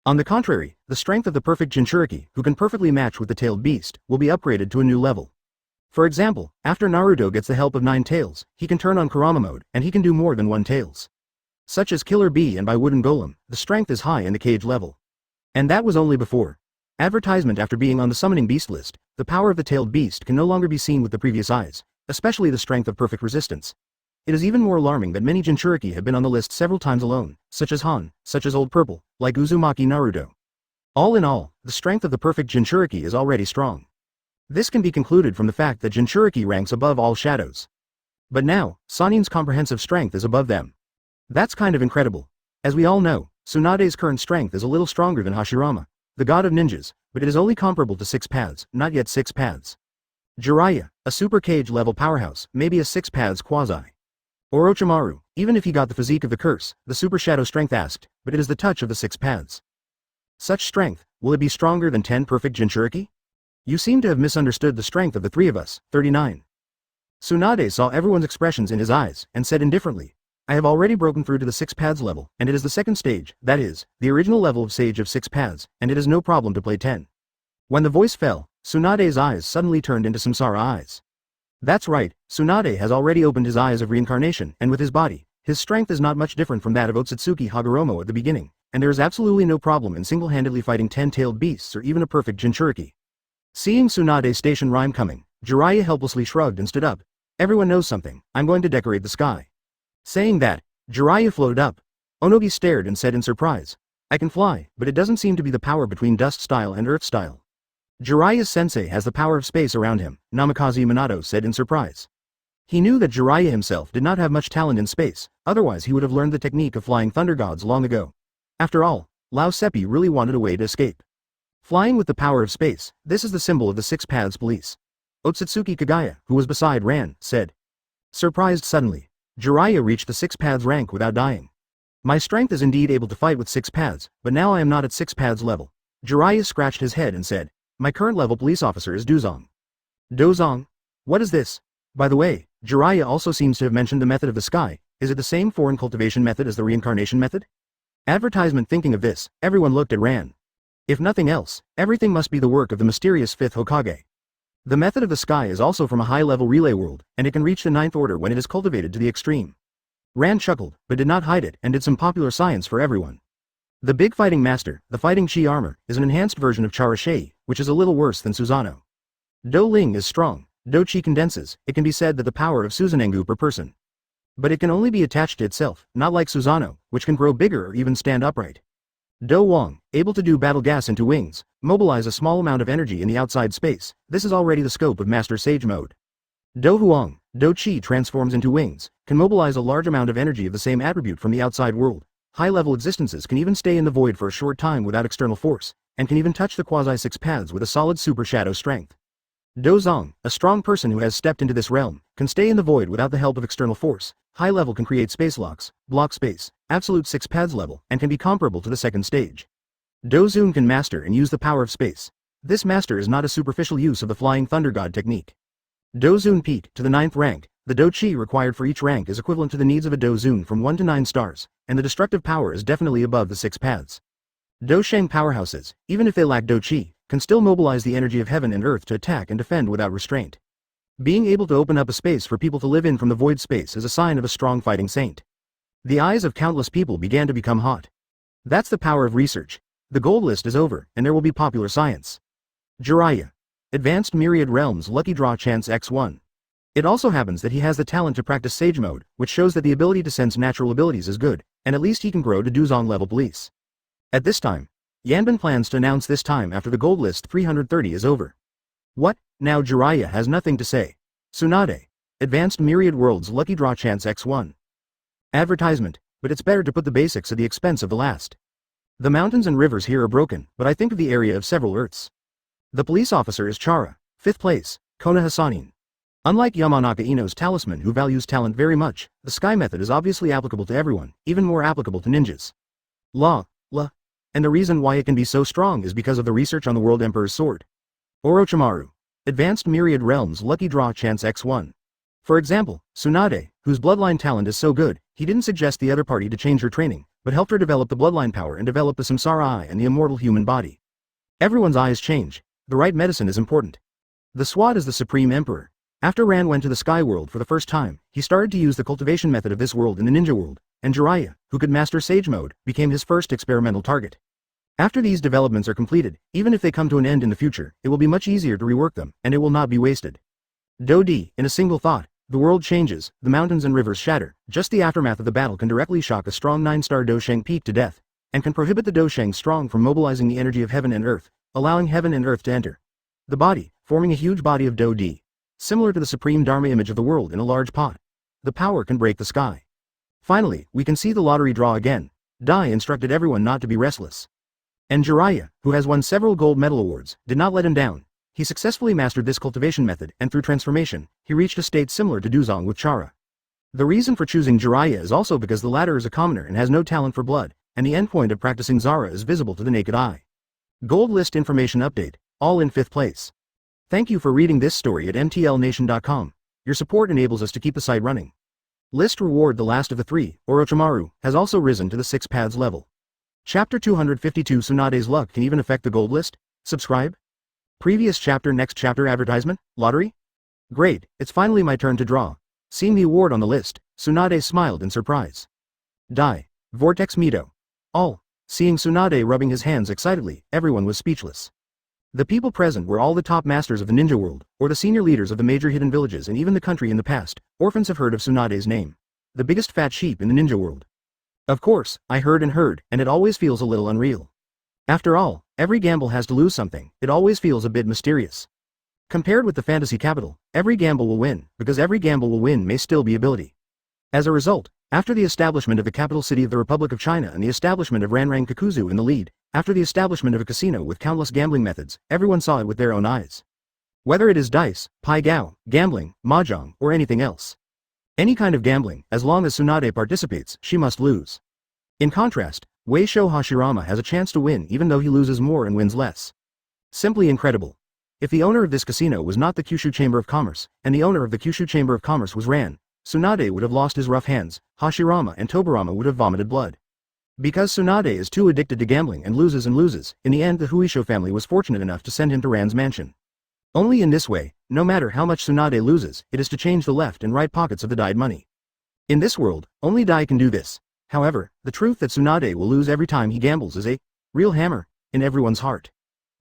On the contrary, the strength of the perfect Jinchuriki, who can perfectly match with the tailed beast, will be upgraded to a new level. For example, after Naruto gets the help of 9 tails, he can turn on Kurama mode, and he can do more than 1 tails. Such as Killer Bee and by Wooden Golem, the strength is high in the cage level. And that was only before. Advertisement after being on the summoning beast list, the power of the tailed beast can no longer be seen with the previous eyes, especially the strength of perfect resistance. It is even more alarming that many Jinchuriki have been on the list several times alone, such as Han, such as Old Purple, like Uzumaki Naruto. All in all, the strength of the perfect Jinchuriki is already strong. This can be concluded from the fact that Jinchuriki ranks above all shadows. But now, Sanin's comprehensive strength is above them. That's kind of incredible. As we all know, Tsunade's current strength is a little stronger than Hashirama, the god of ninjas, but it is only comparable to 6 paths, not yet 6 paths. Jiraiya, a super cage level powerhouse, maybe a 6 paths quasi. Orochimaru, even if he got the physique of the curse, the super shadow strength asked, but it is the touch of the 6 paths. Such strength, will it be stronger than 10 perfect Jinchuriki? You seem to have misunderstood the strength of the 3 of us. 39. Tsunade saw everyone's expressions in his eyes, and said indifferently, I have already broken through to the 6 paths level, and it is the 2nd stage, that is, the original level of Sage of 6 paths, and it is no problem to play 10. When the voice fell, Tsunade's eyes suddenly turned into Samsara eyes. That's right, Tsunade has already opened his eyes of reincarnation, and with his body, his strength is not much different from that of Otsutsuki Hagoromo at the beginning, and there is absolutely no problem in single-handedly fighting 10-tailed beasts or even a perfect Jinchuriki. Seeing Tsunade's station rhyme coming, Jiraiya helplessly shrugged and stood up. Everyone knows something, I'm going to decorate the sky. Saying that, Jiraiya floated up. Onogi stared and said in surprise, I can fly, but it doesn't seem to be the power between dust style and earth style. Jiraiya's sensei has the power of space around him, Namikaze Minato said in surprise. He knew that Jiraiya himself did not have much talent in space, otherwise he would have learned the technique of flying thunder gods long ago. After all, Lao Seppi really wanted a way to escape. Flying with the power of space, this is the symbol of the 6 paths police. Otsutsuki Kagaya, who was beside Ran, said. Surprised suddenly, Jiraiya reached the 6 paths rank without dying. My strength is indeed able to fight with 6 paths, but now I am not at 6 paths level. Jiraiya scratched his head and said, my current level police officer is Dozong. Dozong? What is this? By the way, Jiraiya also seems to have mentioned the method of the sky. Is it the same foreign cultivation method as the reincarnation method? Advertisement. Thinking of this, everyone looked at Ran. If nothing else, everything must be the work of the mysterious 5th Hokage. The method of the sky is also from a high-level relay world, and it can reach the 9th order when it is cultivated to the extreme. Ran chuckled, but did not hide it, and did some popular science for everyone. The Big Fighting Master, the Fighting Chi Armor, is an enhanced version of Charashei, which is a little worse than Susanoo. Do Ling is strong, Do Chi condenses, it can be said that the power of Susanengu per person. But it can only be attached to itself, not like Susanoo, which can grow bigger or even stand upright. Do Wang, able to do battle gas into wings, mobilize a small amount of energy in the outside space. This is already the scope of Master Sage mode. Do Huang, Do Qi transforms into wings, can mobilize a large amount of energy of the same attribute from the outside world. High-level existences can even stay in the void for a short time without external force, and can even touch the quasi-six paths with a solid super shadow strength. Do Zong, a strong person who has stepped into this realm, can stay in the void without the help of external force. High level can create space locks, block space, absolute six paths level, and can be comparable to the second stage. Do Zun can master and use the power of space. This master is not a superficial use of the Flying Thunder God technique. Do Zun peak to the 9th rank. The Do Qi required for each rank is equivalent to the needs of a Do Zun from 1 to 9 stars, and the destructive power is definitely above the 6 paths. Do Sheng powerhouses, even if they lack Do Qi, can still mobilize the energy of heaven and earth to attack and defend without restraint. Being able to open up a space for people to live in from the void space is a sign of a strong fighting saint. The eyes of countless people began to become hot. That's the power of research. The gold list is over, and there will be popular science. Jiraiya. Advanced Myriad Realms Lucky Draw Chance X1. It also happens that he has the talent to practice Sage Mode, which shows that the ability to sense natural abilities is good, and at least he can grow to Duzong level police. At this time, Yanbin plans to announce this time after the gold list 330 is over. What? Now Jiraiya has nothing to say. Tsunade. Advanced Myriad Worlds Lucky Draw Chance X1. Advertisement, but it's better to put the basics at the expense of the last. The mountains and rivers here are broken, but I think of the area of several Earths. The police officer is Chara, 5th place, Kona Hasanin. Unlike Yamanaka Ino's talisman who values talent very much, the sky method is obviously applicable to everyone, even more applicable to ninjas. And the reason why it can be so strong is because of the research on the World Emperor's sword. Orochimaru. Advanced Myriad Realms Lucky Draw Chance X1. For example, Tsunade, whose bloodline talent is so good, he didn't suggest the other party to change her training, but helped her develop the bloodline power and develop the Samsara Eye and the immortal human body. Everyone's eyes change. The right medicine is important. The Swad is the Supreme Emperor. After Ran went to the Sky World for the first time, he started to use the cultivation method of this world in the ninja world, and Jiraiya, who could master Sage Mode, became his first experimental target. After these developments are completed, even if they come to an end in the future, it will be much easier to rework them, and it will not be wasted. Do-di, in a single thought, the world changes, the mountains and rivers shatter, just the aftermath of the battle can directly shock a strong 9-star Do-sheng peak to death, and can prohibit the Do-sheng strong from mobilizing the energy of heaven and earth, allowing heaven and earth to enter the body, forming a huge body of Do-di. Similar to the supreme Dharma image of the world in a large pot. The power can break the sky. Finally, we can see the lottery draw again. Dai instructed everyone not to be restless. And Jiraiya, who has won several gold medal awards, did not let him down. He successfully mastered this cultivation method, and through transformation, he reached a state similar to Duzong with Chara. The reason for choosing Jiraiya is also because the latter is a commoner and has no talent for blood, and the endpoint of practicing Zara is visible to the naked eye. Gold list information update, all in 5th place. Thank you for reading this story at mtlnation.com. Your support enables us to keep the site running. List reward the last of the 3, Orochimaru, has also risen to the 6 paths level. Chapter 252 Tsunade's luck can even affect the gold list? Subscribe? Previous chapter next chapter advertisement? Lottery? Great, it's finally my turn to draw. Seeing the award on the list, Tsunade smiled in surprise. Dai. Vortex Mito. All. Seeing Tsunade rubbing his hands excitedly, everyone was speechless. The people present were all the top masters of the ninja world, or the senior leaders of the major hidden villages and even the country in the past. Orphans have heard of Tsunade's name. The biggest fat sheep in the ninja world. Of course, I heard, and it always feels a little unreal. After all, every gamble has to lose something, it always feels a bit mysterious. Compared with the fantasy capital, every gamble will win, because every gamble will win may still be ability. As a result, after the establishment of the capital city of the Republic of China and the establishment of Ranrang Kakuzu in the lead, after the establishment of a casino with countless gambling methods, everyone saw it with their own eyes. Whether it is dice, pai gao, gambling, mahjong, or anything else. Any kind of gambling, as long as Tsunade participates, she must lose. In contrast, Wei Shou Hashirama has a chance to win even though he loses more and wins less. Simply incredible. If the owner of this casino was not the Kyushu Chamber of Commerce, and the owner of the Kyushu Chamber of Commerce was Ran, Tsunade would have lost his rough hands, Hashirama and Tobarama would have vomited blood. Because Tsunade is too addicted to gambling and loses, in the end the Huisho family was fortunate enough to send him to Ran's mansion. Only in this way, no matter how much Tsunade loses, it is to change the left and right pockets of the dyed money. In this world, only Dai can do this. However, the truth that Tsunade will lose every time he gambles is a real hammer in everyone's heart.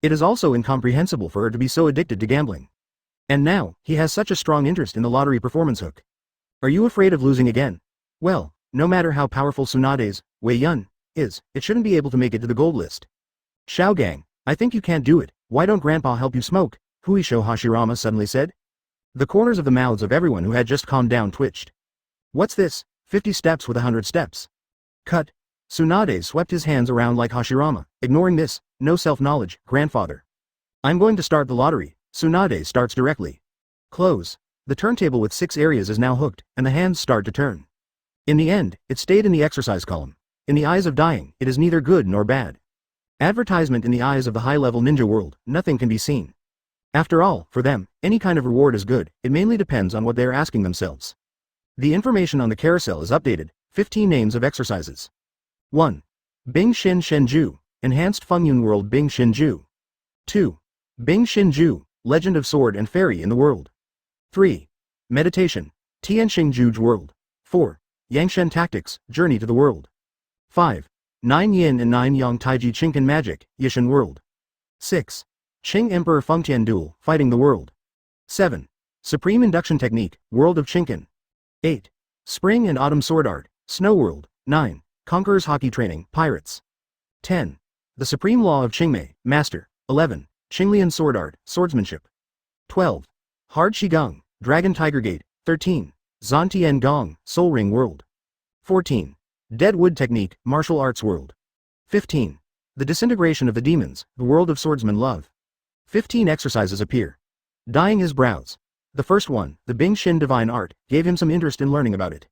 It is also incomprehensible for her to be so addicted to gambling. And now, he has such a strong interest in the lottery performance hook. Are you afraid of losing again? Well, no matter how powerful Tsunade's Wei Yun is, it shouldn't be able to make it to the gold list. Xiao Gang, I think you can't do it. Why don't Grandpa help you smoke? Huisho Hashirama suddenly said. The corners of the mouths of everyone who had just calmed down twitched. What's this? 50 steps with 100 steps. Cut. Tsunade swept his hands around like Hashirama, ignoring this. No self-knowledge, grandfather. I'm going to start the lottery. Tsunade starts directly. Close. The turntable with 6 areas is now hooked, and the hands start to turn. In the end, it stayed in the exercise column. In the eyes of dying, it is neither good nor bad. Advertisement in the eyes of the high-level ninja world, nothing can be seen. After all, for them, any kind of reward is good, it mainly depends on what they are asking themselves. The information on the carousel is updated, 15 names of exercises. 1. Bing Shin Shenju, Enhanced Fengyun World Bing Shinju. 2. Bing Shinju, Legend of Sword and Fairy in the World. 3. Meditation, Tianxing Juge World. 4. Yangshen Tactics, Journey to the World. 5. 9 Yin and 9 Yang Taiji Chinken Magic, Yishan World. 6. Qing Emperor Fengtian Duel, Fighting the World. 7. Supreme Induction Technique, World of Chinken. 8. Spring and Autumn Sword Art, Snow World. 9. Conqueror's Hockey Training, Pirates. 10. The Supreme Law of Qingmei, Master. 11. Qinglian Sword Art, Swordsmanship. 12. Hard Qigong, Dragon Tiger Gate. 13. Zantian Gong, Soul Ring World. 14. Dead Wood Technique, Martial Arts World. 15. The Disintegration of the Demons, the World of Swordsman Love. 15 exercises appear. Dyeing his brows. The first one, the Bing Shin Divine Art, gave him some interest in learning about it.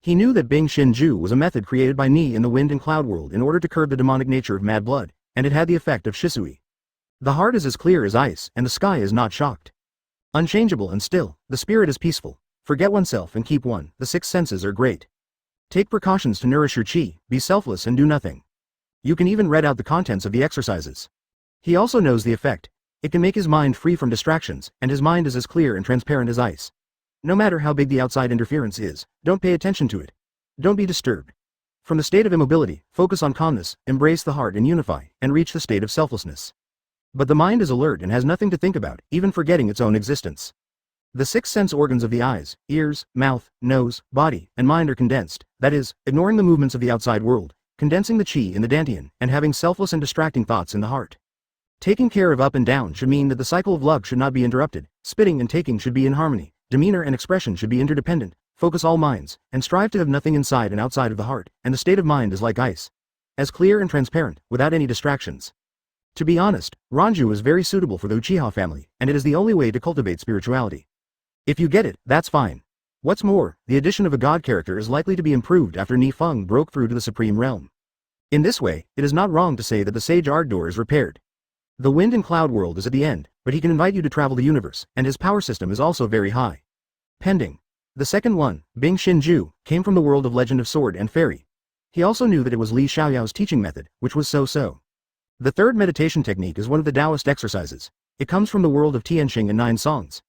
He knew that Bing Shin Ju was a method created by Ni in the Wind and Cloud World in order to curb the demonic nature of mad blood, and it had the effect of Shisui. The heart is as clear as ice, and the sky is not shocked. Unchangeable and still, the spirit is peaceful. Forget oneself and keep one, the 6 senses are great. Take precautions to nourish your chi, be selfless and do nothing. You can even read out the contents of the exercises. He also knows the effect. It can make his mind free from distractions, and his mind is as clear and transparent as ice. No matter how big the outside interference is, don't pay attention to it. Don't be disturbed. From the state of immobility, focus on calmness, embrace the heart and unify, and reach the state of selflessness. But the mind is alert and has nothing to think about, even forgetting its own existence. The 6 sense organs of the eyes, ears, mouth, nose, body, and mind are condensed, that is, ignoring the movements of the outside world, condensing the chi in the dantian, and having selfless and distracting thoughts in the heart. Taking care of up and down should mean that the cycle of love should not be interrupted, spitting and taking should be in harmony, demeanor and expression should be interdependent, focus all minds, and strive to have nothing inside and outside of the heart, and the state of mind is like ice. As clear and transparent, without any distractions. To be honest, Ranju is very suitable for the Uchiha family, and it is the only way to cultivate spirituality. If you get it, that's fine. What's more, the addition of a god character is likely to be improved after Ni Feng broke through to the Supreme Realm. In this way, it is not wrong to say that the Sage Art Door is repaired. The Wind and Cloud World is at the end, but he can invite you to travel the universe, and his power system is also very high. Pending. The second one, Bing Shin Ju, came from the world of Legend of Sword and Fairy. He also knew that it was Li Xiaoyao's teaching method, which was so-so. The third meditation technique is one of the Taoist exercises. It comes from the world of Tianxing and 9 songs.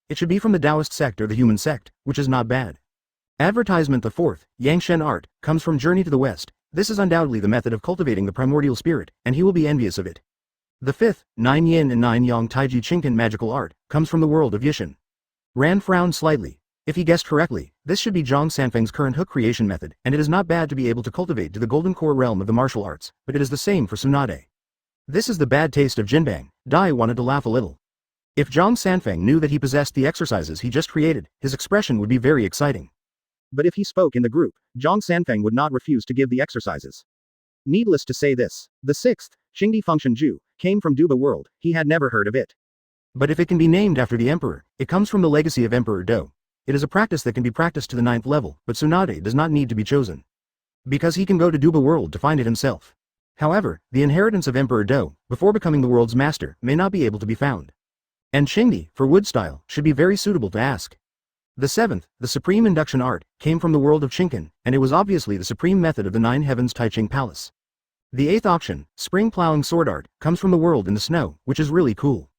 It should be from the Taoist sect or the human sect, which is not bad. Advertisement. The fourth, Yangshen Art, comes from Journey to the West. This is undoubtedly the method of cultivating the primordial spirit, and he will be envious of it. The fifth, 9 Yin and 9 Yang Taiji Chinken Magical Art, comes from the world of Yishan. Ran frowned slightly. If he guessed correctly, this should be Zhang Sanfeng's current hook creation method, and it is not bad to be able to cultivate to the golden core realm of the martial arts, but it is the same for Tsunade. This is the bad taste of Jinbang. Dai wanted to laugh a little. If Zhang Sanfeng knew that he possessed the exercises he just created, his expression would be very exciting. But if he spoke in the group, Zhang Sanfeng would not refuse to give the exercises. Needless to say this, the sixth, Xingdi Function Ju, came from Duba world, he had never heard of it. But if it can be named after the emperor, it comes from the legacy of Emperor Do. It is a practice that can be practiced to the 9th level, but Tsunade does not need to be chosen. Because he can go to Duba world to find it himself. However, the inheritance of Emperor Do, before becoming the world's master, may not be able to be found. And Xingdi, for wood style, should be very suitable to ask. The 7th, the Supreme Induction Art, came from the world of Chinken, and it was obviously the supreme method of the 9 Heavens Taiching Palace. The 8th option, Spring Plowing Sword Art, comes from the world in the snow, which is really cool.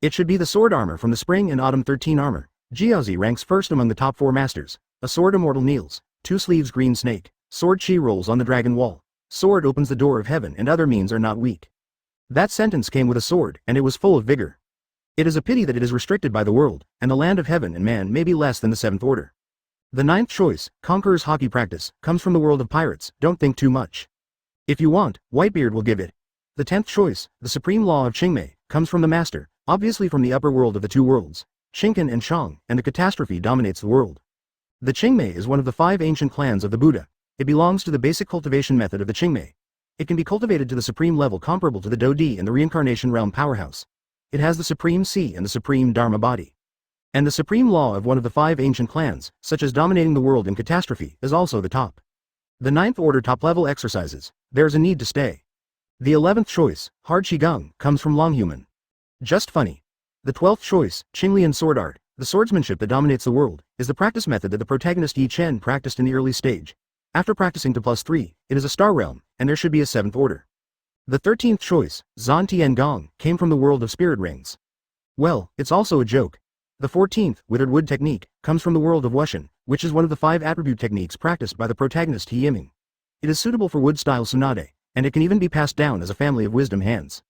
It should be the sword armor from the Spring and Autumn 13 armor. Jiaozi ranks first among the top 4 masters. A sword immortal kneels. 2 sleeves green snake. Sword chi rolls on the dragon wall. Sword opens the door of heaven and other means are not weak. That sentence came with a sword, and it was full of vigor. It is a pity that it is restricted by the world, and the land of heaven and man may be less than the 7th order. The ninth choice, Conqueror's Hockey Practice, comes from the world of pirates, don't think too much. If you want, Whitebeard will give it. The 10th choice, the Supreme Law of Qingmei, comes from the Master, obviously from the upper world of the two worlds, Shinken and Shang, and the catastrophe dominates the world. The Qingmei is one of the 5 ancient clans of the Buddha. It belongs to the basic cultivation method of the Qingmei. It can be cultivated to the supreme level comparable to the Do-Di in the reincarnation realm powerhouse. It has the supreme Si and the supreme Dharma body. And the supreme law of one of the 5 ancient clans, such as dominating the world in catastrophe, is also the top. The 9th order top-level exercises, there's a need to stay. The 11th choice, Hard Qigong, comes from Longhuman. Just funny. The 12th choice, Qinglian Sword Art, the swordsmanship that dominates the world, is the practice method that the protagonist Yi Chen practiced in the early stage. After practicing to +3, it is a star realm, and there should be a 7th order. The 13th choice, Zhan Tian Gong, came from the world of spirit rings. Well, it's also a joke. The 14th, Withered Wood Technique, comes from the world of Wushan, which is one of the 5 attribute techniques practiced by the protagonist He Yiming. It is suitable for wood-style Tsunade, and it can even be passed down as a family of wisdom hands.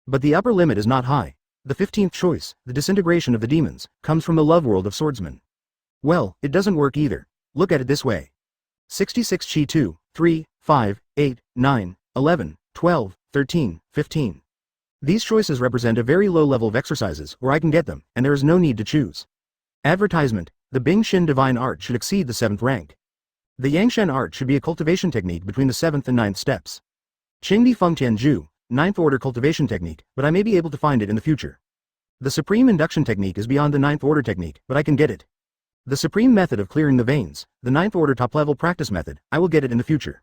But the upper limit is not high. The 15th choice, the Disintegration of the Demons, comes from the love world of swordsmen. Well, it doesn't work either. Look at it this way. 66 Qi 2, 3, 5, 8, 9, 11, 12, 13, 15. These choices represent a very low level of exercises where I can get them, and there is no need to choose. Advertisement, the Bing Xin Divine Art should exceed the 7th rank. The Yangshen Art should be a cultivation technique between the 7th and 9th steps. Qingdi Fengtian Ju, 9th order cultivation technique, but I may be able to find it in the future. The Supreme Induction Technique is beyond the 9th order technique, but I can get it. The Supreme Method of Clearing the Veins, the 9th order top-level practice method, I will get it in the future.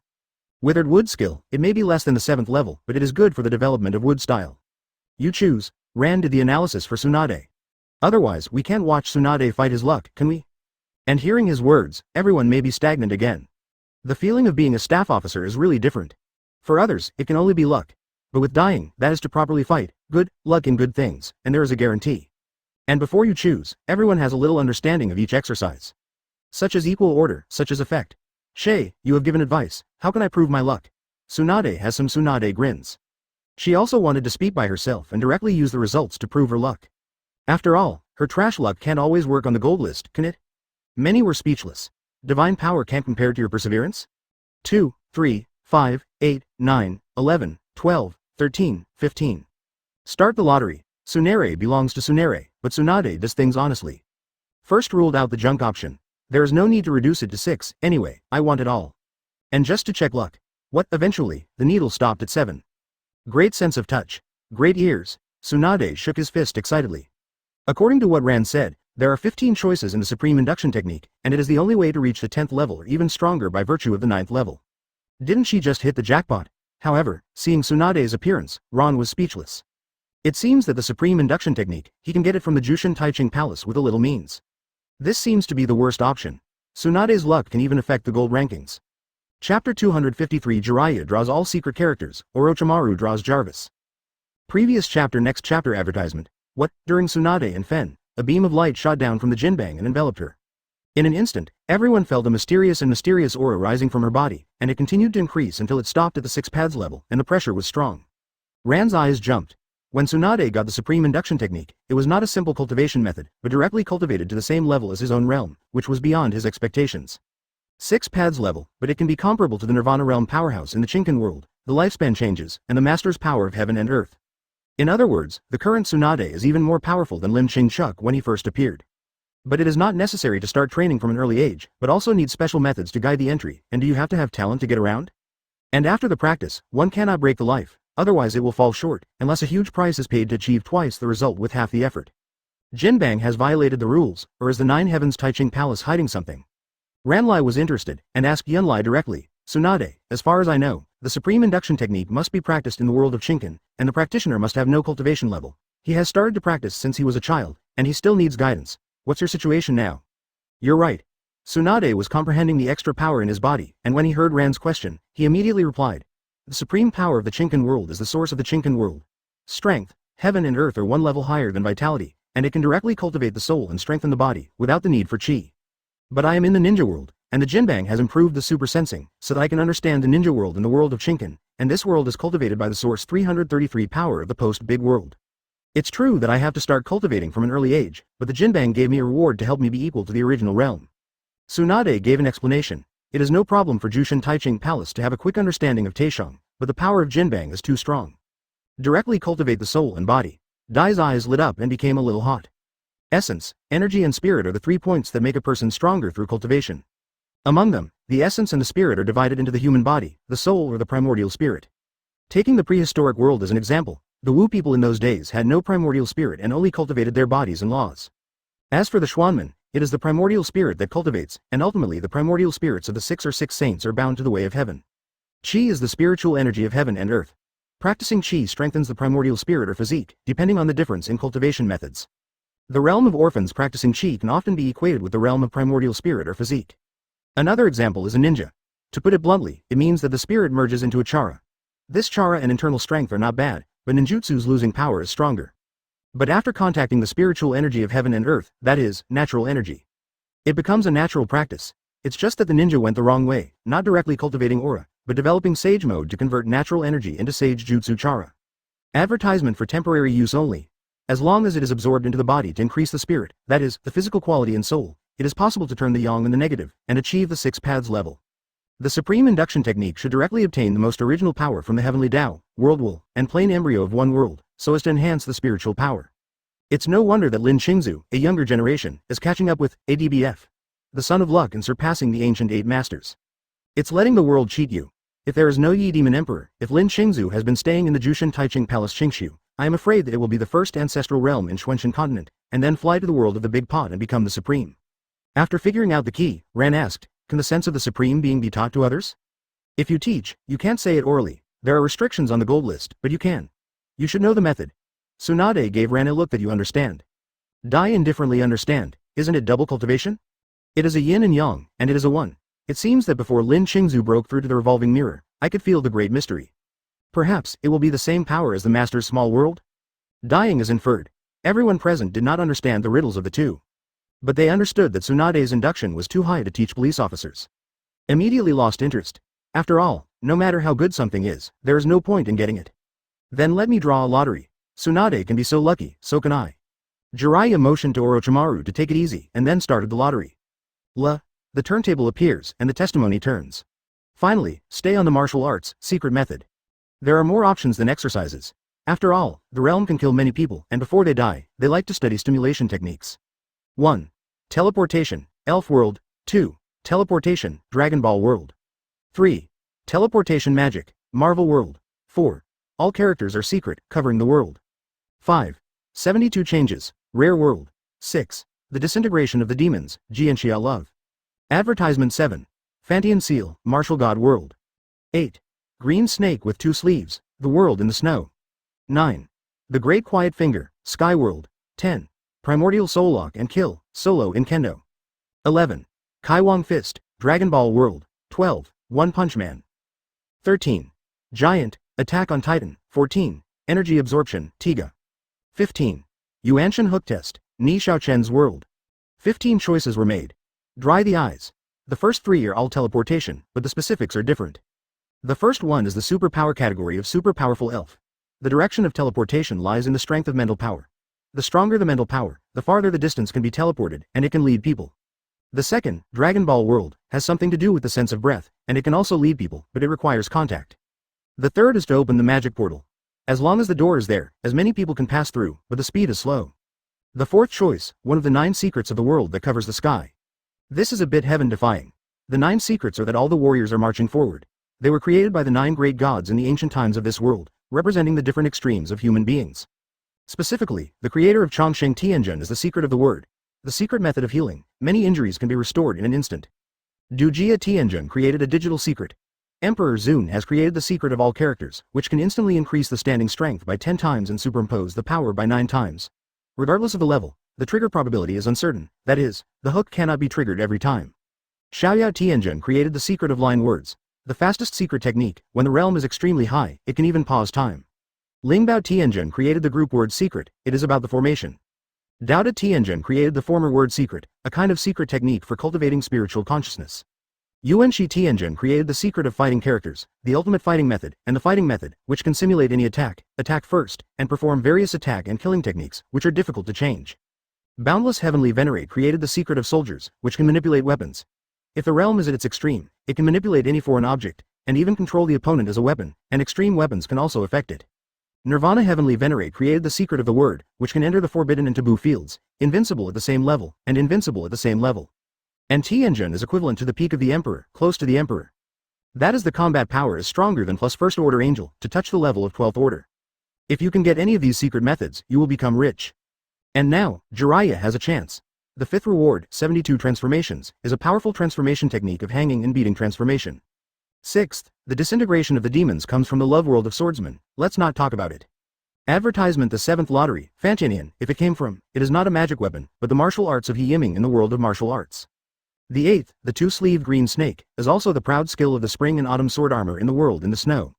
Withered Wood Skill, it may be less than the 7th level, but it is good for the development of wood style. You choose. Rand did the analysis for Tsunade. Otherwise, we can't watch Tsunade fight his luck, can we? And hearing his words, everyone may be stagnant again. The feeling of being a staff officer is really different. For others, it can only be luck. But with dying, that is to properly fight, good luck in good things, and there is a guarantee. And before you choose, everyone has a little understanding of each exercise. Such as equal order, such as effect. Shay, you have given advice, how can I prove my luck? Tsunade has some Tsunade grins. She also wanted to speak by herself and directly use the results to prove her luck. After all, her trash luck can't always work on the gold list, can it? Many were speechless. Divine power can't compare to your perseverance? 2, 3, 5, 8, 9, 11, 12, 13, 15. Start the lottery. Tsunere belongs to Tsunere, but Tsunade does things honestly. First ruled out the junk option. There is no need to reduce it to 6, anyway, I want it all. And just to check luck. What, eventually, the needle stopped at 7. Great sense of touch. Great ears. Tsunade shook his fist excitedly. According to what Rand said, there are 15 choices in the Supreme Induction Technique, and it is the only way to reach the 10th level or even stronger by virtue of the 9th level. Didn't she just hit the jackpot? However, seeing Tsunade's appearance, Ron was speechless. It seems that the Supreme Induction Technique, he can get it from the Jushin Taiching Palace with a little means. This seems to be the worst option. Tsunade's luck can even affect the gold rankings. Chapter 253 Jiraiya draws all secret characters, Orochimaru draws Jarvis. Previous chapter next chapter advertisement. What, during Tsunade and Fen, a beam of light shot down from the Jinbang and enveloped her. In an instant, everyone felt a mysterious aura rising from her body, and it continued to increase until it stopped at the 6 paths level, and the pressure was strong. Rand's eyes jumped. When Tsunade got the Supreme Induction Technique, it was not a simple cultivation method, but directly cultivated to the same level as his own realm, which was beyond his expectations. 6 paths level, but it can be comparable to the Nirvana realm powerhouse in the Chinkan world, the lifespan changes, and the master's power of heaven and earth. In other words, the current Tsunade is even more powerful than Lim Ching Chuk when he first appeared. But it is not necessary to start training from an early age, but also needs special methods to guide the entry, and do you have to have talent to get around? And after the practice, one cannot break the life, otherwise it will fall short, unless a huge price is paid to achieve twice the result with half the effort. Jinbang has violated the rules, or is the Nine Heavens Taiching Palace hiding something? Ranlai was interested, and asked Yunlai directly, Tsunade, as far as I know, the Supreme Induction Technique must be practiced in the world of Chinkan, and the practitioner must have no cultivation level. He has started to practice since he was a child, and he still needs guidance. What's your situation now? You're right. Tsunade was comprehending the extra power in his body, and when he heard Rand's question, he immediately replied. The supreme power of the Chinkan world is the source of the Chinkan world. Strength, heaven and earth are one level higher than vitality, and it can directly cultivate the soul and strengthen the body, without the need for chi. But I am in the ninja world, and the Jinbang has improved the super sensing, so that I can understand the ninja world and the world of Chinkan, and this world is cultivated by the source 333 power of the post-big world. It's true that I have to start cultivating from an early age, but the Jinbang gave me a reward to help me be equal to the original realm. Tsunade gave an explanation. It is no problem for Jushin Taiching Palace to have a quick understanding of Taisheng, but the power of Jinbang is too strong. Directly cultivate the soul and body. Dai's eyes lit up and became a little hot. Essence, energy and spirit are the 3 points that make a person stronger through cultivation. Among them, the essence and the spirit are divided into the human body, the soul or the primordial spirit. Taking the prehistoric world as an example, the Wu people in those days had no primordial spirit and only cultivated their bodies and laws. As for the Xuanmen, it is the primordial spirit that cultivates, and ultimately the primordial spirits of the 6 or 6 saints are bound to the way of heaven. Qi is the spiritual energy of heaven and earth. Practicing Qi strengthens the primordial spirit or physique, depending on the difference in cultivation methods. The realm of orphans practicing Qi can often be equated with the realm of primordial spirit or physique. Another example is a ninja. To put it bluntly, it means that the spirit merges into a chara. This chara and internal strength are not bad, but ninjutsu's losing power is stronger. But after contacting the spiritual energy of heaven and earth, that is, natural energy, it becomes a natural practice. It's just that the ninja went the wrong way, not directly cultivating aura, but developing sage mode to convert natural energy into sage jutsu chara. Advertisement for temporary use only. As long as it is absorbed into the body to increase the spirit, that is, the physical quality and soul, it is possible to turn the yang and the negative, and achieve the 6 paths level. The supreme induction technique should directly obtain the most original power from the heavenly Tao, world wool, and plain embryo of one world, so as to enhance the spiritual power. It's no wonder that Lin Qingzu, a younger generation, is catching up with ADBF, the son of luck, and surpassing the ancient 8 masters. It's letting the world cheat you. If there is no Yi Demon Emperor, if Lin Qingzu has been staying in the Jushin Taiching Palace Qingshu, I am afraid that it will be the first ancestral realm in Xuanxin continent, and then fly to the world of the Big Pot and become the supreme. After figuring out the key, Ran asked, can the sense of the supreme being be taught to others? If you teach, you can't say it orally. There are restrictions on the gold list, but you can. You should know the method. Tsunade gave Ran a look that you understand. Dai indifferently understand. Isn't it double cultivation? It is a yin and yang, and it is a one. It seems that before Lin Qingzu broke through to the revolving mirror, I could feel the great mystery. Perhaps it will be the same power as the master's small world? Dying is inferred. Everyone present did not understand the riddles of the two. But they understood that Tsunade's induction was too high to teach police officers. Immediately lost interest. After all, no matter how good something is, there is no point in getting it. Then let me draw a lottery. Tsunade can be so lucky, so can I. Jiraiya motioned to Orochimaru to take it easy and then started the lottery. The turntable appears and the testimony turns. Finally, stay on the martial arts, secret method. There are more options than exercises. After all, the realm can kill many people, and before they die, they like to study stimulation techniques. 1. Teleportation, Elf World. 2. Teleportation, Dragon Ball World. 3. Teleportation Magic, Marvel World. 4. All characters are secret, covering the world. 5. 72 Changes, Rare World. 6. The Disintegration of the Demons, Jianxia Love. Advertisement 7. Fantian Seal, Martial God World. 8. Green Snake with 2 sleeves, The World in the Snow. 9. The Great Quiet Finger, Sky World. 10. Primordial Soul Lock and Kill, Solo in Kendo. 11. Kaiwang Fist, Dragon Ball World. 12. One Punch Man. 13. Giant, Attack on Titan. 14. Energy Absorption, Tiga. 15. Yuanshan Hook Test, Ni Shaochen's World. 15 choices were made. Dry the eyes. The first 3 are all teleportation, but the specifics are different. The first one is the superpower category of super powerful elf. The direction of teleportation lies in the strength of mental power. The stronger the mental power, the farther the distance can be teleported, and it can lead people. The second, Dragon Ball World, has something to do with the sense of breath, and it can also lead people, but it requires contact. The third is to open the magic portal. As long as the door is there, as many people can pass through, but the speed is slow. The fourth choice, one of the 9 secrets of the world that covers the sky. This is a bit heaven-defying. The 9 secrets are that all the warriors are marching forward. They were created by the 9 great gods in the ancient times of this world, representing the different extremes of human beings. Specifically, the creator of Chongsheng Tianjin is the secret of the word. The secret method of healing. Many injuries can be restored in an instant. Dujia Tianjin created a digital secret. Emperor Zun has created the secret of all characters, which can instantly increase the standing strength by 10 times and superimpose the power by 9 times. Regardless of the level, the trigger probability is uncertain, that is, the hook cannot be triggered every time. Xiaoyao Tianjin created the secret of line words. The fastest secret technique. When the realm is extremely high, it can even pause time. Lingbao Tianjin created the group word secret. It is about the formation. Daoda Tianjin created the former word secret, a kind of secret technique for cultivating spiritual consciousness. Yuanshi Tianjin created the secret of fighting characters, the ultimate fighting method, and the fighting method, which can simulate any attack first, and perform various attack and killing techniques, which are difficult to change. Boundless Heavenly Venerate created the secret of soldiers, which can manipulate weapons. If the realm is at its extreme, it can manipulate any foreign object, and even control the opponent as a weapon, and extreme weapons can also affect it. Nirvana Heavenly Venerate created the secret of the word, which can enter the forbidden and taboo fields, invincible at the same level, and invincible at the same level. And Tianjun is equivalent to the peak of the Emperor, close to the Emperor. That is, the combat power is stronger than plus First Order Angel, to touch the level of 12th Order. If you can get any of these secret methods, you will become rich. And now, Jiraiya has a chance. The 5th reward, 72 transformations, is a powerful transformation technique of hanging and beating transformation. 6th, the disintegration of the demons comes from the love world of swordsmen, let's not talk about it. Advertisement: the 7th lottery, Fantinian, if it came from, it is not a magic weapon, but the martial arts of He Yiming in the world of martial arts. The 8th, the 2-sleeved green snake, is also the proud skill of the spring and autumn sword armor in the world in the snow.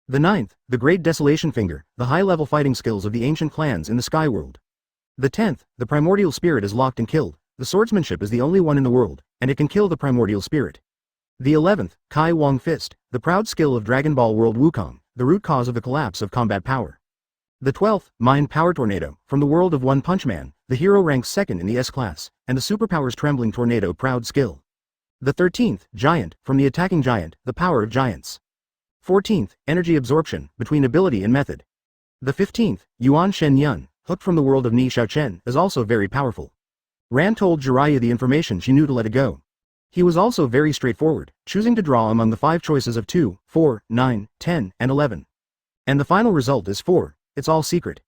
The 9th, the great desolation finger, the high-level fighting skills of the ancient clans in the sky world. The 10th, the primordial spirit is locked and killed, the swordsmanship is the only one in the world, and it can kill the primordial spirit. The 11th, Kai Wong Fist, the proud skill of Dragon Ball World Wukong, the root cause of the collapse of combat power. The 12th, Mind Power Tornado, from the world of One Punch Man, the hero ranks 2nd in the S-class, and the superpowers Trembling Tornado proud skill. The 13th, Giant, from the Attacking Giant, the power of giants. 14th, Energy Absorption, between ability and method. The 15th, Yuan Shen Yun, hooked from the world of Ni Shao Chen, is also very powerful. Ran told Jiraiya the information she knew to let it go. He was also very straightforward, choosing to draw among the 5 choices of 2, 4, 9, 10, and 11. And the final result is 4, it's all secret.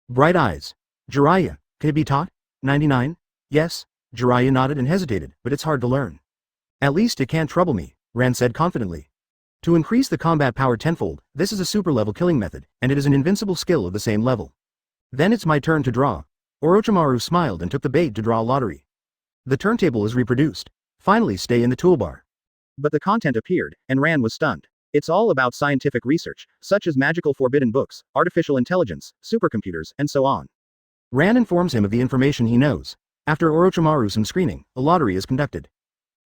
Bright eyes. Jiraiya, can it be taught? 99? Yes. Jiraiya nodded and hesitated, but it's hard to learn. At least it can't trouble me, Ran said confidently. To increase the combat power tenfold, this is a super level killing method, and it is an invincible skill of the same level. Then it's my turn to draw. Orochimaru smiled and took the bait to draw a lottery. The turntable is reproduced. Finally, stay in the toolbar. But the content appeared, and Ran was stunned. It's all about scientific research, such as magical forbidden books, artificial intelligence, supercomputers, and so on. Ran informs him of the information he knows. After Orochimaru some screening, a lottery is conducted.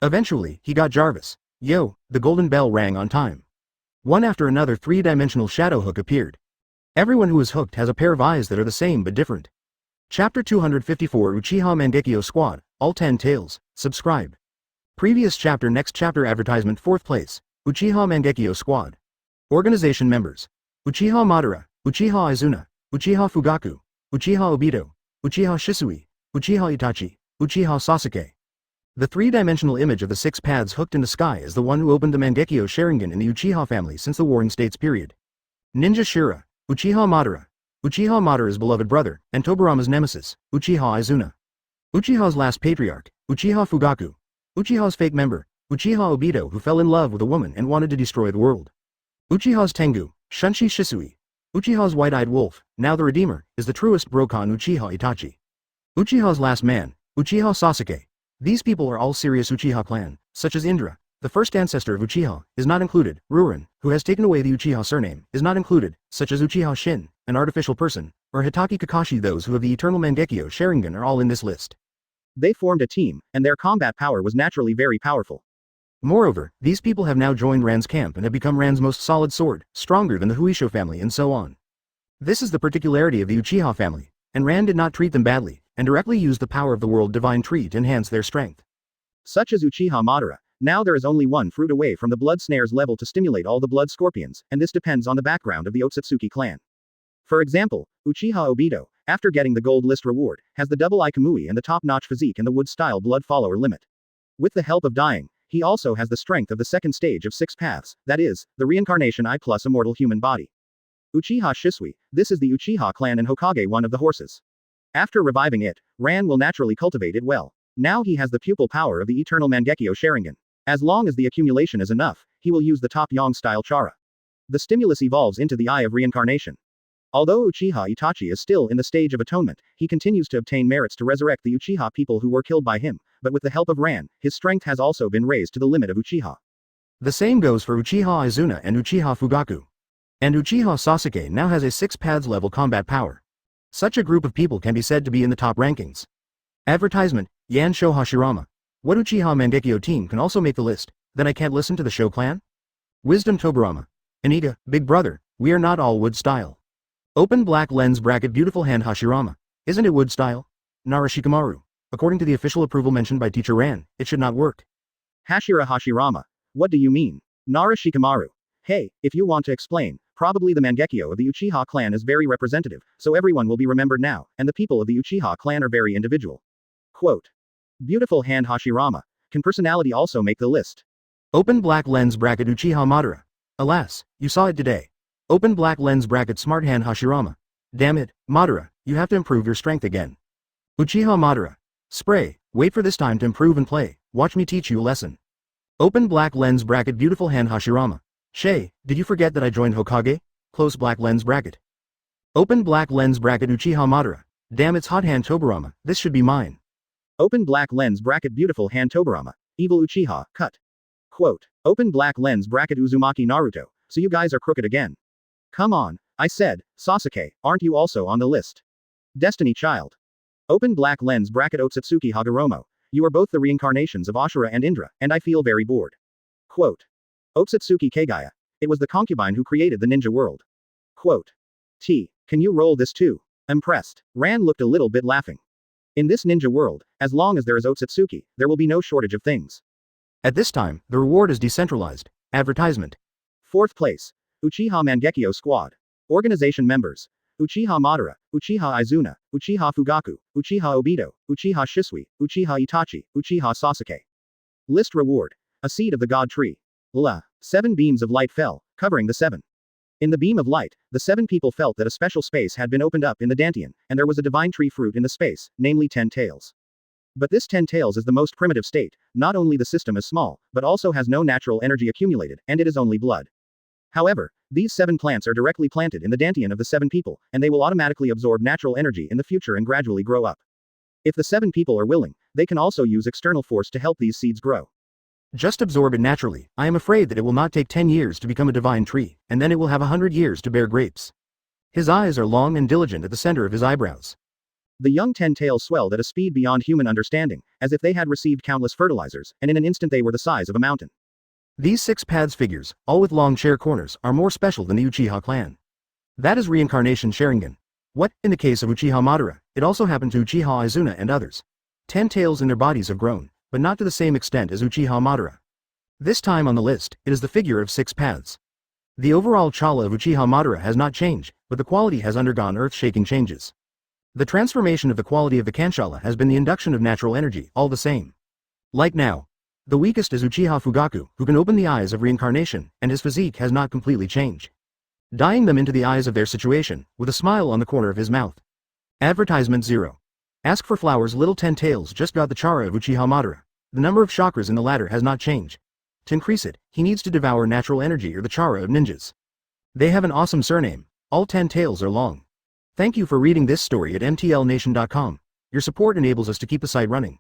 Eventually, he got Jarvis. Yo, the golden bell rang on time. One after another 3-dimensional shadow hook appeared. Everyone who is hooked has a pair of eyes that are the same but different. Chapter 254 Uchiha Mangekyo Squad, all 10 tales, subscribe. Previous chapter. Next chapter. Advertisement. 4th place, Uchiha Mangekyo Squad. Organization members: Uchiha Madara, Uchiha Izuna, Uchiha Fugaku, Uchiha Obito, Uchiha Shisui, Uchiha Itachi, Uchiha Sasuke. The 3-dimensional image of the 6 paths hooked in the sky is the one who opened the Mangekyo Sharingan in the Uchiha family since the Warring States period. Ninja Shira, Uchiha Madara. Uchiha Madara's beloved brother, and Tobirama's nemesis, Uchiha Izuna. Uchiha's last patriarch, Uchiha Fugaku. Uchiha's fake member, Uchiha Obito, who fell in love with a woman and wanted to destroy the world. Uchiha's Tengu, Shunshi Shisui. Uchiha's white-eyed wolf, now the Redeemer, is the truest Brokan Uchiha Itachi. Uchiha's last man, Uchiha Sasuke. These people are all serious Uchiha clan, such as Indra, the first ancestor of Uchiha, is not included. Rurin, who has taken away the Uchiha surname, is not included, such as Uchiha Shin, an artificial person, or Hitaki Kakashi. Those who have the eternal Mangekyo Sharingan are all in this list. They formed a team, and their combat power was naturally very powerful. Moreover, these people have now joined Ran's camp and have become Ran's most solid sword, stronger than the Huisho family and so on. This is the particularity of the Uchiha family, and Ran did not treat them badly, and directly used the power of the world divine tree to enhance their strength. Such as Uchiha Madara. Now there is only one fruit away from the blood snares level to stimulate all the blood scorpions, and this depends on the background of the Otsutsuki clan. For example, Uchiha Obito, after getting the gold list reward, has the double Ikamui and the top-notch physique and the wood-style blood follower limit. With the help of dying, he also has the strength of the 2nd stage of 6 paths, that is, the reincarnation I plus immortal human body. Uchiha Shisui, this is the Uchiha clan and Hokage one of the horses. After reviving it, Ran will naturally cultivate it well. Now he has the pupil power of the eternal Mangekyo Sharingan. As long as the accumulation is enough, he will use the top Yang-style Chara. The stimulus evolves into the Eye of Reincarnation. Although Uchiha Itachi is still in the stage of atonement, he continues to obtain merits to resurrect the Uchiha people who were killed by him, but with the help of Ran, his strength has also been raised to the limit of Uchiha. The same goes for Uchiha Izuna and Uchiha Fugaku. And Uchiha Sasuke now has a 6 paths level combat power. Such a group of people can be said to be in the top rankings. Advertisement, Yansho Hashirama. What Uchiha Mangekyo team can also make the list? Then I can't listen to the show clan? Wisdom Tobirama. Aniga, big brother, we are not all wood style. Open black lens bracket beautiful hand Hashirama. Isn't it wood style? Narashikamaru. According to the official approval mentioned by Teacher Ran, it should not work. Hashira Hashirama. What do you mean? Nara Shikamaru. Hey, if you want to explain, probably the Mangekyo of the Uchiha clan is very representative, so everyone will be remembered now, and the people of the Uchiha clan are very individual. Quote. Beautiful hand Hashirama. Can personality also make the list? Open black lens bracket Uchiha Madara. Alas, you saw it today. Open black lens bracket smart hand Hashirama. Damn it, Madara, you have to improve your strength again. Uchiha Madara. Spray, wait for this time to improve and play, watch me teach you a lesson. Open black lens bracket beautiful hand Hashirama. Shay, did you forget that I joined Hokage? Close black lens bracket. Open black lens bracket Uchiha Madara. Damn it's hot hand Tobirama, this should be mine. Open black lens bracket beautiful hand Tobirama. Evil Uchiha, cut. Quote. Open black lens bracket Uzumaki Naruto, so you guys are crooked again. Come on, I said, Sasuke, aren't you also on the list? Destiny Child. Open black lens bracket Otsutsuki Hagoromo. You are both the reincarnations of Ashura and Indra, and I feel very bored. Quote. Otsutsuki Kagaya. It was the concubine who created the ninja world. Quote. Can you roll this too? Impressed. Ran looked a little bit laughing. In this ninja world, as long as there is Otsutsuki, there will be no shortage of things. At this time, the reward is decentralized. Advertisement. 4th place. Uchiha Mangekyo Squad. Organization members. Uchiha Madara, Uchiha Izuna, Uchiha Fugaku, Uchiha Obito, Uchiha Shisui, Uchiha Itachi, Uchiha Sasuke. List reward. A seed of the god tree. 7 beams of light fell, covering the 7. In the beam of light, the 7 people felt that a special space had been opened up in the Dantian, and there was a divine tree fruit in the space, namely 10 tails. But this 10 tails is the most primitive state, not only the system is small, but also has no natural energy accumulated, and it is only blood. However, these 7 plants are directly planted in the Dantian of the 7 people, and they will automatically absorb natural energy in the future and gradually grow up. If the 7 people are willing, they can also use external force to help these seeds grow. Just absorb it naturally. I am afraid that it will not take 10 years to become a divine tree, and then it will have 100 years to bear grapes. His eyes are long and diligent at the center of his eyebrows. The young 10 tails swelled at a speed beyond human understanding, as if they had received countless fertilizers, and in an instant they were the size of a mountain. These 6 paths figures, all with long chair corners, are more special than the Uchiha clan. That is reincarnation Sharingan. What, in the case of Uchiha Madara, it also happened to Uchiha Izuna and others. 10 tails in their bodies have grown, but not to the same extent as Uchiha Madara. This time on the list, it is the figure of 6 paths. The overall chala of Uchiha Madara has not changed, but the quality has undergone earth-shaking changes. The transformation of the quality of the Kanshala has been the induction of natural energy, all the same. Like now. The weakest is Uchiha Fugaku, who can open the eyes of reincarnation, and his physique has not completely changed. Dyeing them into the eyes of their situation, with a smile on the corner of his mouth. Advertisement 0. Ask for flowers. Little 10 tails just got the chara of Uchiha Madara. The number of chakras in the ladder has not changed. To increase it, he needs to devour natural energy or the chara of ninjas. They have an awesome surname. All 10 tails are long. Thank you for reading this story at mtlnation.com. Your support enables us to keep the site running.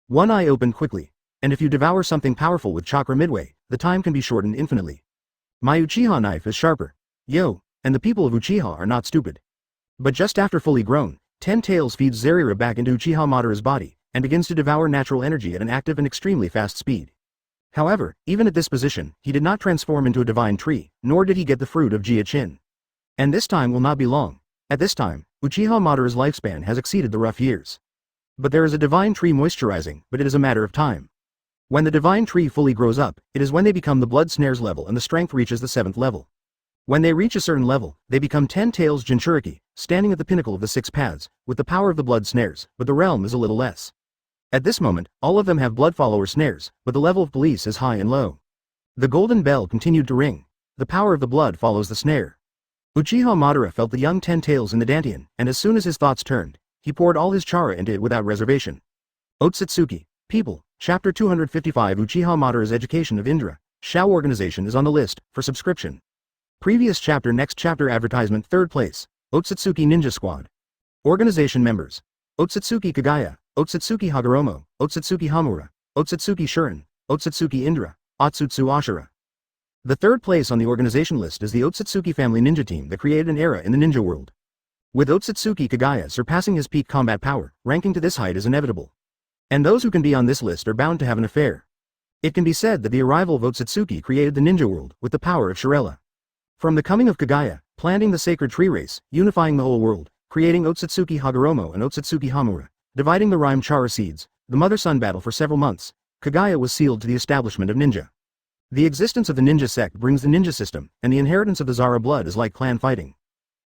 One eye opened quickly. And if you devour something powerful with chakra midway, the time can be shortened infinitely. My Uchiha knife is sharper. Yo, and the people of Uchiha are not stupid. But just after fully grown, 10 tails feeds Zarira back into Uchiha Madara's body, and begins to devour natural energy at an active and extremely fast speed. However, even at this position, he did not transform into a divine tree, nor did he get the fruit of Jia-chin. And this time will not be long. At this time, Uchiha Madara's lifespan has exceeded the rough years. But there is a divine tree moisturizing, but it is a matter of time. When the divine tree fully grows up, it is when they become the blood snares level and the strength reaches the 7th level. When they reach a certain level, they become 10 tails Jinchuriki, standing at the pinnacle of the 6 paths, with the power of the blood snares, but the realm is a little less. At this moment, all of them have blood follower snares, but the level of police is high and low. The golden bell continued to ring. The power of the blood follows the snare. Uchiha Madara felt the young 10 tails in the Dantian, and as soon as his thoughts turned, he poured all his chara into it without reservation. Otsutsuki. People. Chapter 255 Uchiha Madara's Education of Indra. Shao organization is on the list, for subscription. Previous chapter. Next chapter. Advertisement. 3rd place. Otsutsuki Ninja Squad. Organization members. Otsutsuki Kagaya, Otsutsuki Hagoromo, Otsutsuki Hamura, Otsutsuki Shurin, Otsutsuki Indra, Otsutsu Ashura. The 3rd place on the organization list is the Otsutsuki family ninja team that created an era in the ninja world. With Otsutsuki Kagaya surpassing his peak combat power, ranking to this height is inevitable. And those who can be on this list are bound to have an affair. It can be said that the arrival of Otsutsuki created the ninja world with the power of Shirella. From the coming of Kagaya, planting the sacred tree race, unifying the whole world, creating Otsutsuki Hagoromo and Otsutsuki Hamura, dividing the rhyme chara seeds, the mother-son battle for several months, Kagaya was sealed to the establishment of ninja. The existence of the ninja sect brings the ninja system, and the inheritance of the Zara blood is like clan fighting.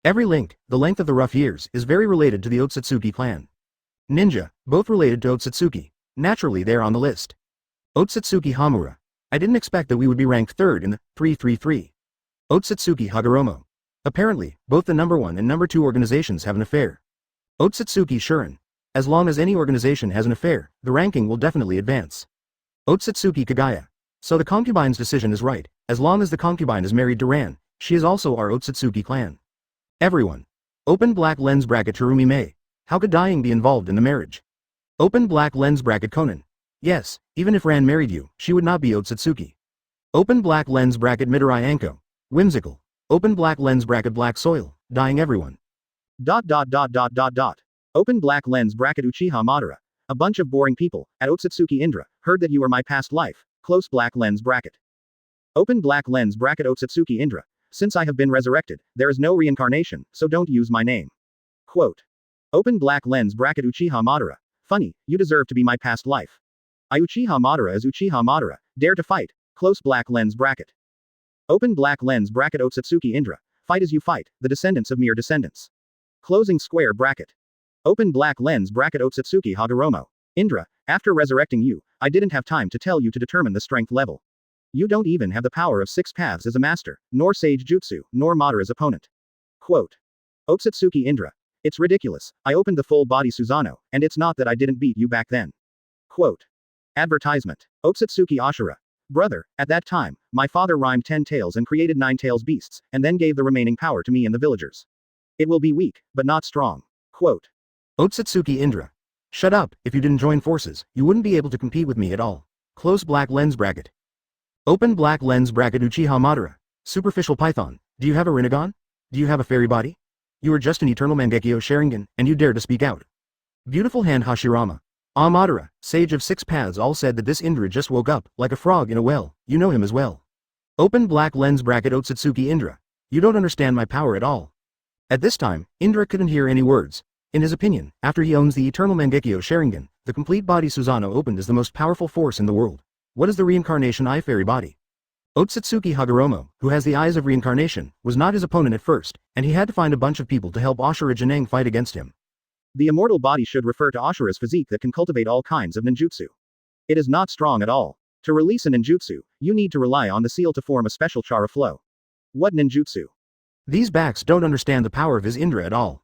Every link, the length of the rough years, is very related to the Otsutsuki clan. Ninja, both related to Otsutsuki. Naturally they are on the list. Otsutsuki Hamura. I didn't expect that we would be ranked third in the 333. Otsutsuki Hagoromo. Apparently, both the number 1 and number 2 organizations have an affair. Otsutsuki Shurin. As long as any organization has an affair, the ranking will definitely advance. Otsutsuki Kagaya. So the concubine's decision is right. As long as the concubine is married to Ran, she is also our Otsutsuki clan. Everyone. Open black lens bracket Terumi Mei. How could dying be involved in the marriage? Open black lens bracket Conan. Yes, even if Ran married you, she would not be Otsutsuki. Open black lens bracket Midori Anko. Whimsical. Open black lens bracket Black Soil. Dying everyone. ... Open black lens bracket Uchiha Madara. A bunch of boring people, at Otsutsuki Indra, heard that you were my past life. Close black lens bracket. Open black lens bracket Otsutsuki Indra. Since I have been resurrected, there is no reincarnation, so don't use my name. Quote. Open black lens bracket Uchiha Madara. Funny, you deserve to be my past life. I Uchiha Madara is Uchiha Madara. Dare to fight. Close black lens bracket. Open black lens bracket Otsutsuki Indra. Fight as you fight, the descendants of mere descendants. Closing square bracket. Open black lens bracket Otsutsuki Hagoromo. Indra, after resurrecting you, I didn't have time to tell you to determine the strength level. You don't even have the power of 6 paths as a master, nor sage jutsu, nor Madara's opponent. Quote. Otsutsuki Indra. It's ridiculous, I opened the full body Susanoo, and it's not that I didn't beat you back then. Quote. Advertisement. Otsutsuki Ashura. Brother, at that time, my father rhymed 10 tails and created 9 tails beasts, and then gave the remaining power to me and the villagers. It will be weak, but not strong. Quote. Otsutsuki Indra. Shut up, if you didn't join forces, you wouldn't be able to compete with me at all. Close black lens bracket. Open black lens bracket Uchiha Madara. Superficial Python. Do you have a Rinnegan? Do you have a fairy body? You are just an eternal Mangekyo Sharingan, and you dare to speak out. Beautiful hand Hashirama. Ah Madara, sage of 6 paths, all said that this Indra just woke up, like a frog in a well. You know him as well. Open black lens bracket Otsutsuki Indra. You don't understand my power at all. At this time, Indra couldn't hear any words. In his opinion, after he owns the eternal Mangekyo Sharingan, the complete body Susanoo opened is the most powerful force in the world. What is the reincarnation eye fairy body? Otsutsuki Hagoromo, who has the eyes of reincarnation, was not his opponent at first, and he had to find a bunch of people to help Ashura Janang fight against him. The immortal body should refer to Ashura's physique that can cultivate all kinds of ninjutsu. It is not strong at all. To release a ninjutsu, you need to rely on the seal to form a special chara flow. What ninjutsu? These backs don't understand the power of his Indra at all.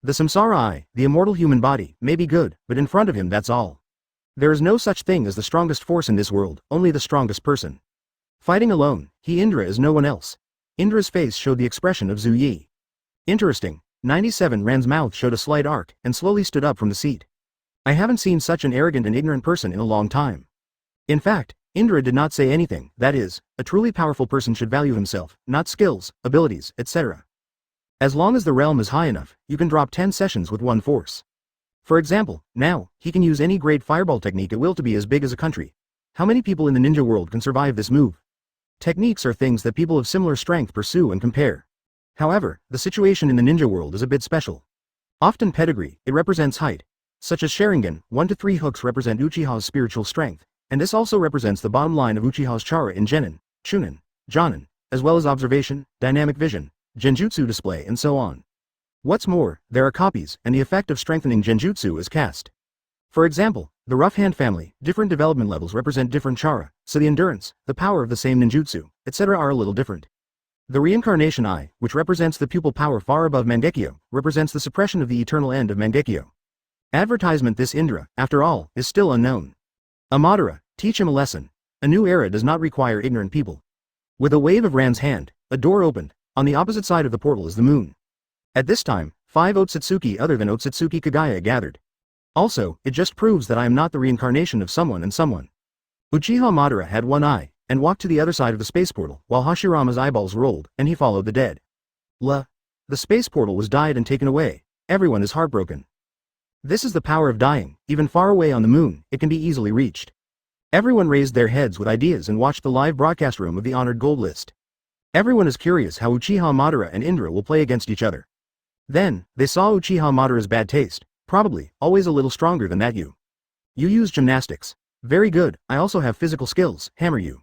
The samsara eye, the immortal human body, may be good, but in front of him that's all. There is no such thing as the strongest force in this world, only the strongest person. Fighting alone, he Indra is no one else. Indra's face showed the expression of Zhu Yi. Interesting. 97 Ran's mouth showed a slight arc, and slowly stood up from the seat. I haven't seen such an arrogant and ignorant person in a long time. In fact, Indra did not say anything, that is, a truly powerful person should value himself, not skills, abilities, etc. As long as the realm is high enough, you can drop 10 sessions with one force. For example, now, he can use any great fireball technique at will to be as big as a country. How many people in the ninja world can survive this move? Techniques are things that people of similar strength pursue and compare. However, the situation in the ninja world is a bit special. Often pedigree, it represents height. Such as Sharingan, 1 to 3 hooks represent Uchiha's spiritual strength, and this also represents the bottom line of Uchiha's chara in Genin, Chunin, Jonin, as well as observation, dynamic vision, genjutsu display and so on. What's more, there are copies, and the effect of strengthening genjutsu is cast. For example, the rough hand family, different development levels represent different chara, so the endurance, the power of the same ninjutsu, etc. are a little different. The reincarnation eye, which represents the pupil power far above Mangekyo, represents the suppression of the eternal end of Mangekyo. Advertisement. This Indra, after all, is still unknown. Amadara, teach him a lesson. A new era does not require ignorant people. With a wave of Ran's hand, a door opened. On the opposite side of the portal is the moon. At this time, 5 Otsutsuki other than Otsutsuki Kagaya gathered. Also, it just proves that I am not the reincarnation of someone and someone. Uchiha Madara had one eye, and walked to the other side of the space portal, while Hashirama's eyeballs rolled, and he followed the dead. The space portal was dyed and taken away. Everyone is heartbroken. This is the power of dying. Even far away on the moon, it can be easily reached. Everyone raised their heads with ideas and watched the live broadcast room of the honored gold list. Everyone is curious how Uchiha Madara and Indra will play against each other. Then, they saw Uchiha Madara's bad taste. Probably, always a little stronger than that you. You use gymnastics. Very good, I also have physical skills, hammer you.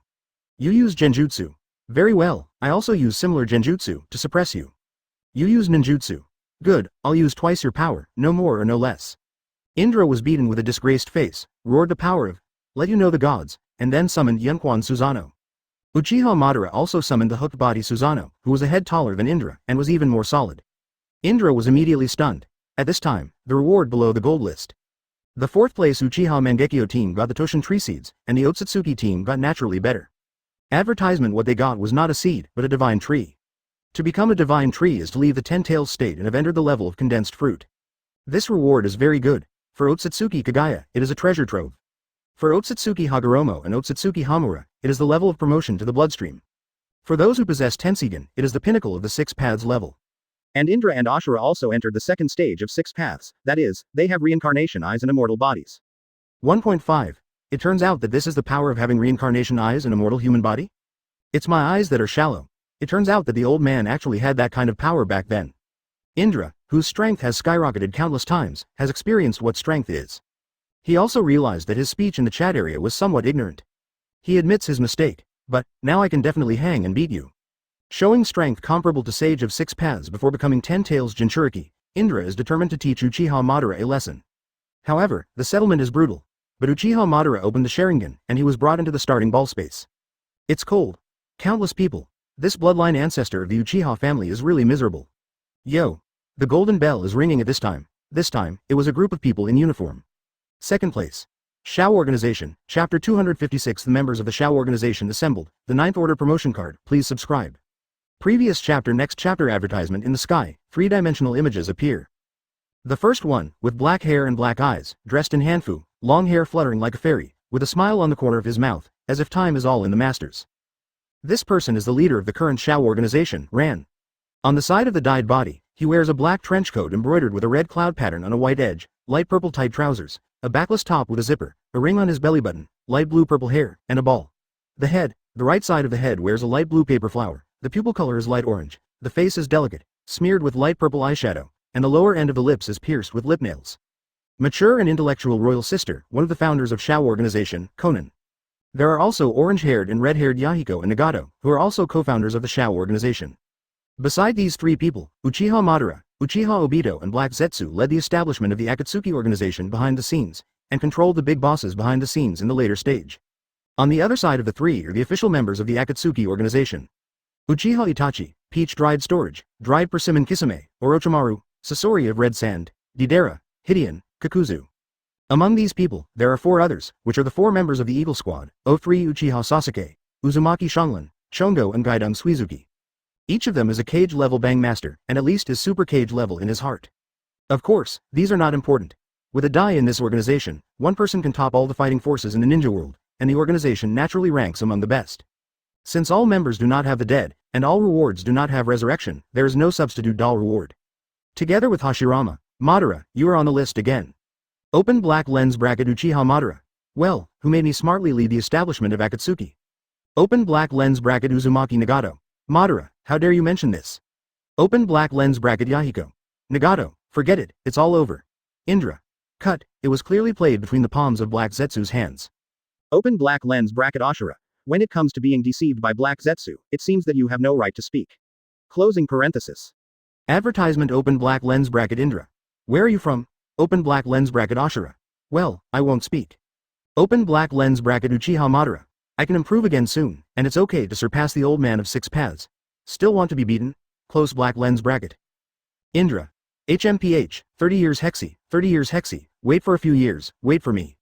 You use genjutsu. Very well, I also use similar genjutsu to suppress you. You use ninjutsu. Good, I'll use twice your power, no more or no less. Indra was beaten with a disgraced face, roared the power of, let you know the gods, and then summoned Yunquan Susanoo. Uchiha Madara also summoned the hooked body Susanoo, who was a head taller than Indra and was even more solid. Indra was immediately stunned. At this time, the reward below the gold list. The 4th place Uchiha Mangekyo team got the Toshin tree seeds, and the Otsutsuki team got naturally better. Advertisement what they got was not a seed, but a divine tree. To become a divine tree is to leave the 10-tails state and have entered the level of condensed fruit. This reward is very good. For Otsutsuki Kagaya, it is a treasure trove. For Otsutsuki Hagoromo and Otsutsuki Hamura, it is the level of promotion to the bloodstream. For those who possess Tensigen, it is the pinnacle of the 6 paths level. And Indra and Ashura also entered the 2nd stage of 6 paths, that is, they have reincarnation eyes and immortal bodies. 1.5. It turns out that this is the power of having reincarnation eyes and immortal human body? It's my eyes that are shallow. It turns out that the old man actually had that kind of power back then. Indra, whose strength has skyrocketed countless times, has experienced what strength is. He also realized that his speech in the chat area was somewhat ignorant. He admits his mistake, but, now I can definitely hang and beat you. Showing strength comparable to Sage of 6 Paths before becoming 10 Tails Jinchuriki, Indra is determined to teach Uchiha Madara a lesson. However, the settlement is brutal. But Uchiha Madara opened the Sharingan, and he was brought into the starting ball space. It's cold. Countless people. This bloodline ancestor of the Uchiha family is really miserable. Yo. The golden bell is ringing at this time. This time, it was a group of people in uniform. 2nd place. Shao Organization, Chapter 256. The members of the Shao Organization assembled. The 9th Order promotion card, please subscribe. Previous chapter. Next chapter. Advertisement in the sky, 3-dimensional images appear. The first one, with black hair and black eyes, dressed in hanfu, long hair fluttering like a fairy, with a smile on the corner of his mouth, as if time is all in the masters. This person is the leader of the current Shao Organization, Ran. On the side of the dyed body, he wears a black trench coat embroidered with a red cloud pattern on a white edge, light purple tight trousers, a backless top with a zipper, a ring on his belly button, light blue purple hair, and a ball. The right side of the head wears a light blue paper flower, the pupil color is light orange, the face is delicate, smeared with light purple eyeshadow, and the lower end of the lips is pierced with lip nails. Mature and intellectual royal sister, one of the founders of Shao Organization, Konan. There are also orange-haired and red-haired Yahiko and Nagato, who are also co-founders of the Shao Organization. Beside these 3 people, Uchiha Madara, Uchiha Obito and Black Zetsu led the establishment of the Akatsuki Organization behind the scenes, and controlled the big bosses behind the scenes in the later stage. On the other side of the 3 are the official members of the Akatsuki Organization. Uchiha Itachi, Peach Dried Storage, Dried Persimmon Kisame, Orochimaru, Sasori of Red Sand, Deidara, Hideon, Kakuzu. Among these people, there are 4 others, which are the 4 members of the Eagle Squad, O3 Uchiha Sasuke, Uzumaki Shonglin, Chongo and Gaidong Suizuki. Each of them is a cage level Bang Master, and at least is super cage level in his heart. Of course, these are not important. With a die in this organization, one person can top all the fighting forces in the ninja world, and the organization naturally ranks among the best. Since all members do not have the dead, and all rewards do not have resurrection, there is no substitute doll reward. Together with Hashirama, Madara, you are on the list again. Open black lens bracket Uchiha Madara. Well, who made me smartly lead the establishment of Akatsuki? Open black lens bracket Uzumaki Nagato. Madara, how dare you mention this? Open black lens bracket Yahiko. Nagato, forget it, it's all over. Indra. Cut, it was clearly played between the palms of Black Zetsu's hands. Open black lens bracket Ashura. When it comes to being deceived by Black Zetsu, it seems that you have no right to speak. Closing parenthesis. Advertisement. Open black lens bracket Indra. Where are you from? Open black lens bracket Ashura. Well, I won't speak. Open black lens bracket Uchiha Madara. I can improve again soon, and it's okay to surpass the old man of 6 paths. Still want to be beaten? Close black lens bracket. Indra. HMPH, 30 years Hexy, 30 years Hexy, wait for a few years, wait for me.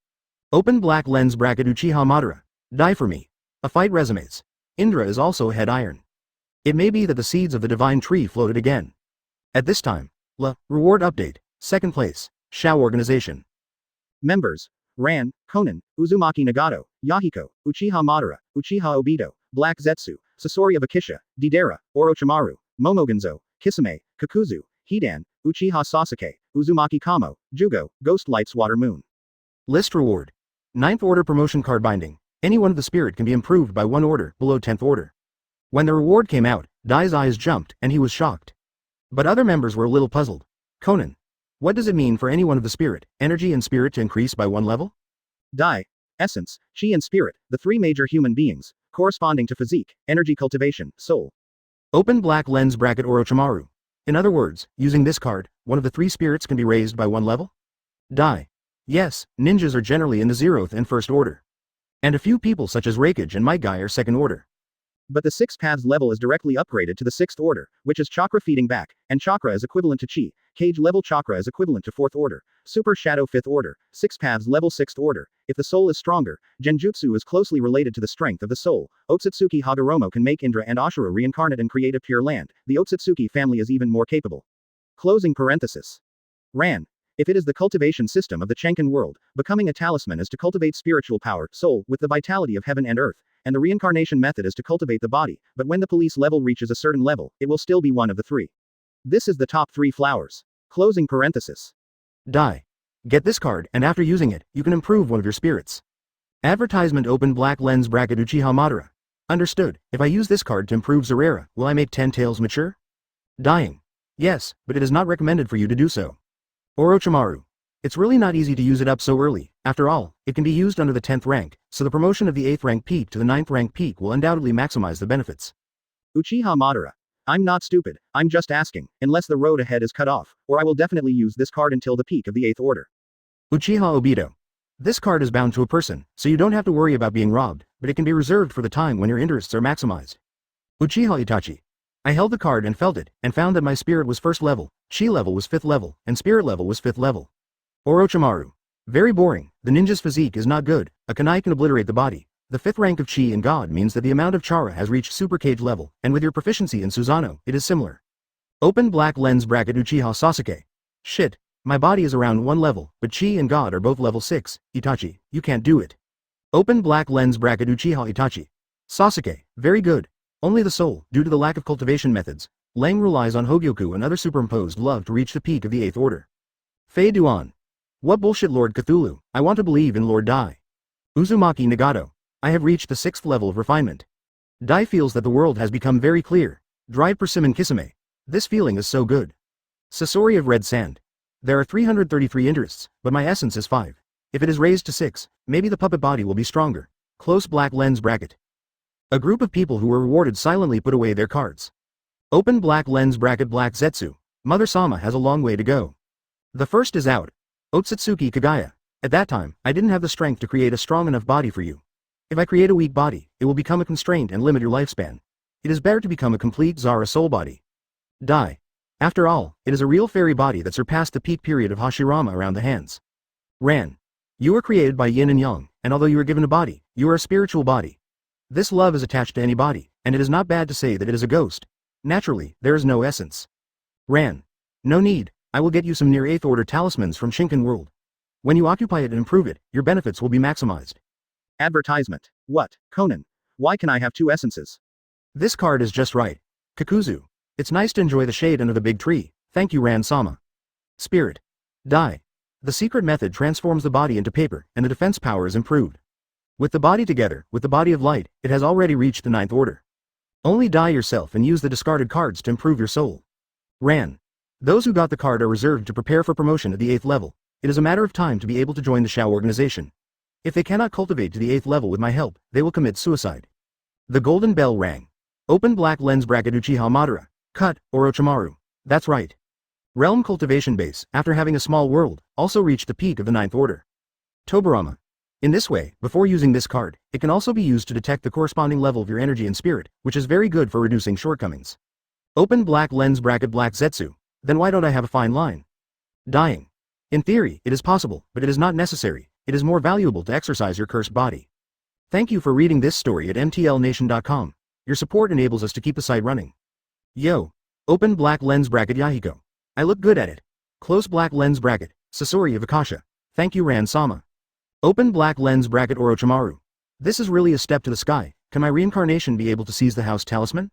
Open black lens bracket Uchiha Madara. Die for me. A fight resumes. Indra is also a head iron. It may be that the seeds of the divine tree floated again. At this time, reward update, 2nd place, Shao Organization. Members, Ran, Konan, Uzumaki Nagato, Yahiko, Uchiha Madara, Uchiha Obito, Black Zetsu, Sasori of Akisha, Deidara, Orochimaru, Momogenzo, Kisame, Kakuzu, Hidan, Uchiha Sasuke, Uzumaki Kamo, Jugo, Ghost Lights Water Moon. List reward. 9th Order promotion card binding. Any one of the spirit can be improved by 1 order below 10th order. When the reward came out, Dai's eyes jumped and he was shocked. But other members were a little puzzled. Konan. What does it mean for any one of the spirit, energy and spirit to increase by 1 level? Dai. essence, chi and spirit, the three major human beings, corresponding to physique, energy cultivation, soul. Open black lens bracket Orochimaru. In other words, using this card, one of the three spirits can be raised by one level? Die. Yes, ninjas are generally in the 0th and 1st order. And a few people such as Raikage and Might Guy are 2nd order. But the 6 paths level is directly upgraded to the 6th order, which is chakra feeding back, and chakra is equivalent to chi, cage level chakra is equivalent to 4th order, super shadow 5th order, 6 paths level 6th order. If the soul is stronger, genjutsu is closely related to the strength of the soul. Otsutsuki Hagoromo can make Indra and Ashura reincarnate and create a pure land. The Otsutsuki family is even more capable. Closing parenthesis. Ran. If it is the cultivation system of the Chenkin world, becoming a talisman is to cultivate spiritual power, soul, with the vitality of heaven and earth, and the reincarnation method is to cultivate the body, but when the police level reaches a certain level, it will still be one of the three. This is the top 3 flowers. Closing parenthesis. Die. Get this card, and after using it, you can improve one of your spirits. Advertisement open black lens bracket Uchiha Madara. Understood. If I use this card to improve Zerera, will I make 10 tails mature? Dying. Yes, but it is not recommended for you to do so. Orochimaru. It's really not easy to use it up so early. After all, it can be used under the 10th rank, so the promotion of the 8th rank peak to the 9th rank peak will undoubtedly maximize the benefits. Uchiha Madara. I'm not stupid, I'm just asking, unless the road ahead is cut off, or I will definitely use this card until the peak of the 8th order. Uchiha Obito. This card is bound to a person, so you don't have to worry about being robbed, but it can be reserved for the time when your interests are maximized. Uchiha Itachi. I held the card and felt it, and found that my spirit was 1st level, chi level was 5th level, and spirit level was 5th level. Orochimaru. Very boring, the ninja's physique is not good, a kunai can obliterate the body. The 5th rank of chi in God means that the amount of chara has reached super cage level, and with your proficiency in Susanoo, it is similar. Open black lens bracket Uchiha Sasuke. Shit, my body is around 1 level, but chi and God are both level 6, Itachi, you can't do it. Open black lens bracket Uchiha Itachi. Sasuke, very good. Only the soul, due to the lack of cultivation methods. Lang relies on Hogyoku and other superimposed love to reach the peak of the 8th order. Fei Duan. What bullshit Lord Cthulhu, I want to believe in Lord Dai. Uzumaki Nagato. I have reached the 6th level of refinement. Dai feels that the world has become very clear. Dried persimmon Kisame. This feeling is so good. Sasori of red sand. There are 333 interests, but my essence is 5. If it is raised to 6, maybe the puppet body will be stronger. Close black lens bracket. A group of people who were rewarded silently put away their cards. Open black lens bracket black Zetsu. Mother Sama has a long way to go. The first is out. Otsutsuki Kagaya. At that time, I didn't have the strength to create a strong enough body for you. If I create a weak body, it will become a constraint and limit your lifespan. It is better to become a complete Zara soul body. Die. After all, it is a real fairy body that surpassed the peak period of Hashirama around the hands. Ran. You were created by yin and yang, and although you are given a body, you are a spiritual body. This love is attached to any body, and it is not bad to say that it is a ghost. Naturally, there is no essence. Ran. No need, I will get you some near 8th order talismans from Shinken World. When you occupy it and improve it, your benefits will be maximized. Advertisement. What, Conan? Why can I have 2 essences? This card is just right. Kakuzu. It's nice to enjoy the shade under the big tree, thank you Ran-sama. Spirit. Die. The secret method transforms the body into paper, and the defense power is improved. With the body together, with the body of light, it has already reached the 9th order. Only die yourself and use the discarded cards to improve your soul. Ran. Those who got the card are reserved to prepare for promotion at the 8th level. It is a matter of time to be able to join the Shao organization. If they cannot cultivate to the 8th level with my help, they will commit suicide. The golden bell rang. Open black lens bracket Uchiha Madara. Cut, Orochimaru. That's right. Realm cultivation base, after having a small world, also reached the peak of the 9th order. Tobarama. In this way, before using this card, it can also be used to detect the corresponding level of your energy and spirit, which is very good for reducing shortcomings. Open black lens bracket black Zetsu. Then why don't I have a fine line? Dying. In theory, it is possible, but it is not necessary. It is more valuable to exercise your cursed body. Thank you for reading this story at mtlnation.com. Your support enables us to keep the site running. Yo. Open black lens bracket Yahiko. I look good at it. Close black lens bracket, Sasori of Akasha. Thank you Ran-sama. Open black lens bracket Orochimaru. This is really a step to the sky. Can my reincarnation be able to seize the house talisman?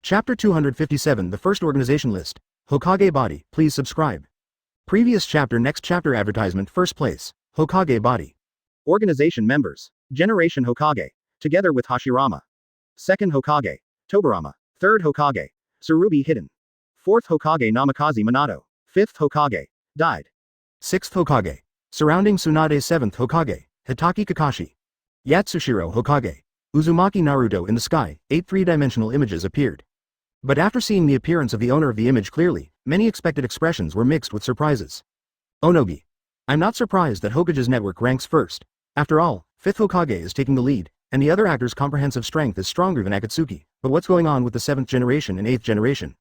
Chapter 257 The First Organization List. Hokage Body, please subscribe. Previous chapter Next chapter advertisement First place, Hokage Body. Organization members. Generation Hokage. Together with Hashirama. Second Hokage. Tobarama. Third Hokage. Tsurugi Hidden. Fourth Hokage Namikaze Minato. Fifth Hokage. Died. Sixth Hokage. Surrounding Tsunade. Seventh Hokage. Hitaki Kakashi. Yatsushiro Hokage. Uzumaki Naruto in the sky, 8 three-dimensional images appeared. But after seeing the appearance of the owner of the image clearly, many expected expressions were mixed with surprises. Onogi. I'm not surprised that Hokage's network ranks first. After all, 5th Hokage is taking the lead, and the other actor's comprehensive strength is stronger than Akatsuki. But what's going on with the 7th generation and 8th generation?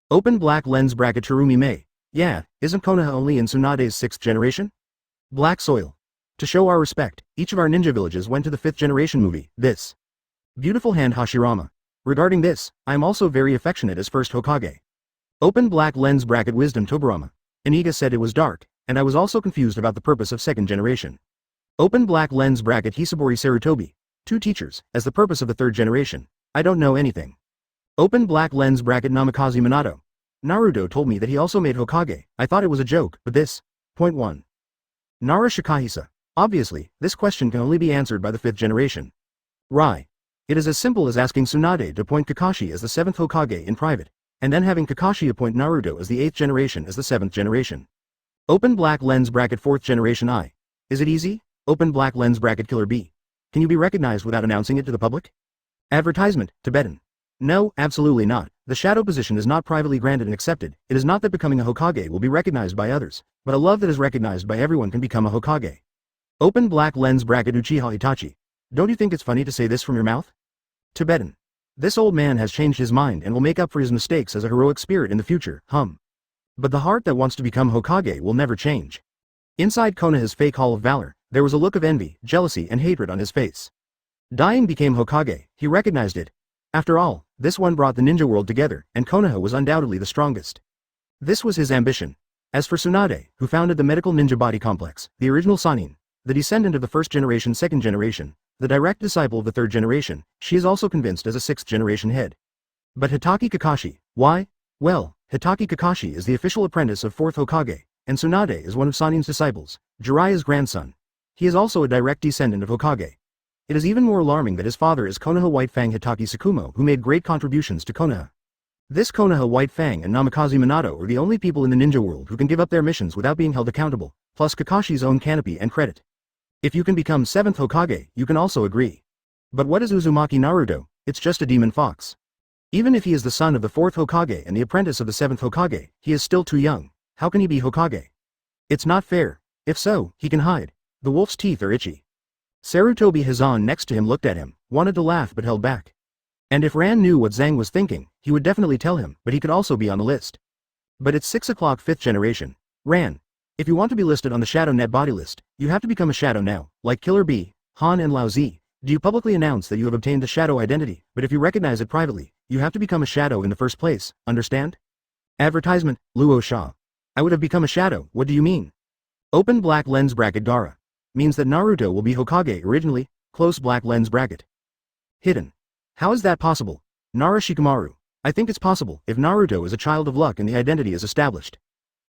Open black lens bracket Terumi Mei. Yeah, isn't Konoha only in Tsunade's 6th generation? Black soil. To show our respect, each of our ninja villages went to the 5th generation movie, this. Beautiful hand Hashirama. Regarding this, I am also very affectionate as 1st Hokage. Open black lens bracket wisdom Tobarama. Iniga said it was dark, and I was also confused about the purpose of 2nd generation. Open black lens bracket Hisabori Sarutobi. 2 teachers, as the purpose of the 3rd generation. I don't know anything. Open black lens bracket Namikaze Minato. Naruto told me that he also made Hokage. I thought it was a joke, but this. Point 1. Nara Shikahisa. Obviously, this question can only be answered by the 5th generation. Rai. It is as simple as asking Tsunade to appoint Kakashi as the 7th Hokage in private, and then having Kakashi appoint Naruto as the 8th generation as the 7th generation. Open black lens bracket 4th generation I. Is it easy? Open black lens bracket Killer B. Can you be recognized without announcing it to the public? Advertisement, Tibetan. No, absolutely not. The shadow position is not privately granted and accepted. It is not that becoming a Hokage will be recognized by others, but a love that is recognized by everyone can become a Hokage. Open black lens bracket Uchiha Itachi. Don't you think it's funny to say this from your mouth? Tibetan. This old man has changed his mind and will make up for his mistakes as a heroic spirit in the future, But the heart that wants to become Hokage will never change. Inside Konoha's fake Hall of Valor, there was a look of envy, jealousy and hatred on his face. Dying became Hokage, he recognized it. After all, this one brought the ninja world together, and Konoha was undoubtedly the strongest. This was his ambition. As for Tsunade, who founded the medical ninja body complex, the original Sannin, the descendant of the 1st generation 2nd generation, the direct disciple of the 3rd generation, she is also convinced as a 6th generation head. But Hitaki Kakashi, why? Well, Hitaki Kakashi is the official apprentice of 4th Hokage, and Tsunade is one of Sannin's disciples, Jiraiya's grandson. He is also a direct descendant of Hokage. It is even more alarming that his father is Konoha White Fang Hitaki Tsukumo, who made great contributions to Konoha. This Konoha White Fang and Namikaze Minato are the only people in the ninja world who can give up their missions without being held accountable, plus Kakashi's own canopy and credit. If you can become 7th Hokage, you can also agree. But what is Uzumaki Naruto? It's just a demon fox. Even if he is the son of the 4th Hokage and the apprentice of the 7th Hokage, he is still too young. How can he be Hokage? It's not fair. If so, he can hide. The wolf's teeth are itchy. Sarutobi Hazan next to him looked at him, wanted to laugh but held back. And if Ran knew what Zhang was thinking, he would definitely tell him, but he could also be on the list. But it's 6 o'clock 5th generation. Ran. If you want to be listed on the Shadow Net body list, you have to become a shadow now, like Killer B, Han and Lao Zi. Do you publicly announce that you have obtained the shadow identity, but if you recognize it privately, you have to become a shadow in the first place, understand? Advertisement, Luo Sha. I would have become a shadow, what do you mean? Open black lens bracket Dara. Means that Naruto will be Hokage originally, close black lens bracket. Hidden. How is that possible? Nara Shikamaru. I think it's possible, if Naruto is a child of luck and the identity is established.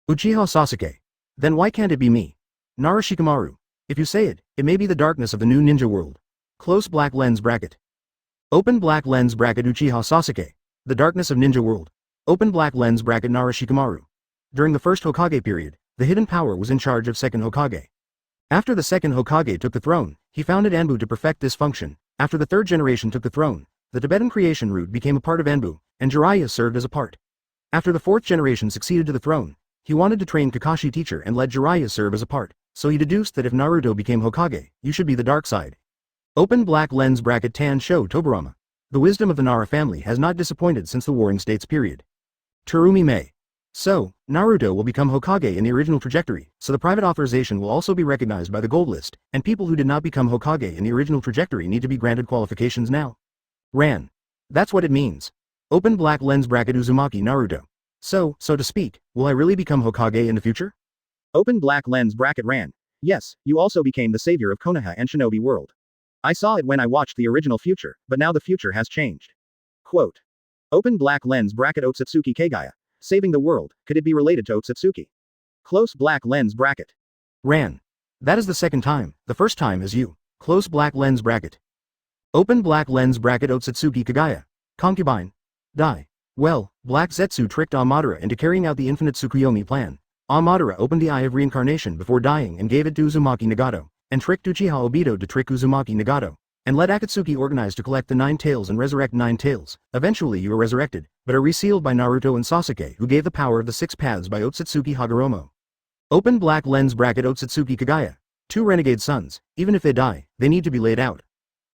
Uchiha Sasuke. Then why can't it be me? Nara Shikamaru. If you say it, it may be the darkness of the new ninja world. Close black lens bracket. Open black lens bracket Uchiha Sasuke. The darkness of ninja world. Open black lens bracket Nara Shikamaru. During the 1st Hokage period, the hidden power was in charge of 2nd Hokage. After the 2nd Hokage took the throne, he founded Anbu to perfect this function. After the 3rd generation took the throne, the Tibetan creation route became a part of Anbu, and Jiraiya served as a part. After the 4th generation succeeded to the throne, he wanted to train Kakashi teacher and let Jiraiya serve as a part, so he deduced that if Naruto became Hokage, you should be the dark side. Open black lens bracket Tan Sho Tobarama. The wisdom of the Nara family has not disappointed since the Warring States period. Terumi Mei. So, Naruto will become Hokage in the original trajectory, so the private authorization will also be recognized by the gold list, and people who did not become Hokage in the original trajectory need to be granted qualifications now. Ran. That's what it means. Open black lens bracket Uzumaki Naruto. So to speak, will I really become Hokage in the future? Open black lens bracket Ran. Yes, you also became the savior of Konoha and Shinobi world. I saw it when I watched the original future, but now the future has changed. Quote. Open black lens bracket Otsutsuki Kagaya. Saving the world, could it be related to Otsutsuki? Close black lens bracket. Ran. That is the second time, the first time is you. Close black lens bracket. Open black lens bracket Otsutsuki Kagaya. Concubine. Die. Well, Black Zetsu tricked Amadara into carrying out the infinite Tsukuyomi plan. Amadara opened the Eye of Reincarnation before dying and gave it to Uzumaki Nagato, and tricked Uchiha Obito to trick Uzumaki Nagato, and let Akatsuki organize to collect the 9 tails and resurrect 9 tails. Eventually you are resurrected, but are resealed by Naruto and Sasuke, who gave the power of the 6 paths by Otsutsuki Hagoromo. Open black lens bracket Otsutsuki Kagaya. 2 renegade sons, even if they die, they need to be laid out.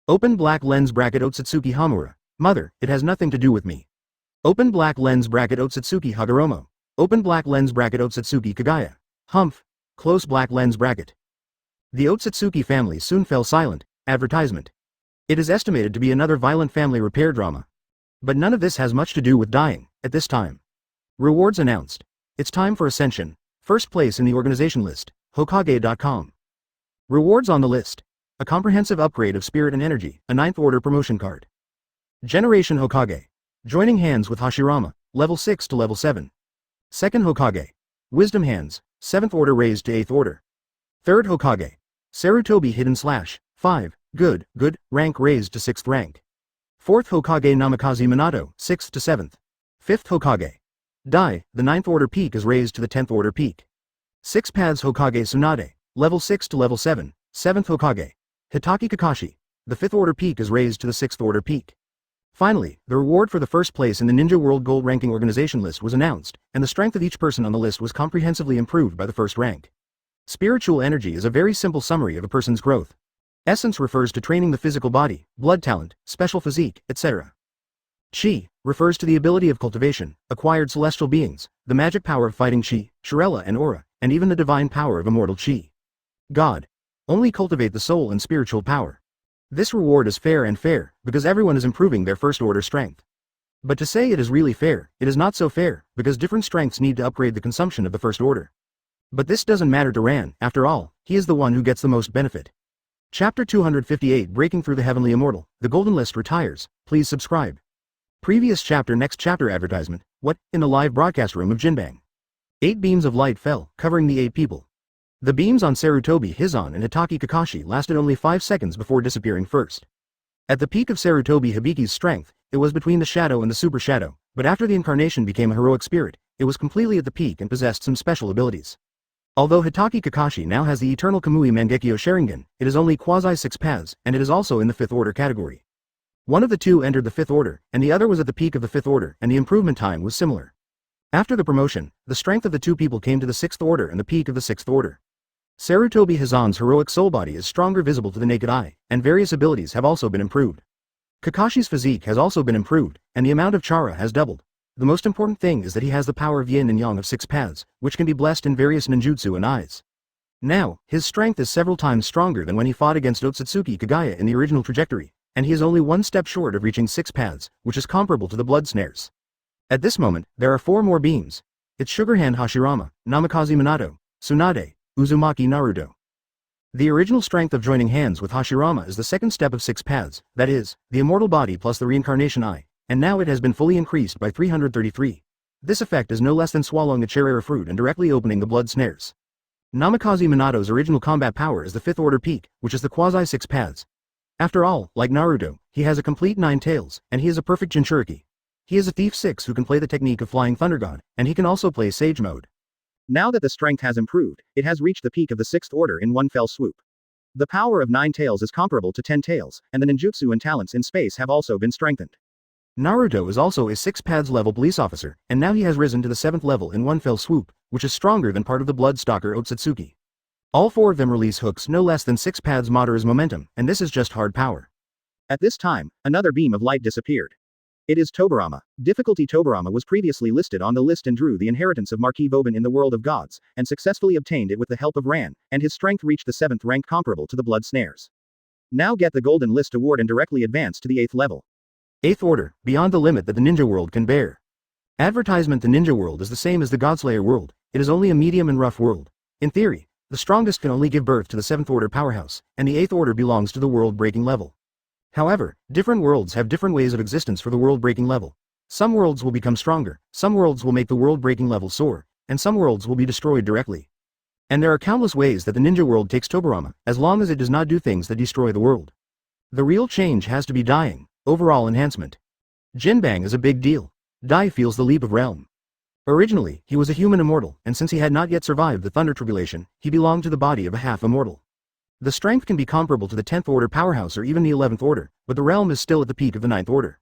Open black lens bracket Otsutsuki Hamura. Mother, it has nothing to do with me. Open black lens bracket Otsutsuki Hagoromo. Open black lens bracket Otsutsuki Kagaya. Humph. Close black lens bracket. The Otsutsuki family soon fell silent. Advertisement. It is estimated to be another violent family repair drama. But none of this has much to do with dying, at this time. Rewards announced. It's time for Ascension. First place in the organization list, Hokage.com. Rewards on the list. A comprehensive upgrade of spirit and energy, a 9th order promotion card. Generation Hokage. Joining hands with Hashirama, level 6 to level 7. Second Hokage. Wisdom hands, 7th order raised to 8th order. Third Hokage. Sarutobi hidden slash, 5, good, rank raised to 6th rank. Fourth Hokage Namikaze Minato, 6th to 7th. Fifth Hokage. Dai, the 9th order peak is raised to the 10th order peak. 6 paths Hokage Tsunade, level 6 to level 7, 7th Hokage. Hitaki Kakashi, the 5th order peak is raised to the 6th order peak. Finally, the reward for the first place in the Ninja World Gold Ranking Organization list was announced, and the strength of each person on the list was comprehensively improved by the first rank. Spiritual energy is a very simple summary of a person's growth. Essence refers to training the physical body, blood talent, special physique, etc. Chi refers to the ability of cultivation, acquired celestial beings, the magic power of fighting Chi, Shirella and Aura, and even the divine power of immortal Chi. God. Only cultivate the soul and spiritual power. This reward is fair because everyone is improving their first order strength. But to say it is really fair, it is not so fair, because different strengths need to upgrade the consumption of the first order. But this doesn't matter to Ran, after all, he is the one who gets the most benefit. Chapter 258 Breaking Through the Heavenly Immortal, the Golden List retires, please subscribe. Previous chapter next chapter advertisement, what, in the live broadcast room of Jinbang. 8 beams of light fell, covering the 8 people. The beams on Sarutobi Hizan and Hitaki Kakashi lasted only 5 seconds before disappearing first. At the peak of Sarutobi Hibiki's strength, it was between the shadow and the super shadow, but after the incarnation became a heroic spirit, it was completely at the peak and possessed some special abilities. Although Hitaki Kakashi now has the Eternal Kamui Mangekyo Sharingan, it is only quasi-6 paths, and it is also in the 5th order category. One of the two entered the 5th order, and the other was at the peak of the 5th order, and the improvement time was similar. After the promotion, the strength of the 2 people came to the 6th order and the peak of the 6th order. Sarutobi Hizan's heroic soul body is stronger visible to the naked eye, and various abilities have also been improved. Kakashi's physique has also been improved, and the amount of chara has doubled. The most important thing is that he has the power of yin and yang of 6 paths, which can be blessed in various ninjutsu and eyes. Now, his strength is several times stronger than when he fought against Otsutsuki Kagaya in the original trajectory, and he is only 1 step short of reaching 6 paths, which is comparable to the blood snares. At this moment, there are 4 more beams. It's Sugarhand Hashirama, Namikaze Minato, Tsunade, Uzumaki Naruto. The original strength of joining hands with Hashirama is the 2nd step of 6 paths, that is, the immortal body plus the reincarnation eye, and now it has been fully increased by 333. This effect is no less than swallowing a cherry fruit and directly opening the blood snares. Namikaze Minato's original combat power is the 5th order peak, which is the quasi-6 paths. After all, like Naruto, he has a complete 9 tails, and he is a perfect Jinchuriki. He is a Thief 6 who can play the technique of Flying Thunder God, and he can also play Sage mode. Now that the strength has improved, it has reached the peak of the 6th order in one fell swoop. The power of 9 tails is comparable to 10 tails, and the ninjutsu and talents in space have also been strengthened. Naruto is also a 6 paths level police officer, and now he has risen to the 7th level in one fell swoop, which is stronger than part of the Bloodstalker Otsutsuki. All 4 of them release hooks no less than 6 paths Madara's momentum, and this is just hard power. At this time, another beam of light disappeared. It is Tobarama. Difficulty Tobarama was previously listed on the list and drew the inheritance of Marquis Vauban in the world of gods, and successfully obtained it with the help of Ran, and his strength reached the 7th rank comparable to the blood snares. Now get the Golden List award and directly advance to the 8th level. 8th order, beyond the limit that the ninja world can bear. Advertisement: the ninja world is the same as the Godslayer world, it is only a medium and rough world. In theory, the strongest can only give birth to the 7th order powerhouse, and the 8th order belongs to the world-breaking level. However, different worlds have different ways of existence for the world-breaking level. Some worlds will become stronger, some worlds will make the world-breaking level soar, and some worlds will be destroyed directly. And there are countless ways that the ninja world takes Tobarama, as long as it does not do things that destroy the world. The real change has to be dying, overall enhancement. Jinbang is a big deal. Dai feels the leap of realm. Originally, he was a human immortal, and since he had not yet survived the Thunder Tribulation, he belonged to the body of a half-immortal. The strength can be comparable to the 10th order powerhouse or even the 11th order, but the realm is still at the peak of the 9th order.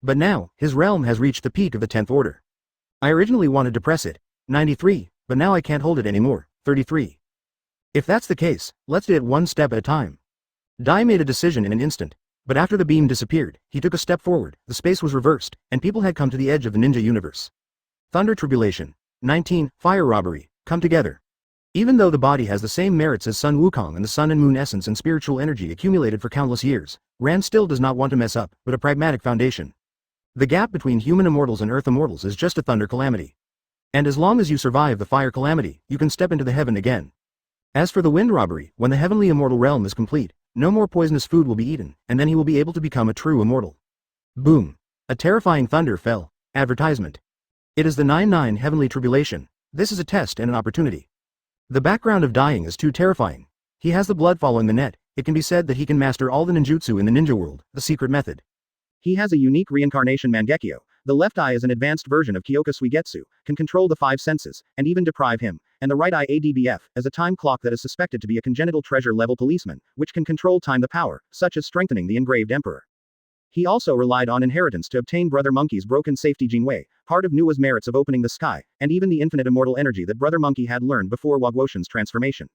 But now, his realm has reached the peak of the 10th order. I originally wanted to press it, 93, but now I can't hold it anymore, 33. If that's the case, let's do it one step at a time. Dai made a decision in an instant, but after the beam disappeared, he took a step forward, the space was reversed, and people had come to the edge of the ninja universe. Thunder Tribulation. 19. Fire Robbery. Come together. Even though the body has the same merits as Sun Wukong and the sun and moon essence and spiritual energy accumulated for countless years, Ran still does not want to mess up, but a pragmatic foundation. The gap between human immortals and earth immortals is just a thunder calamity. And as long as you survive the fire calamity, you can step into the heaven again. As for the wind robbery, when the heavenly immortal realm is complete, no more poisonous food will be eaten, and then he will be able to become a true immortal. Boom. A terrifying thunder fell. Advertisement. It is the 9-9 Heavenly Tribulation. This is a test and an opportunity. The background of dying is too terrifying. He has the blood following the net. It can be said that he can master all the ninjutsu in the ninja world, the secret method. He has a unique reincarnation Mangekyo. The left eye is an advanced version of Kyoka Suigetsu, can control the 5 senses, and even deprive him, and the right eye ADBF, as a time clock that is suspected to be a congenital treasure-level policeman, which can control time the power, such as strengthening the engraved emperor. He also relied on inheritance to obtain Brother Monkey's broken safety Jinwei, part of Nua's merits of opening the sky, and even the infinite immortal energy that Brother Monkey had learned before Wagwoshin's transformation.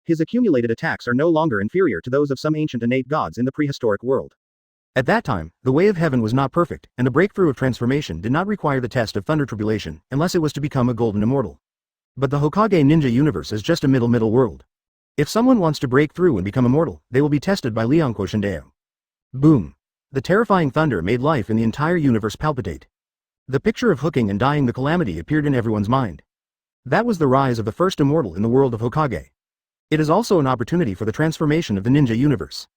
His accumulated attacks are no longer inferior to those of some ancient innate gods in the prehistoric world. At that time, the way of heaven was not perfect, and the breakthrough of transformation did not require the test of Thunder Tribulation, unless it was to become a golden immortal. But the Hokage ninja universe is just a middle world. If someone wants to break through and become immortal, they will be tested by Lianko Shindeo. Boom. The terrifying thunder made life in the entire universe palpitate. The picture of hooking and dying the calamity appeared in everyone's mind. That was the rise of the first immortal in the world of Hokage. It is also an opportunity for the transformation of the ninja universe.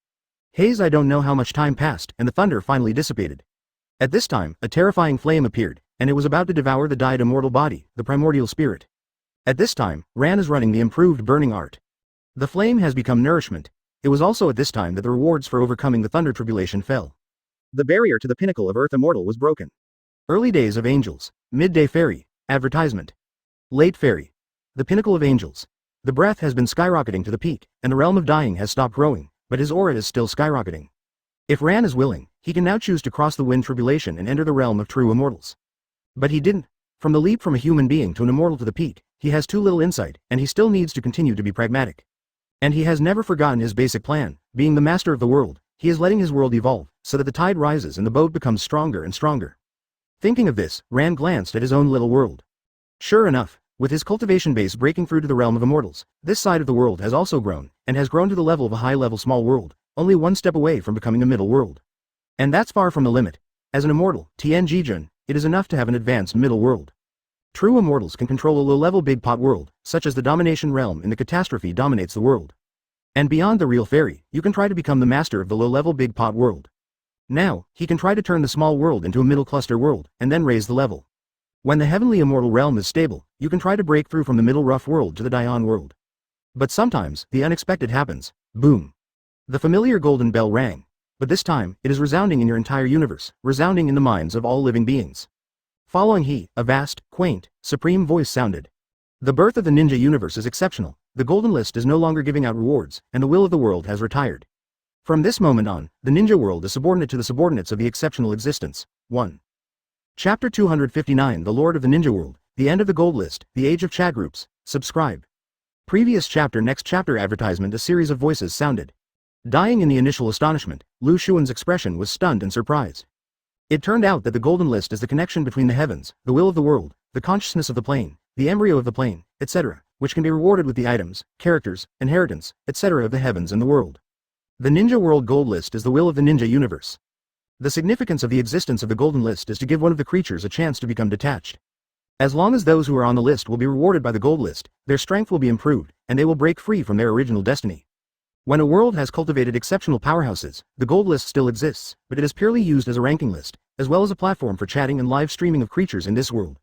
I don't know how much time passed, and the thunder finally dissipated. At this time, a terrifying flame appeared, and it was about to devour the dyed immortal body, the primordial spirit. At this time, Ran is running the improved burning art. The flame has become nourishment. It was also at this time that the rewards for overcoming the thunder tribulation fell. The barrier to the pinnacle of Earth Immortal was broken. Early days of angels. Midday fairy. Advertisement. Late fairy. The pinnacle of angels. The breath has been skyrocketing to the peak, and the realm of dying has stopped growing, but his aura is still skyrocketing. If Ran is willing, he can now choose to cross the wind tribulation and enter the realm of true immortals. But he didn't. From the leap from a human being to an immortal to the peak, he has too little insight, and he still needs to continue to be pragmatic. And he has never forgotten his basic plan, being the master of the world. He is letting his world evolve, so that the tide rises and the boat becomes stronger and stronger. Thinking of this, Ran glanced at his own little world. Sure enough, with his cultivation base breaking through to the realm of immortals, this side of the world has also grown, and has grown to the level of a high-level small world, only one step away from becoming a middle world. And that's far from the limit. As an immortal, Tien Jijun, it is enough to have an advanced middle world. True immortals can control a low-level big pot world, such as the domination realm in the catastrophe dominates the world. And beyond the real fairy, you can try to become the master of the low-level big pot world. Now, he can try to turn the small world into a middle cluster world, and then raise the level. When the heavenly immortal realm is stable, you can try to break through from the middle rough world to the Dion world. But sometimes, the unexpected happens. Boom. The familiar golden bell rang. But this time, it is resounding in your entire universe, resounding in the minds of all living beings. Following a vast, quaint, supreme voice sounded. The birth of the ninja universe is exceptional. The golden list is no longer giving out rewards, and the will of the world has retired. From this moment on, the ninja world is subordinate to the subordinates of the exceptional existence. 1. Chapter 259 The Lord of the Ninja World, The End of the Gold List, The Age of Chat Groups. Subscribe. Previous chapter. Next chapter advertisement. A series of voices sounded. Dying in the initial astonishment, Lu Xuan's expression was stunned and surprised. It turned out that the golden list is the connection between the heavens, the will of the world, the consciousness of the plane, the embryo of the plane, etc., which can be rewarded with the items, characters, inheritance, etc. of the heavens and the world. The Ninja World Gold List is the will of the ninja universe. The significance of the existence of the golden list is to give one of the creatures a chance to become detached. As long as those who are on the list will be rewarded by the gold list, their strength will be improved, and they will break free from their original destiny. When a world has cultivated exceptional powerhouses, the gold list still exists, but it is purely used as a ranking list, as well as a platform for chatting and live streaming of creatures in this world.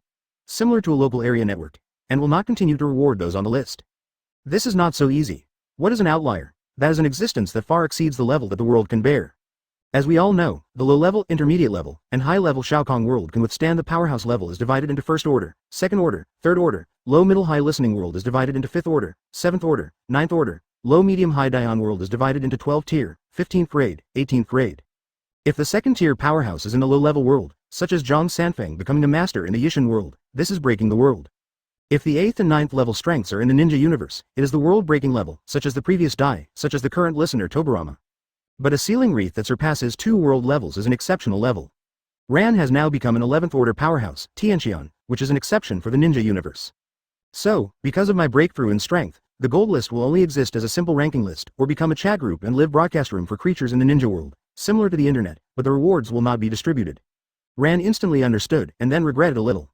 Similar to a local area network, and will not continue to reward those on the list. This is not so easy. What is an outlier? That is an existence that far exceeds the level that the world can bear. As we all know, the low-level, intermediate level, and high-level Shaokong world can withstand the powerhouse level is divided into first order, second order, third order, low-middle-high listening world is divided into fifth order, seventh order, ninth order, Low medium high Dion world is divided into 12 tier, 15th grade, 18th grade. If the second tier powerhouse is in the low level world, such as Zhang Sanfeng becoming a master in the Yishan world, this is breaking the world. If the 8th and 9th level strengths are in the ninja universe, it is the world breaking level, such as the previous Dai, such as the current listener Tobarama. But a ceiling wreath that surpasses 2 world levels is an exceptional level. Ran has now become an 11th order powerhouse, Tianxian, which is an exception for the ninja universe. So, because of my breakthrough in strength, the gold list will only exist as a simple ranking list, or become a chat group and live broadcast room for creatures in the ninja world, similar to the internet, but the rewards will not be distributed. Ran instantly understood, and then regretted a little.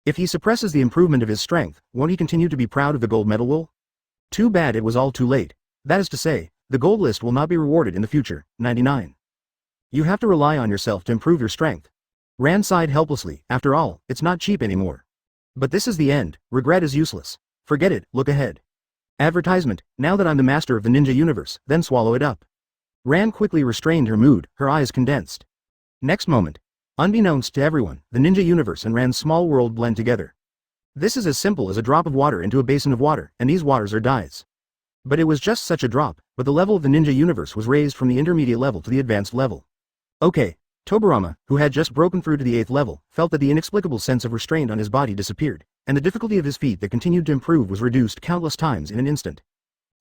If he suppresses the improvement of his strength, won't he continue to be proud of the gold medal wool? Too bad it was all too late. That is to say, the gold list will not be rewarded in the future. 99. You have to rely on yourself to improve your strength. Ran sighed helplessly, after all, it's not cheap anymore. But this is the end, regret is useless. Forget it, look ahead. Advertisement, now that I'm the master of the ninja universe, then swallow it up. Ran quickly restrained her mood, her eyes condensed. Next moment. Unbeknownst to everyone, the ninja universe and Ran's small world blend together. This is as simple as a drop of water into a basin of water, and these waters are dyes. But it was just such a drop, but the level of the ninja universe was raised from the intermediate level to the advanced level. Okay. Tobarama, who had just broken through to the 8th level, felt that the inexplicable sense of restraint on his body disappeared, and the difficulty of his feat that continued to improve was reduced countless times in an instant.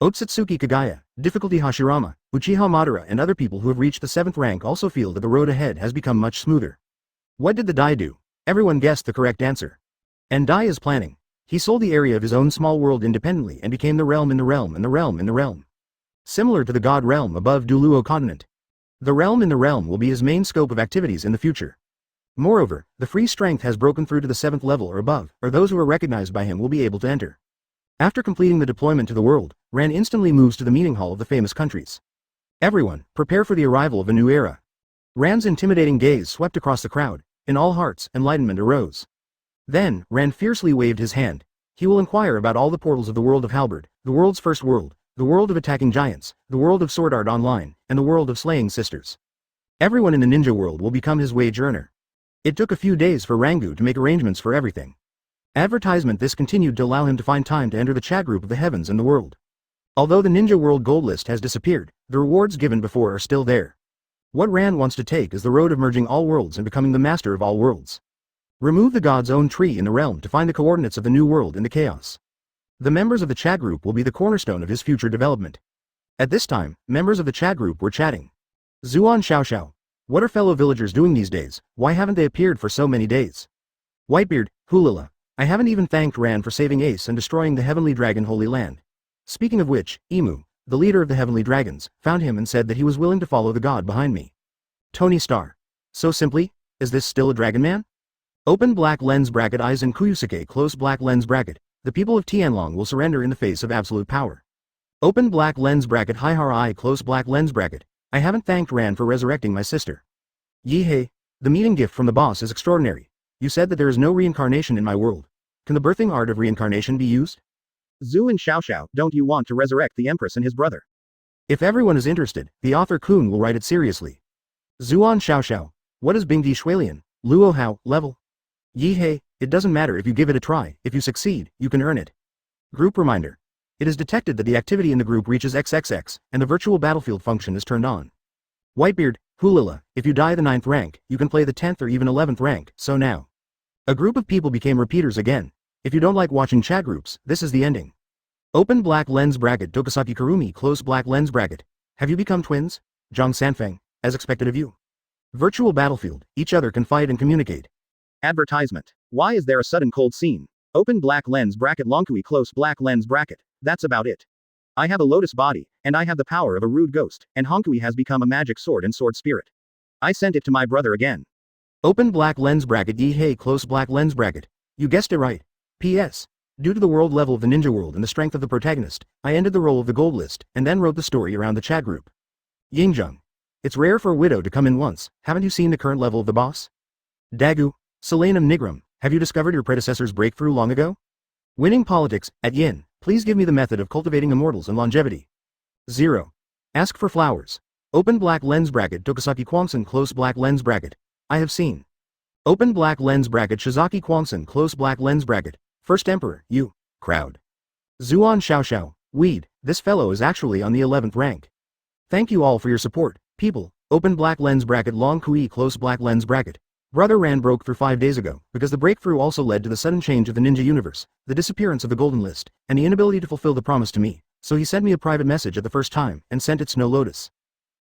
Otsutsuki Kagaya, difficulty Hashirama, Uchiha Madara and other people who have reached the 7th rank also feel that the road ahead has become much smoother. What did the Dai do? Everyone guessed the correct answer. And Dai is planning. He sold the area of his own small world independently and became the realm in the realm and the realm in the realm. Similar to the god realm above Duluo continent. The realm in the realm will be his main scope of activities in the future. Moreover, the free strength has broken through to the 7th level or above, or those who are recognized by him will be able to enter. After completing the deployment to the world, Ran instantly moves to the meeting hall of the famous countries. Everyone, prepare for the arrival of a new era. Ran's intimidating gaze swept across the crowd. In all hearts, enlightenment arose. Then, Ran fiercely waved his hand. He will inquire about all the portals of the world of Halberd, the world's first world, the world of attacking giants, the world of sword art online, and the world of slaying sisters. Everyone in the ninja world will become his wage earner. It took a few days for Rangu to make arrangements for everything. Advertisement this continued to allow him to find time to enter the chat group of the heavens and the world. Although the ninja world gold list has disappeared, the rewards given before are still there. What Ran wants to take is the road of merging all worlds and becoming the master of all worlds. Remove the god's own tree in the realm to find the coordinates of the new world in the chaos. The members of the chat group will be the cornerstone of his future development. At this time, members of the chat group were chatting. Zuan Xiaoxiao. What are fellow villagers doing these days? Why haven't they appeared for so many days? Whitebeard, Hulila. I haven't even thanked Ran for saving Ace and destroying the Heavenly Dragon Holy Land. Speaking of which, Emu, the leader of the Heavenly Dragons, found him and said that he was willing to follow the god behind me. Tony Star. So simply, is this still a dragon man? Open black lens bracket eyes and Kuyusuke close black lens bracket. The people of Tianlong will surrender in the face of absolute power. Open black lens bracket Haihara eye close black lens bracket. I haven't thanked Ran for resurrecting my sister. Yihei, the meeting gift from the boss is extraordinary. You said that there is no reincarnation in my world. Can the birthing art of reincarnation be used? Zhu and Xiaoxiao, don't you want to resurrect the Empress and his brother? If everyone is interested, the author Kun will write it seriously. Zuan Xiaoxiao, what is Bingdi Shualian, Luo Hao, level? Yihei, it doesn't matter if you give it a try, if you succeed, you can earn it. Group reminder. It is detected that the activity in the group reaches XXX, and the virtual battlefield function is turned on. Whitebeard, Hulila, if you die the 9th rank, you can play the 10th or even 11th rank, so now. A group of people became repeaters again. If you don't like watching chat groups, this is the ending. Open black lens bracket Dokasaki Kurumi close black lens bracket. Have you become twins? Zhang Sanfeng, as expected of you. Virtual battlefield, each other can fight and communicate. Advertisement. Why is there a sudden cold scene? Open black lens bracket Longkui close black lens bracket. That's about it. I have a lotus body, and I have the power of a rude ghost, and Honkui has become a magic sword and sword spirit. I sent it to my brother again. Open black lens bracket Yihei close black lens bracket. You guessed it right. P.S. Due to the world level of the ninja world and the strength of the protagonist, I ended the role of the gold list, and then wrote the story around the chat group. Yingjung. It's rare for a widow to come in once, haven't you seen the current level of the boss? Dagu. Selenum Nigrum, have you discovered your predecessor's breakthrough long ago? Winning politics, at Yin, please give me the method of cultivating immortals and longevity. 0. Ask for flowers. Open black lens bracket Tokasaki Kwangsun close black lens bracket. I have seen. Open black lens bracket Shizaki Kwangsun close black lens bracket. First Emperor, you. Crowd. Zuan Xiaoxiao, weed, This fellow is actually on the 11th rank. Thank you all for your support, people. Open black lens bracket long kui close black lens bracket. Brother Ran broke through 5 days ago, because the breakthrough also led to the sudden change of the ninja universe, the disappearance of the golden list, and the inability to fulfill the promise to me, so he sent me a private message at the first time, and sent it Snow Lotus.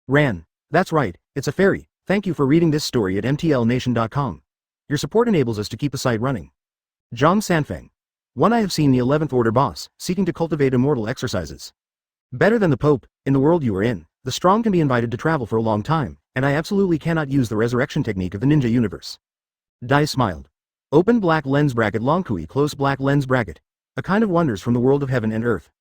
Ran. That's right, it's a fairy. Thank you for reading this story at mtlnation.com. Your support enables us to keep the site running. Zhang Sanfeng. 1. I have seen the 11th Order boss, seeking to cultivate immortal exercises. Better than the Pope, in the world you are in, the strong can be invited to travel for a long time, and I absolutely cannot use the resurrection technique of the ninja universe. Dai smiled. Open black lens bracket long kui close black lens bracket. A kind of wonders from the world of heaven and earth.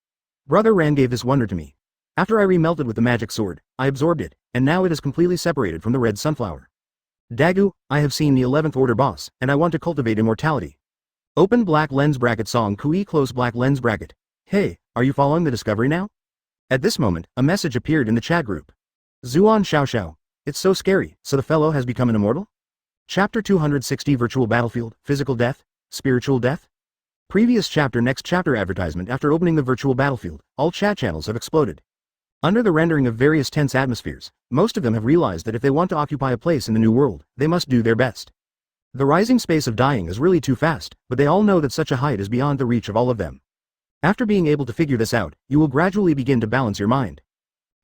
Brother Ran gave this wonder to me. After I remelted with the magic sword, I absorbed it, and now it is completely separated from the red sunflower. Dagu, I have seen the 11th Order boss, and I want to cultivate immortality. Open black lens bracket song kui close black lens bracket. Hey, are you following the discovery now? At this moment, a message appeared in the chat group. Zuan Xiao. It's so scary, so the fellow has become an immortal? Chapter 260 Virtual Battlefield, Physical Death, Spiritual Death? Previous chapter next chapter advertisement after opening the virtual battlefield, all chat channels have exploded. Under the rendering of various tense atmospheres, most of them have realized that if they want to occupy a place in the new world, they must do their best. The rising space of dying is really too fast, but they all know that such a height is beyond the reach of all of them. After being able to figure this out, you will gradually begin to balance your mind.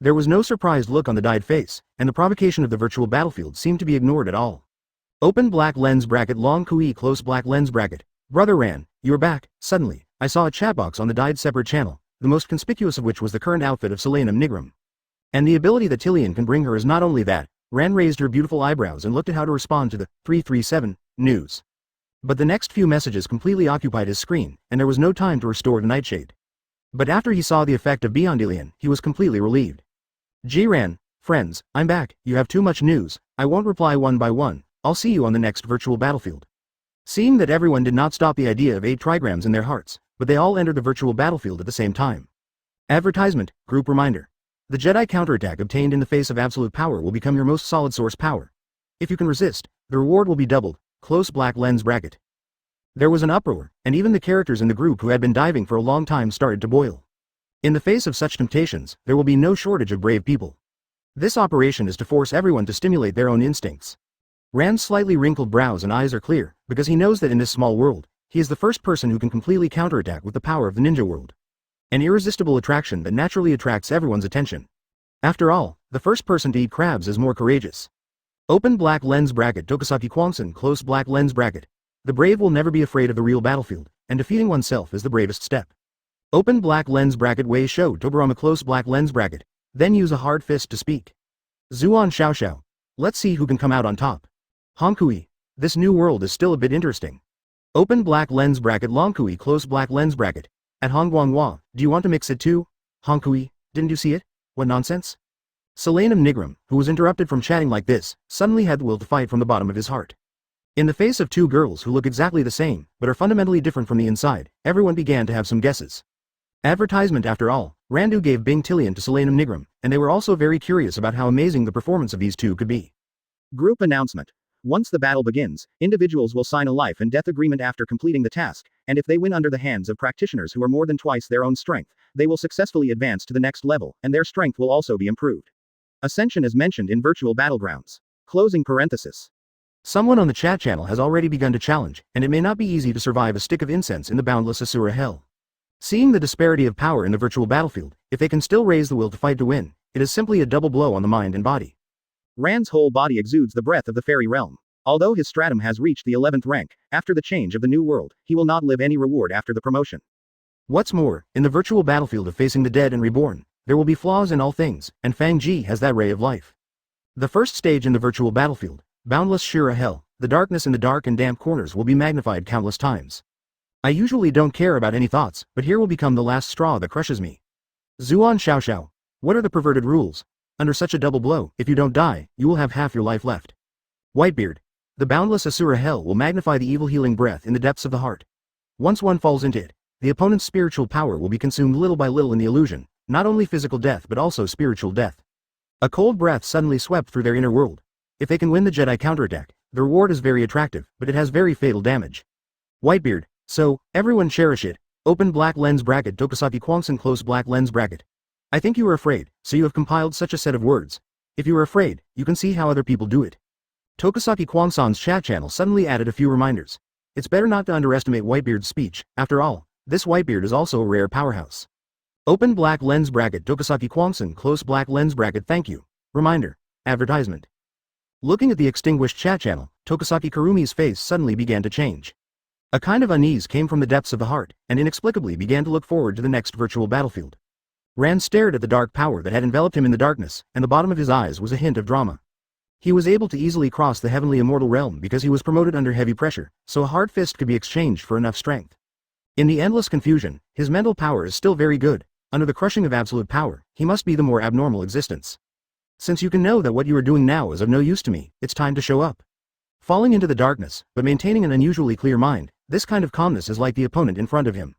There was no surprised look on the dyed face, and the provocation of the virtual battlefield seemed to be ignored at all. Open black lens bracket long kui close black lens bracket. Brother Ran, you're back. Suddenly, I saw a chat box on the dyed separate channel, the most conspicuous of which was the current outfit of Selenum Nigrum. And the ability that Tillian can bring her is not only that. Ran raised her beautiful eyebrows and looked at how to respond to the 337 news. But the next few messages completely occupied his screen, and there was no time to restore the nightshade. But after he saw the effect of Beyondilian, he was completely relieved. Ran, friends, I'm back. You have too much news. I won't reply one by one. I'll see you on the next virtual battlefield. Seeing that everyone did not stop the idea of 8 trigrams in their hearts, but they all entered the virtual battlefield at the same time. Advertisement, group reminder. The Jedi counterattack obtained in the face of absolute power will become your most solid source power. If you can resist, the reward will be doubled. Close black lens bracket. There was an uproar, and even the characters in the group who had been diving for a long time started to boil. In the face of such temptations, there will be no shortage of brave people. This operation is to force everyone to stimulate their own instincts. Ran's slightly wrinkled brows and eyes are clear, because he knows that in this small world, he is the first person who can completely counterattack with the power of the ninja world. An irresistible attraction that naturally attracts everyone's attention. After all, the first person to eat crabs is more courageous. Open black lens bracket Tokusaki Kwangsun close black lens bracket. The brave will never be afraid of the real battlefield, and defeating oneself is the bravest step. Open black lens bracket Wei Shou Tobarama close black lens bracket. Then use a hard fist to speak. Zuan Xiao. Let's see who can come out on top. Honkui. This new world is still a bit interesting. Open black lens bracket Longkui close black lens bracket. At Hongguanghua, do you want to mix it too? Honkui, didn't you see it? What nonsense? Selenum Nigrum, who was interrupted from chatting like this, suddenly had the will to fight from the bottom of his heart. In the face of 2 girls who look exactly the same, but are fundamentally different from the inside, everyone began to have some guesses. Advertisement after all, Randu gave Bing Tillian to Selenum Nigrum, and they were also very curious about how amazing the performance of these 2 could be. Group announcement. Once the battle begins, individuals will sign a life and death agreement after completing the task, and if they win under the hands of practitioners who are more than twice their own strength, they will successfully advance to the next level, and their strength will also be improved. Ascension is mentioned in virtual battlegrounds. Closing parenthesis. Someone on the chat channel has already begun to challenge, and it may not be easy to survive a stick of incense in the boundless Asura hell. Seeing the disparity of power in the virtual battlefield, if they can still raise the will to fight to win, it is simply a double blow on the mind and body. Ran's whole body exudes the breath of the fairy realm. Although his stratum has reached the 11th rank, after the change of the new world, he will not live any reward after the promotion. What's more, in the virtual battlefield of facing the dead and reborn, there will be flaws in all things, and Fang Ji has that ray of life. The first stage in the virtual battlefield, boundless Shura hell, the darkness in the dark and damp corners will be magnified countless times. I usually don't care about any thoughts, but here will become the last straw that crushes me. Zuan Xiao. What are the perverted rules? Under such a double blow, if you don't die, you will have half your life left. Whitebeard. The boundless Asura hell will magnify the evil healing breath in the depths of the heart. Once one falls into it, the opponent's spiritual power will be consumed little by little in the illusion, not only physical death but also spiritual death. A cold breath suddenly swept through their inner world. If they can win the Jedi counterattack, the reward is very attractive, but it has very fatal damage. Whitebeard. So, everyone cherish it. Open black lens bracket Tokusaki Kwangsan close black lens bracket. I think you are afraid, so you have compiled such a set of words. If you are afraid, you can see how other people do it. Tokusaki Kwangsan's chat channel suddenly added a few reminders. It's better not to underestimate Whitebeard's speech, after all, this Whitebeard is also a rare powerhouse. Open black lens bracket Tokusaki Kwangsan close black lens bracket thank you. Reminder. Advertisement. Looking at the extinguished chat channel, Tokusaki Kurumi's face suddenly began to change. A kind of unease came from the depths of the heart, and inexplicably began to look forward to the next virtual battlefield. Rand stared at the dark power that had enveloped him in the darkness, and the bottom of his eyes was a hint of drama. He was able to easily cross the heavenly immortal realm because he was promoted under heavy pressure, so a hard fist could be exchanged for enough strength. In the endless confusion, his mental power is still very good. Under the crushing of absolute power, he must be the more abnormal existence. Since you can know that what you are doing now is of no use to me, it's time to show up. Falling into the darkness, but maintaining an unusually clear mind, this kind of calmness is like the opponent in front of him.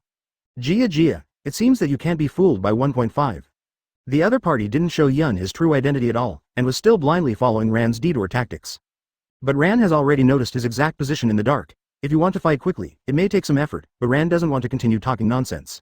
Jia, it seems that you can't be fooled by 1.5. The other party didn't show Yun his true identity at all, and was still blindly following Rand's detour tactics. But Rand has already noticed his exact position in the dark. If you want to fight quickly, it may take some effort, but Rand doesn't want to continue talking nonsense.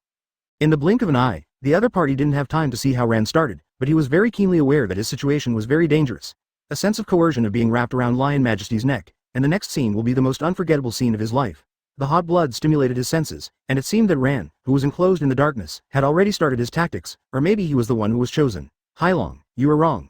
In the blink of an eye, the other party didn't have time to see how Rand started, but he was very keenly aware that his situation was very dangerous. A sense of coercion of being wrapped around Lion Majesty's neck, and the next scene will be the most unforgettable scene of his life. The hot blood stimulated his senses, and it seemed that Rand, who was enclosed in the darkness, had already started his tactics, or maybe he was the one who was chosen. Hailong, you are wrong.